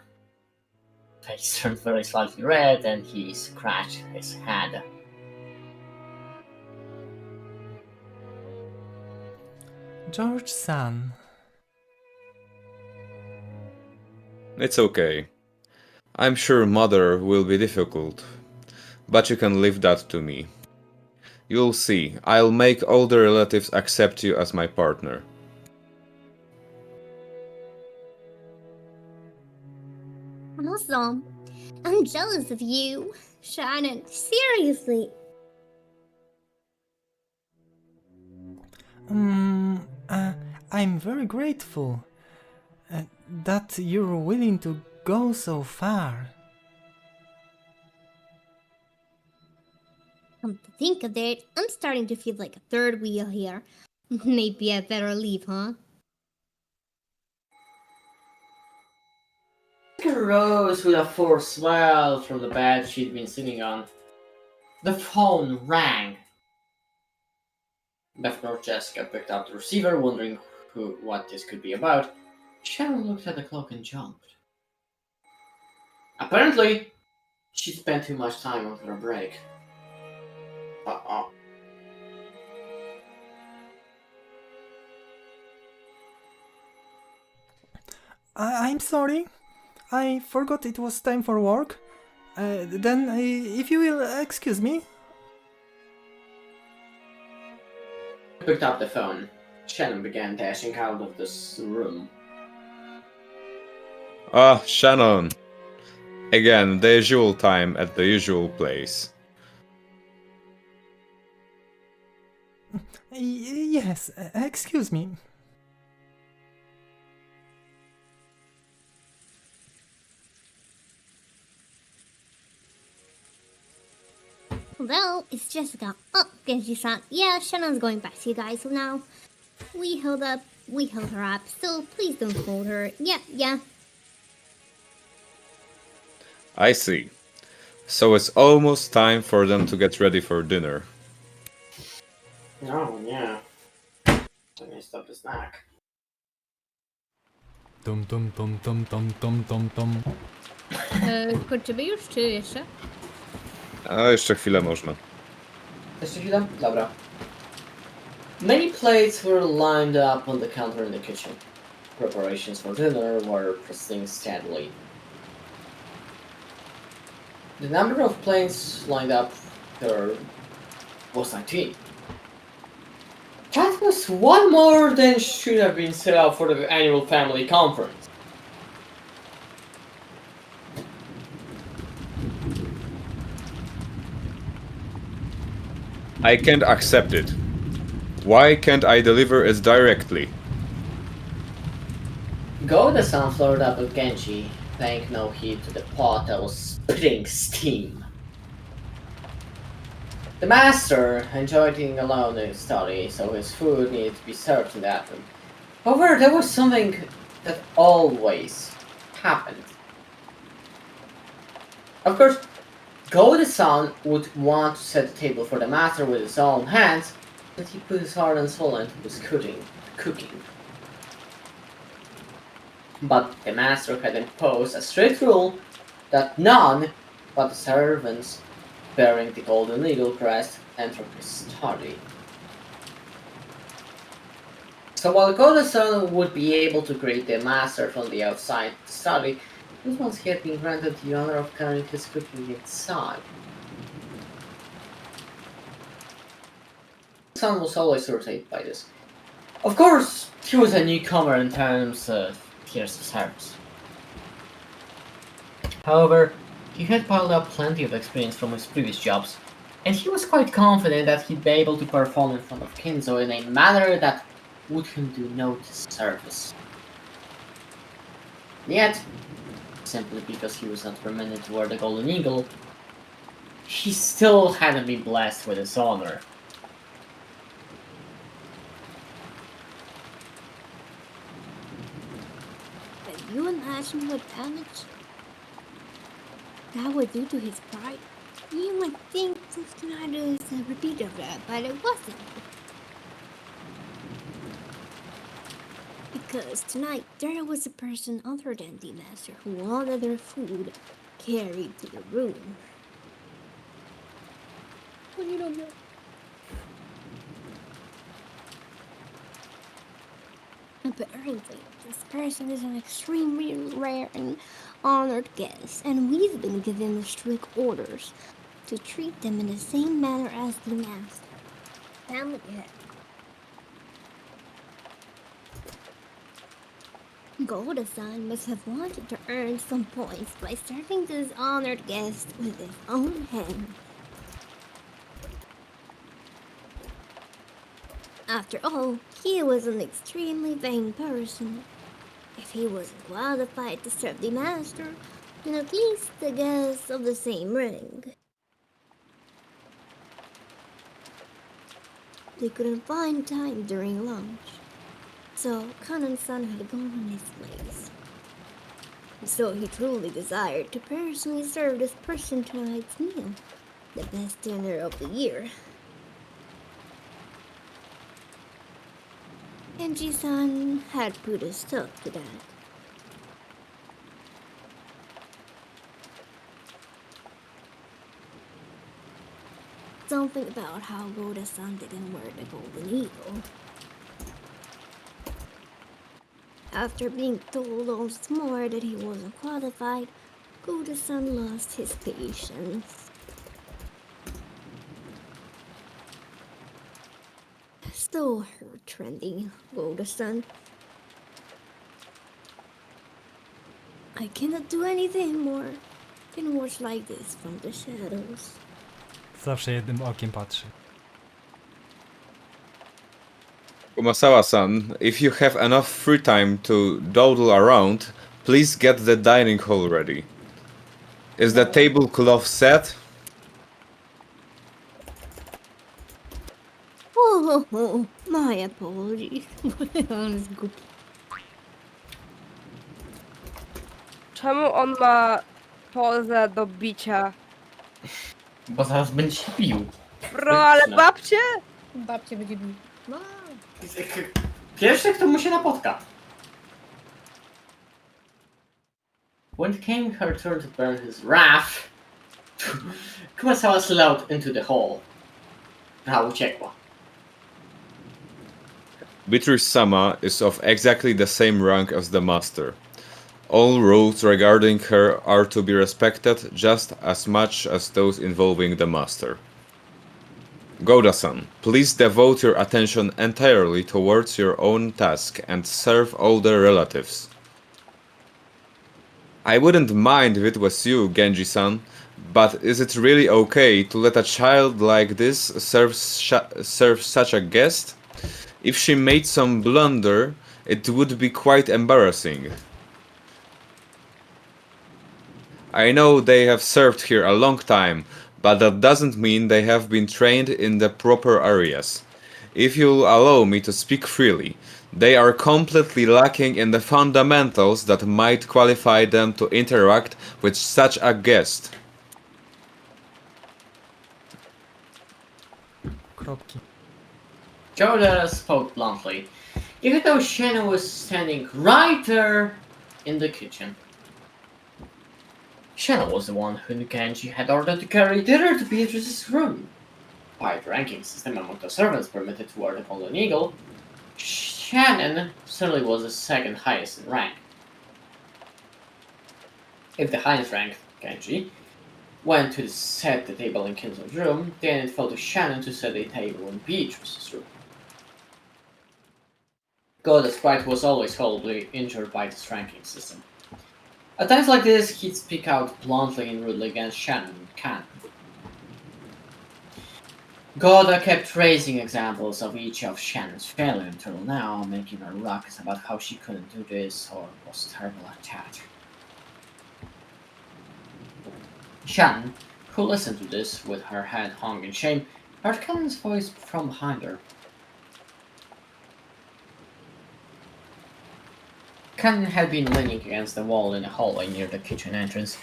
Face turned very slightly red and he scratched his head. George-san. It's okay. I'm sure mother will be difficult, but you can leave that to me. You'll see, I'll make all the relatives accept you as my partner. Awesome. I'm jealous of you. Shannon, seriously. I'm very grateful that you're willing to go so far. Come to think of it, I'm starting to feel like a third wheel here. Maybe I better leave, huh? She rose with a forced smile from the bed she'd been sitting on. The phone rang. Before Jessica picked up the receiver, wondering what this could be about, Sharon looked at the clock and jumped. Apparently, she spent too much time on her break. Uh-oh. I'm sorry. I forgot it was time for work. Then, if you will excuse me. Picked up the phone. Shannon began dashing out of this room. Ah, Shannon. Again, the usual time at the usual place. Yes, excuse me. Well, it's Jessica. Oh, Genji-san. Yeah, Shannon's going back to you guys now. We held her up, so please don't hold her. Yeah. I see. So it's almost time for them to get ready for dinner. Oh, yeah. Let me stop the snack. Tom. Kończymy już, czy jeszcze? A jeszcze chwilę można. Jeszcze chwilę? Dobra. Many plates were lined up on the counter in the kitchen. Preparations for dinner were proceeding steadily. The number of plates lined up there was 19. That was one more than should have been set up for the annual family conference. I can't accept it. Why can't I deliver it directly? Go-the-san flared up at Genji, paying no heed to the pot that was spitting steam. The master enjoyed eating alone in his study, so his food needed to be served in that room. However, there was something that always happened. Of course, Go-the-san would want to set the table for the master with his own hands, but he put his heart and soul into his cooking. But the master had imposed a strict rule that none but the servants bearing the golden eagle crest enter his study. So while Go-the-san would be able to greet the master from the outside the study, this once he had been granted the honor of carrying his cooking inside. The son was always irritated by this. Of course, he was a newcomer in terms of years of service. However, he had piled up plenty of experience from his previous jobs, and he was quite confident that he'd be able to perform in front of Kinzo in a manner that would him do no disservice. Yet, simply because he was not permitted to wear the Golden Eagle, he still hadn't been blessed with his honor. Can you imagine what damage that would do to his pride? You might think this tornado is a repeat of that, but it wasn't. Because tonight there was a person other than the master who wanted their food carried to the room. Well, you don't know. Apparently, this person is an extremely rare and honored guest, and we've been given strict orders to treat them in the same manner as the master. Family head. Golda-san must have wanted to earn some points by serving this honored guest with his own hand. After all, he was an extremely vain person. If he wasn't qualified to serve the master, then at least the guest of the same rank. They couldn't find time during lunch, so Kanan-san had gone on his place. So he truly desired to personally serve this person tonight's meal, the best dinner of the year. Genji-san had put a stop to that. Something about how Golda-san didn't wear the Golden Eagle. After being told once more that he wasn't qualified, Golda-san lost his patience. So her trendy Golda-san. I cannot do anything more than watch like this from the shadows. Zawsze jednym okiem patrzy. Kumasawa-san, if you have enough free time to dawdle around, please get the dining hall ready. Is the tablecloth set? Oh, my apologies. On is good. Czemu on ma pozę do bicia? Bo zaraz będzie się bił. Bro, ale No. babcie? Babcie będzie bił. Wow. Pierwszy, kto mu się napotka. When it came her turn to burn his wrath, Kumasawa slowed into the hall. Uciekła. Beatrice-sama is of exactly the same rank as the master. All rules regarding her are to be respected just as much as those involving the master. Golda-san, please devote your attention entirely towards your own task and serve all the relatives. I wouldn't mind if it was you, Genji-san, but is it really okay to let a child like this serve such a guest? If she made some blunder, it would be quite embarrassing. I know they have served here a long time, but that doesn't mean they have been trained in the proper areas. If you'll allow me to speak freely, they are completely lacking in the fundamentals that might qualify them to interact with such a guest. Kropki. Golda spoke bluntly, even though Shannon was standing right there in the kitchen. Shannon was the one who Genji had ordered to carry dinner to Beatrice's room. By the ranking system among the servants permitted to wear the Golden Eagle, Shannon certainly was the second highest in rank. If the highest ranked, Genji, went to set the table in Kinzo's room, then it fell to Shannon to set the table in Beatrice's room. Golda's pride was always horribly injured by this ranking system. At times like this, he'd speak out bluntly and rudely against Shannon and Can. Golda kept raising examples of each of Shannon's failure until now, making her ruckus about how she couldn't do this or was terrible at that. Shannon, who listened to this with her head hung in shame, heard Cannon's voice from behind her. Cannon had been leaning against the wall in the hallway near the kitchen entrance.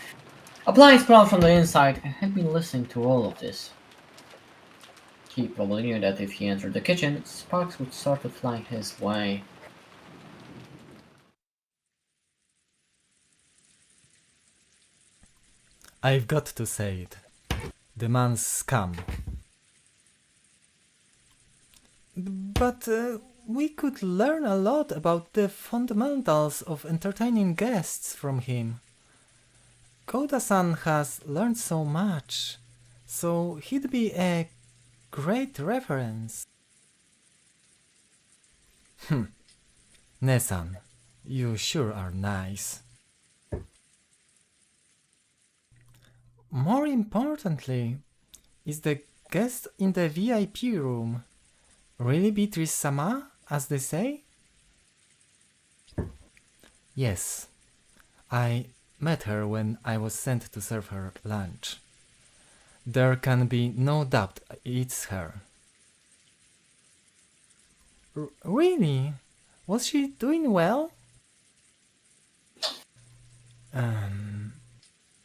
A blind sprawled from the inside and had been listening to all of this. He probably knew that if he entered the kitchen, sparks would start to fly his way. I've got to say it. The man's scum. But we could learn a lot about the fundamentals of entertaining guests from him. Koda-san has learned so much, so he'd be a great reference. Nesan, you sure are nice. More importantly, is the guest in the VIP room really Beatrice-sama, as they say? Yes, I met her when I was sent to serve her lunch. There can be no doubt it's her. Really? Was she doing well?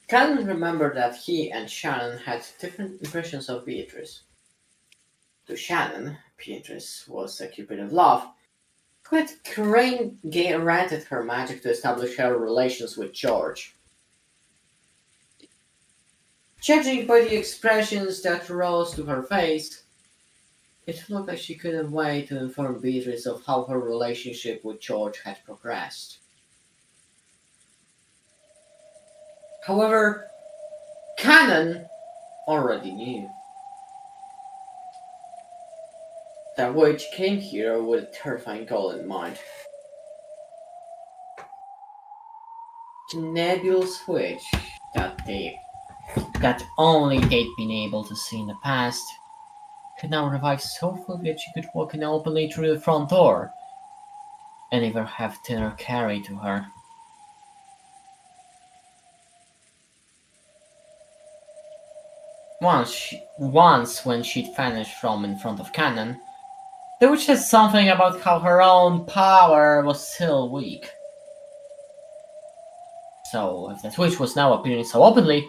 Cannon remembered that he and Shannon had different impressions of Beatrice. To Shannon, Beatrice was a cupid of love, who had granted her magic to establish her relations with George. Judging by the expressions that rose to her face, it looked like she couldn't wait to inform Beatrice of how her relationship with George had progressed. However, Cannon already knew. The witch came here with a terrifying goal in mind. The nebulous witch that only they'd been able to see in the past could now revive so fully that she could walk in openly through the front door and even have dinner carried to her. Once when she'd vanished from in front of Cannon, the witch said something about how her own power was still weak. So, if that witch was now appearing so openly,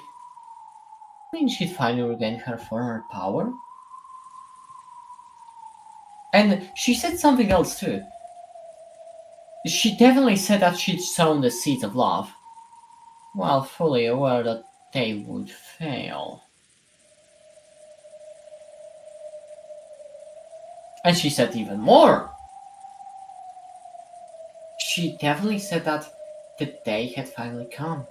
I mean she'd finally regained her former power? And she said something else too. She definitely said that she'd sown the seeds of love, while fully aware that they would fail. And she said even more. She definitely said that the day had finally come,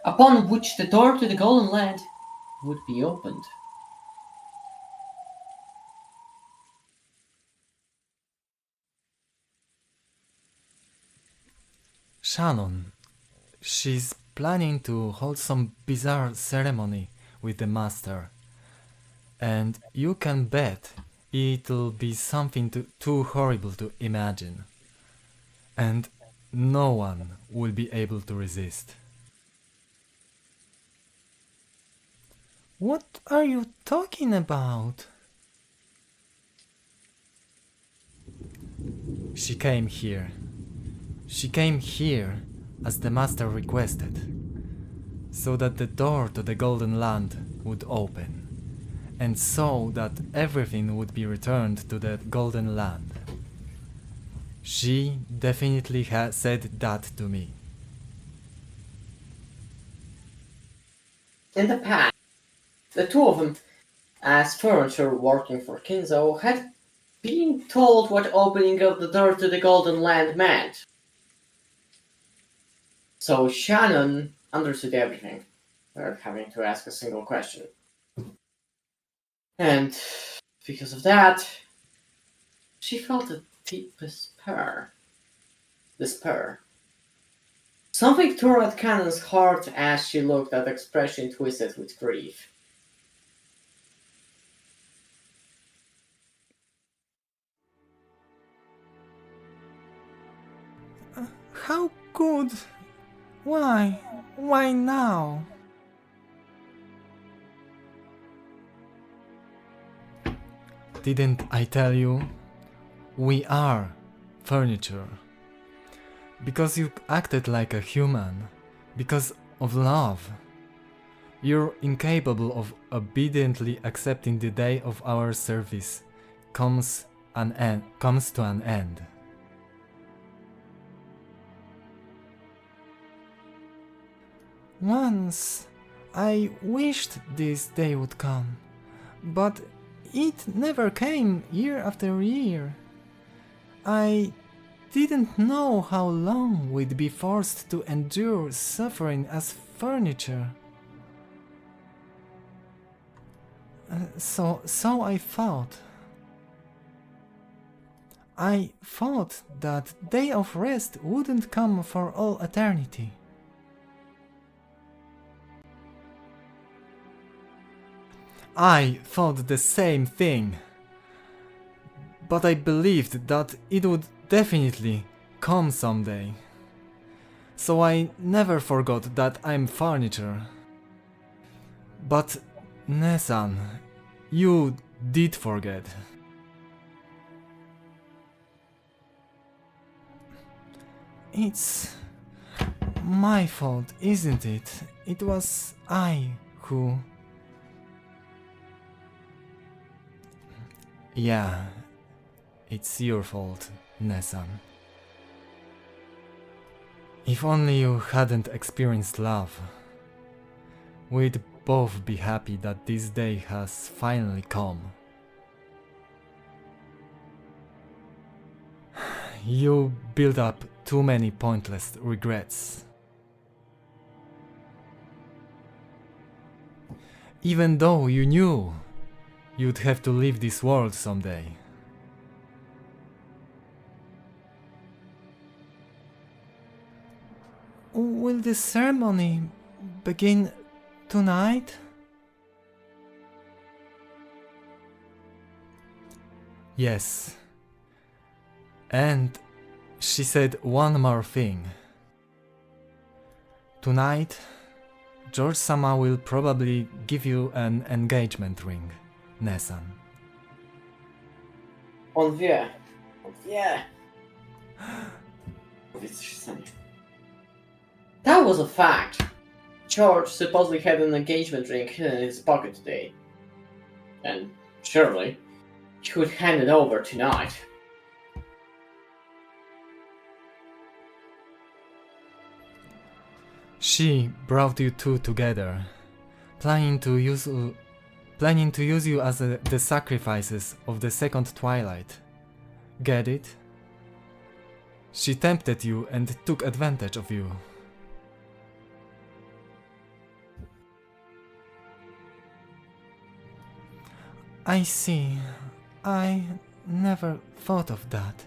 upon which the door to the Golden Land would be opened. Shannon, she's planning to hold some bizarre ceremony with the master. And you can bet it'll be something too horrible to imagine. And no one will be able to resist. What are you talking about? She came here. She came here as the master requested, so that the door to the Golden Land would open, and so that everything would be returned to the Golden Land. She definitely has said that to me. In the past, the two of them, as furniture working for Kinzo, had been told what opening of the door to the Golden Land meant. So Shannon understood everything, without having to ask a single question. And because of that, she felt a deep despair. Something tore at Cannon's heart as she looked at the expression twisted with grief. How could? Why? Why now? Didn't I tell you? We are furniture. Because you acted like a human. Because of love. You're incapable of obediently accepting the day of our service comes to an end. Once I wished this day would come, but it never came year after year. I didn't know how long we'd be forced to endure suffering as furniture. So I thought. I thought that day of rest wouldn't come for all eternity. I thought the same thing. But I believed that it would definitely come someday. So I never forgot that I'm furniture. But Nesan, you did forget. It's my fault, isn't it? It was I who... Yeah, it's your fault, Nesan. If only you hadn't experienced love, we'd both be happy that this day has finally come. You built up too many pointless regrets. Even though you knew you'd have to leave this world someday. Will the ceremony begin tonight? Yes. And she said one more thing. Tonight, George-sama will probably give you an engagement ring, Nesan. On wie. On wie. Powiedz coś sami. That was a fact. George supposedly had an engagement ring hidden in his pocket today. And surely, he would hand it over tonight. She brought you two together, planning to use you as the sacrifices of the second twilight. Get it? She tempted you and took advantage of you. I see. I never thought of that.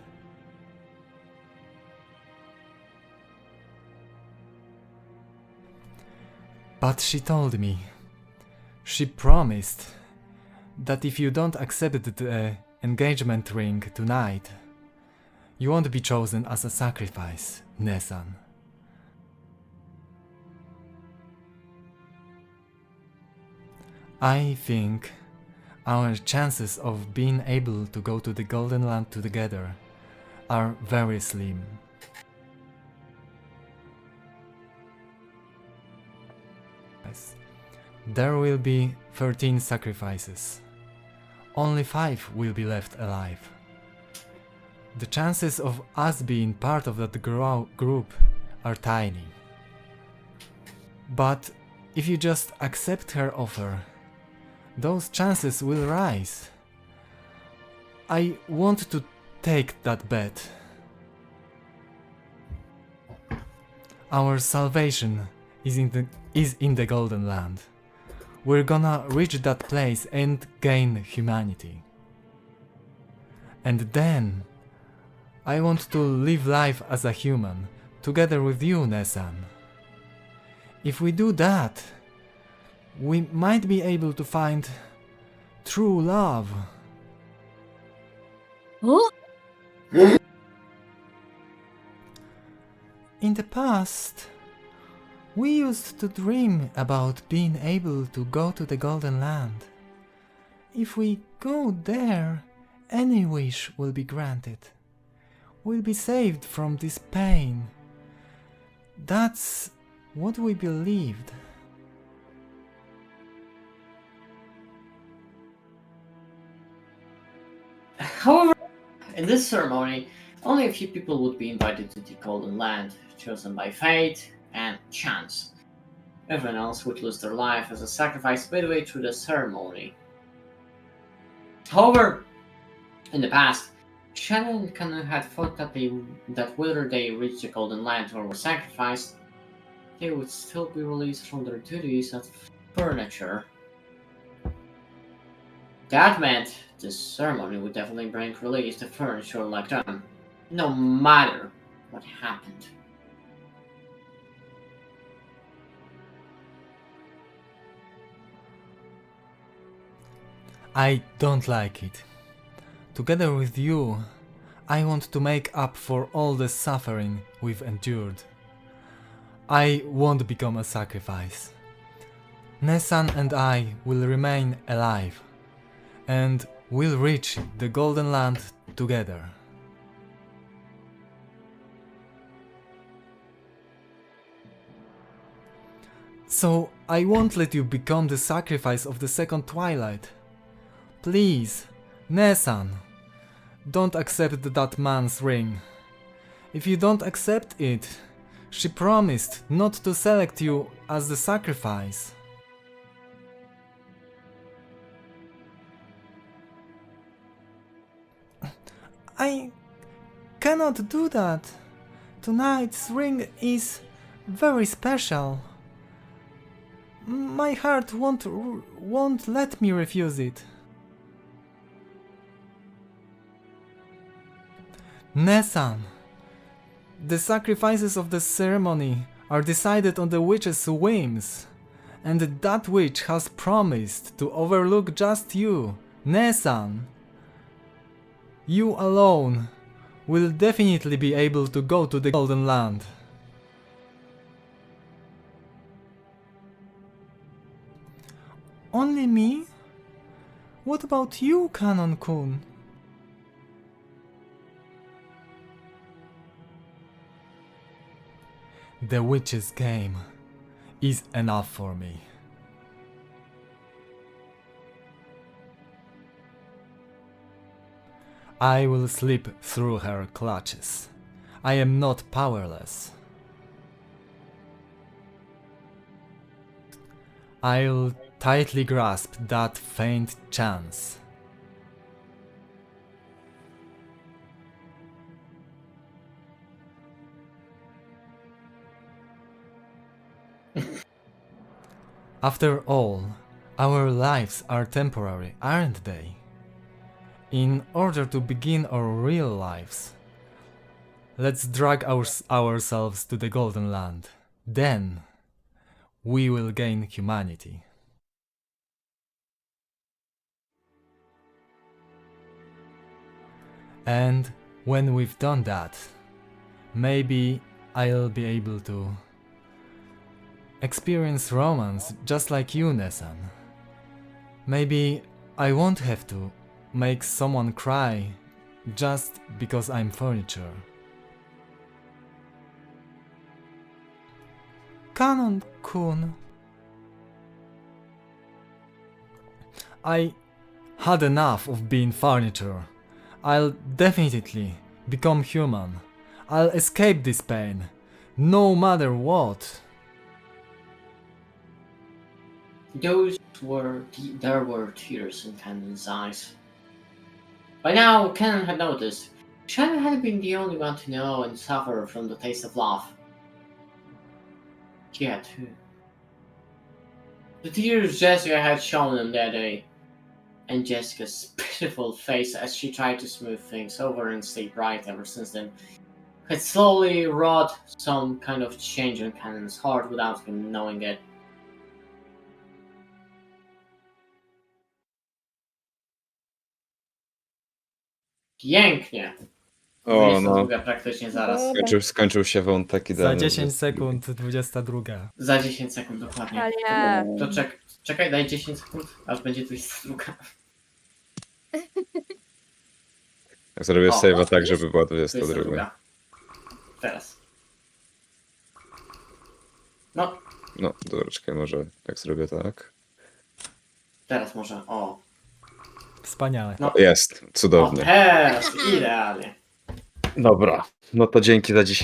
But she told me, she promised that if you don't accept the engagement ring tonight, you won't be chosen as a sacrifice, Nesan. I think our chances of being able to go to the Golden Land together are very slim. There will be 13 sacrifices. Only 5 will be left alive. The chances of us being part of that group are tiny. But if you just accept her offer, those chances will rise. I want to take that bet. Our salvation is in the Golden Land. We're gonna reach that place and gain humanity. And then, I want to live life as a human, together with you, Nesan. If we do that, we might be able to find true love. Oh, In the past, we used to dream about being able to go to the Golden Land. If we go there, any wish will be granted. We'll be saved from this pain. That's what we believed. However, in this ceremony, only a few people would be invited to the Golden Land, chosen by fate and chance. Everyone else would lose their life as a sacrifice midway through the ceremony. However, in the past, Shannon and Canon had thought that whether they reached the Golden Land or were sacrificed, they would still be released from their duties as furniture. That meant this ceremony would definitely bring release to furniture like them, no matter what happened. I don't like it. Together with you, I want to make up for all the suffering we've endured. I won't become a sacrifice. Nessan and I will remain alive, and we'll reach the Golden Land together. So I won't let you become the sacrifice of the second twilight. Please, Nessan, don't accept that man's ring. If you don't accept it, she promised not to select you as the sacrifice. I cannot do that. Tonight's ring is very special. My heart won't let me refuse it. Nessan, the sacrifices of the ceremony are decided on the witch's whims, and that witch has promised to overlook just you, Nessan. You alone will definitely be able to go to the Golden Land. Only me? What about you, Canon-kun? The witch's game is enough for me. I will slip through her clutches. I am not powerless. I'll tightly grasp that faint chance. After all, our lives are temporary, aren't they? In order to begin our real lives, let's drag ourselves to the Golden Land. Then, we will gain humanity. And when we've done that, maybe I'll be able to experience romance just like you, Nessan. Maybe I won't have to make someone cry just because I'm furniture. Canon-kun, I had enough of being furniture. I'll definitely become human. I'll escape this pain, no matter what. There were tears in Cannon's eyes. By now, Cannon had noticed Shannon hadn't been the only one to know and suffer from the taste of love. She had too. The tears Jessica had shown him that day, and Jessica's pitiful face as she tried to smooth things over and stay bright ever since then, had slowly wrought some kind of change in Cannon's heart without him knowing it. Pięknie! O, no. 22 praktycznie zaraz. Skończył się wątek Za idealny. 10 sekund 22. Za 10 sekund dokładnie. Ale nie. To czekaj, daj 10 sekund, aż będzie 22. Zrobię O, save'a no, tak, widzisz? żeby była Tu jest ta 22. druga. Teraz. No, No, dobra, czekaj, może tak zrobię tak. teraz może. O. Wspaniale. No. Jest, O, cudownie. teraz, idealnie. Dobra, no to dzięki za dzisiaj.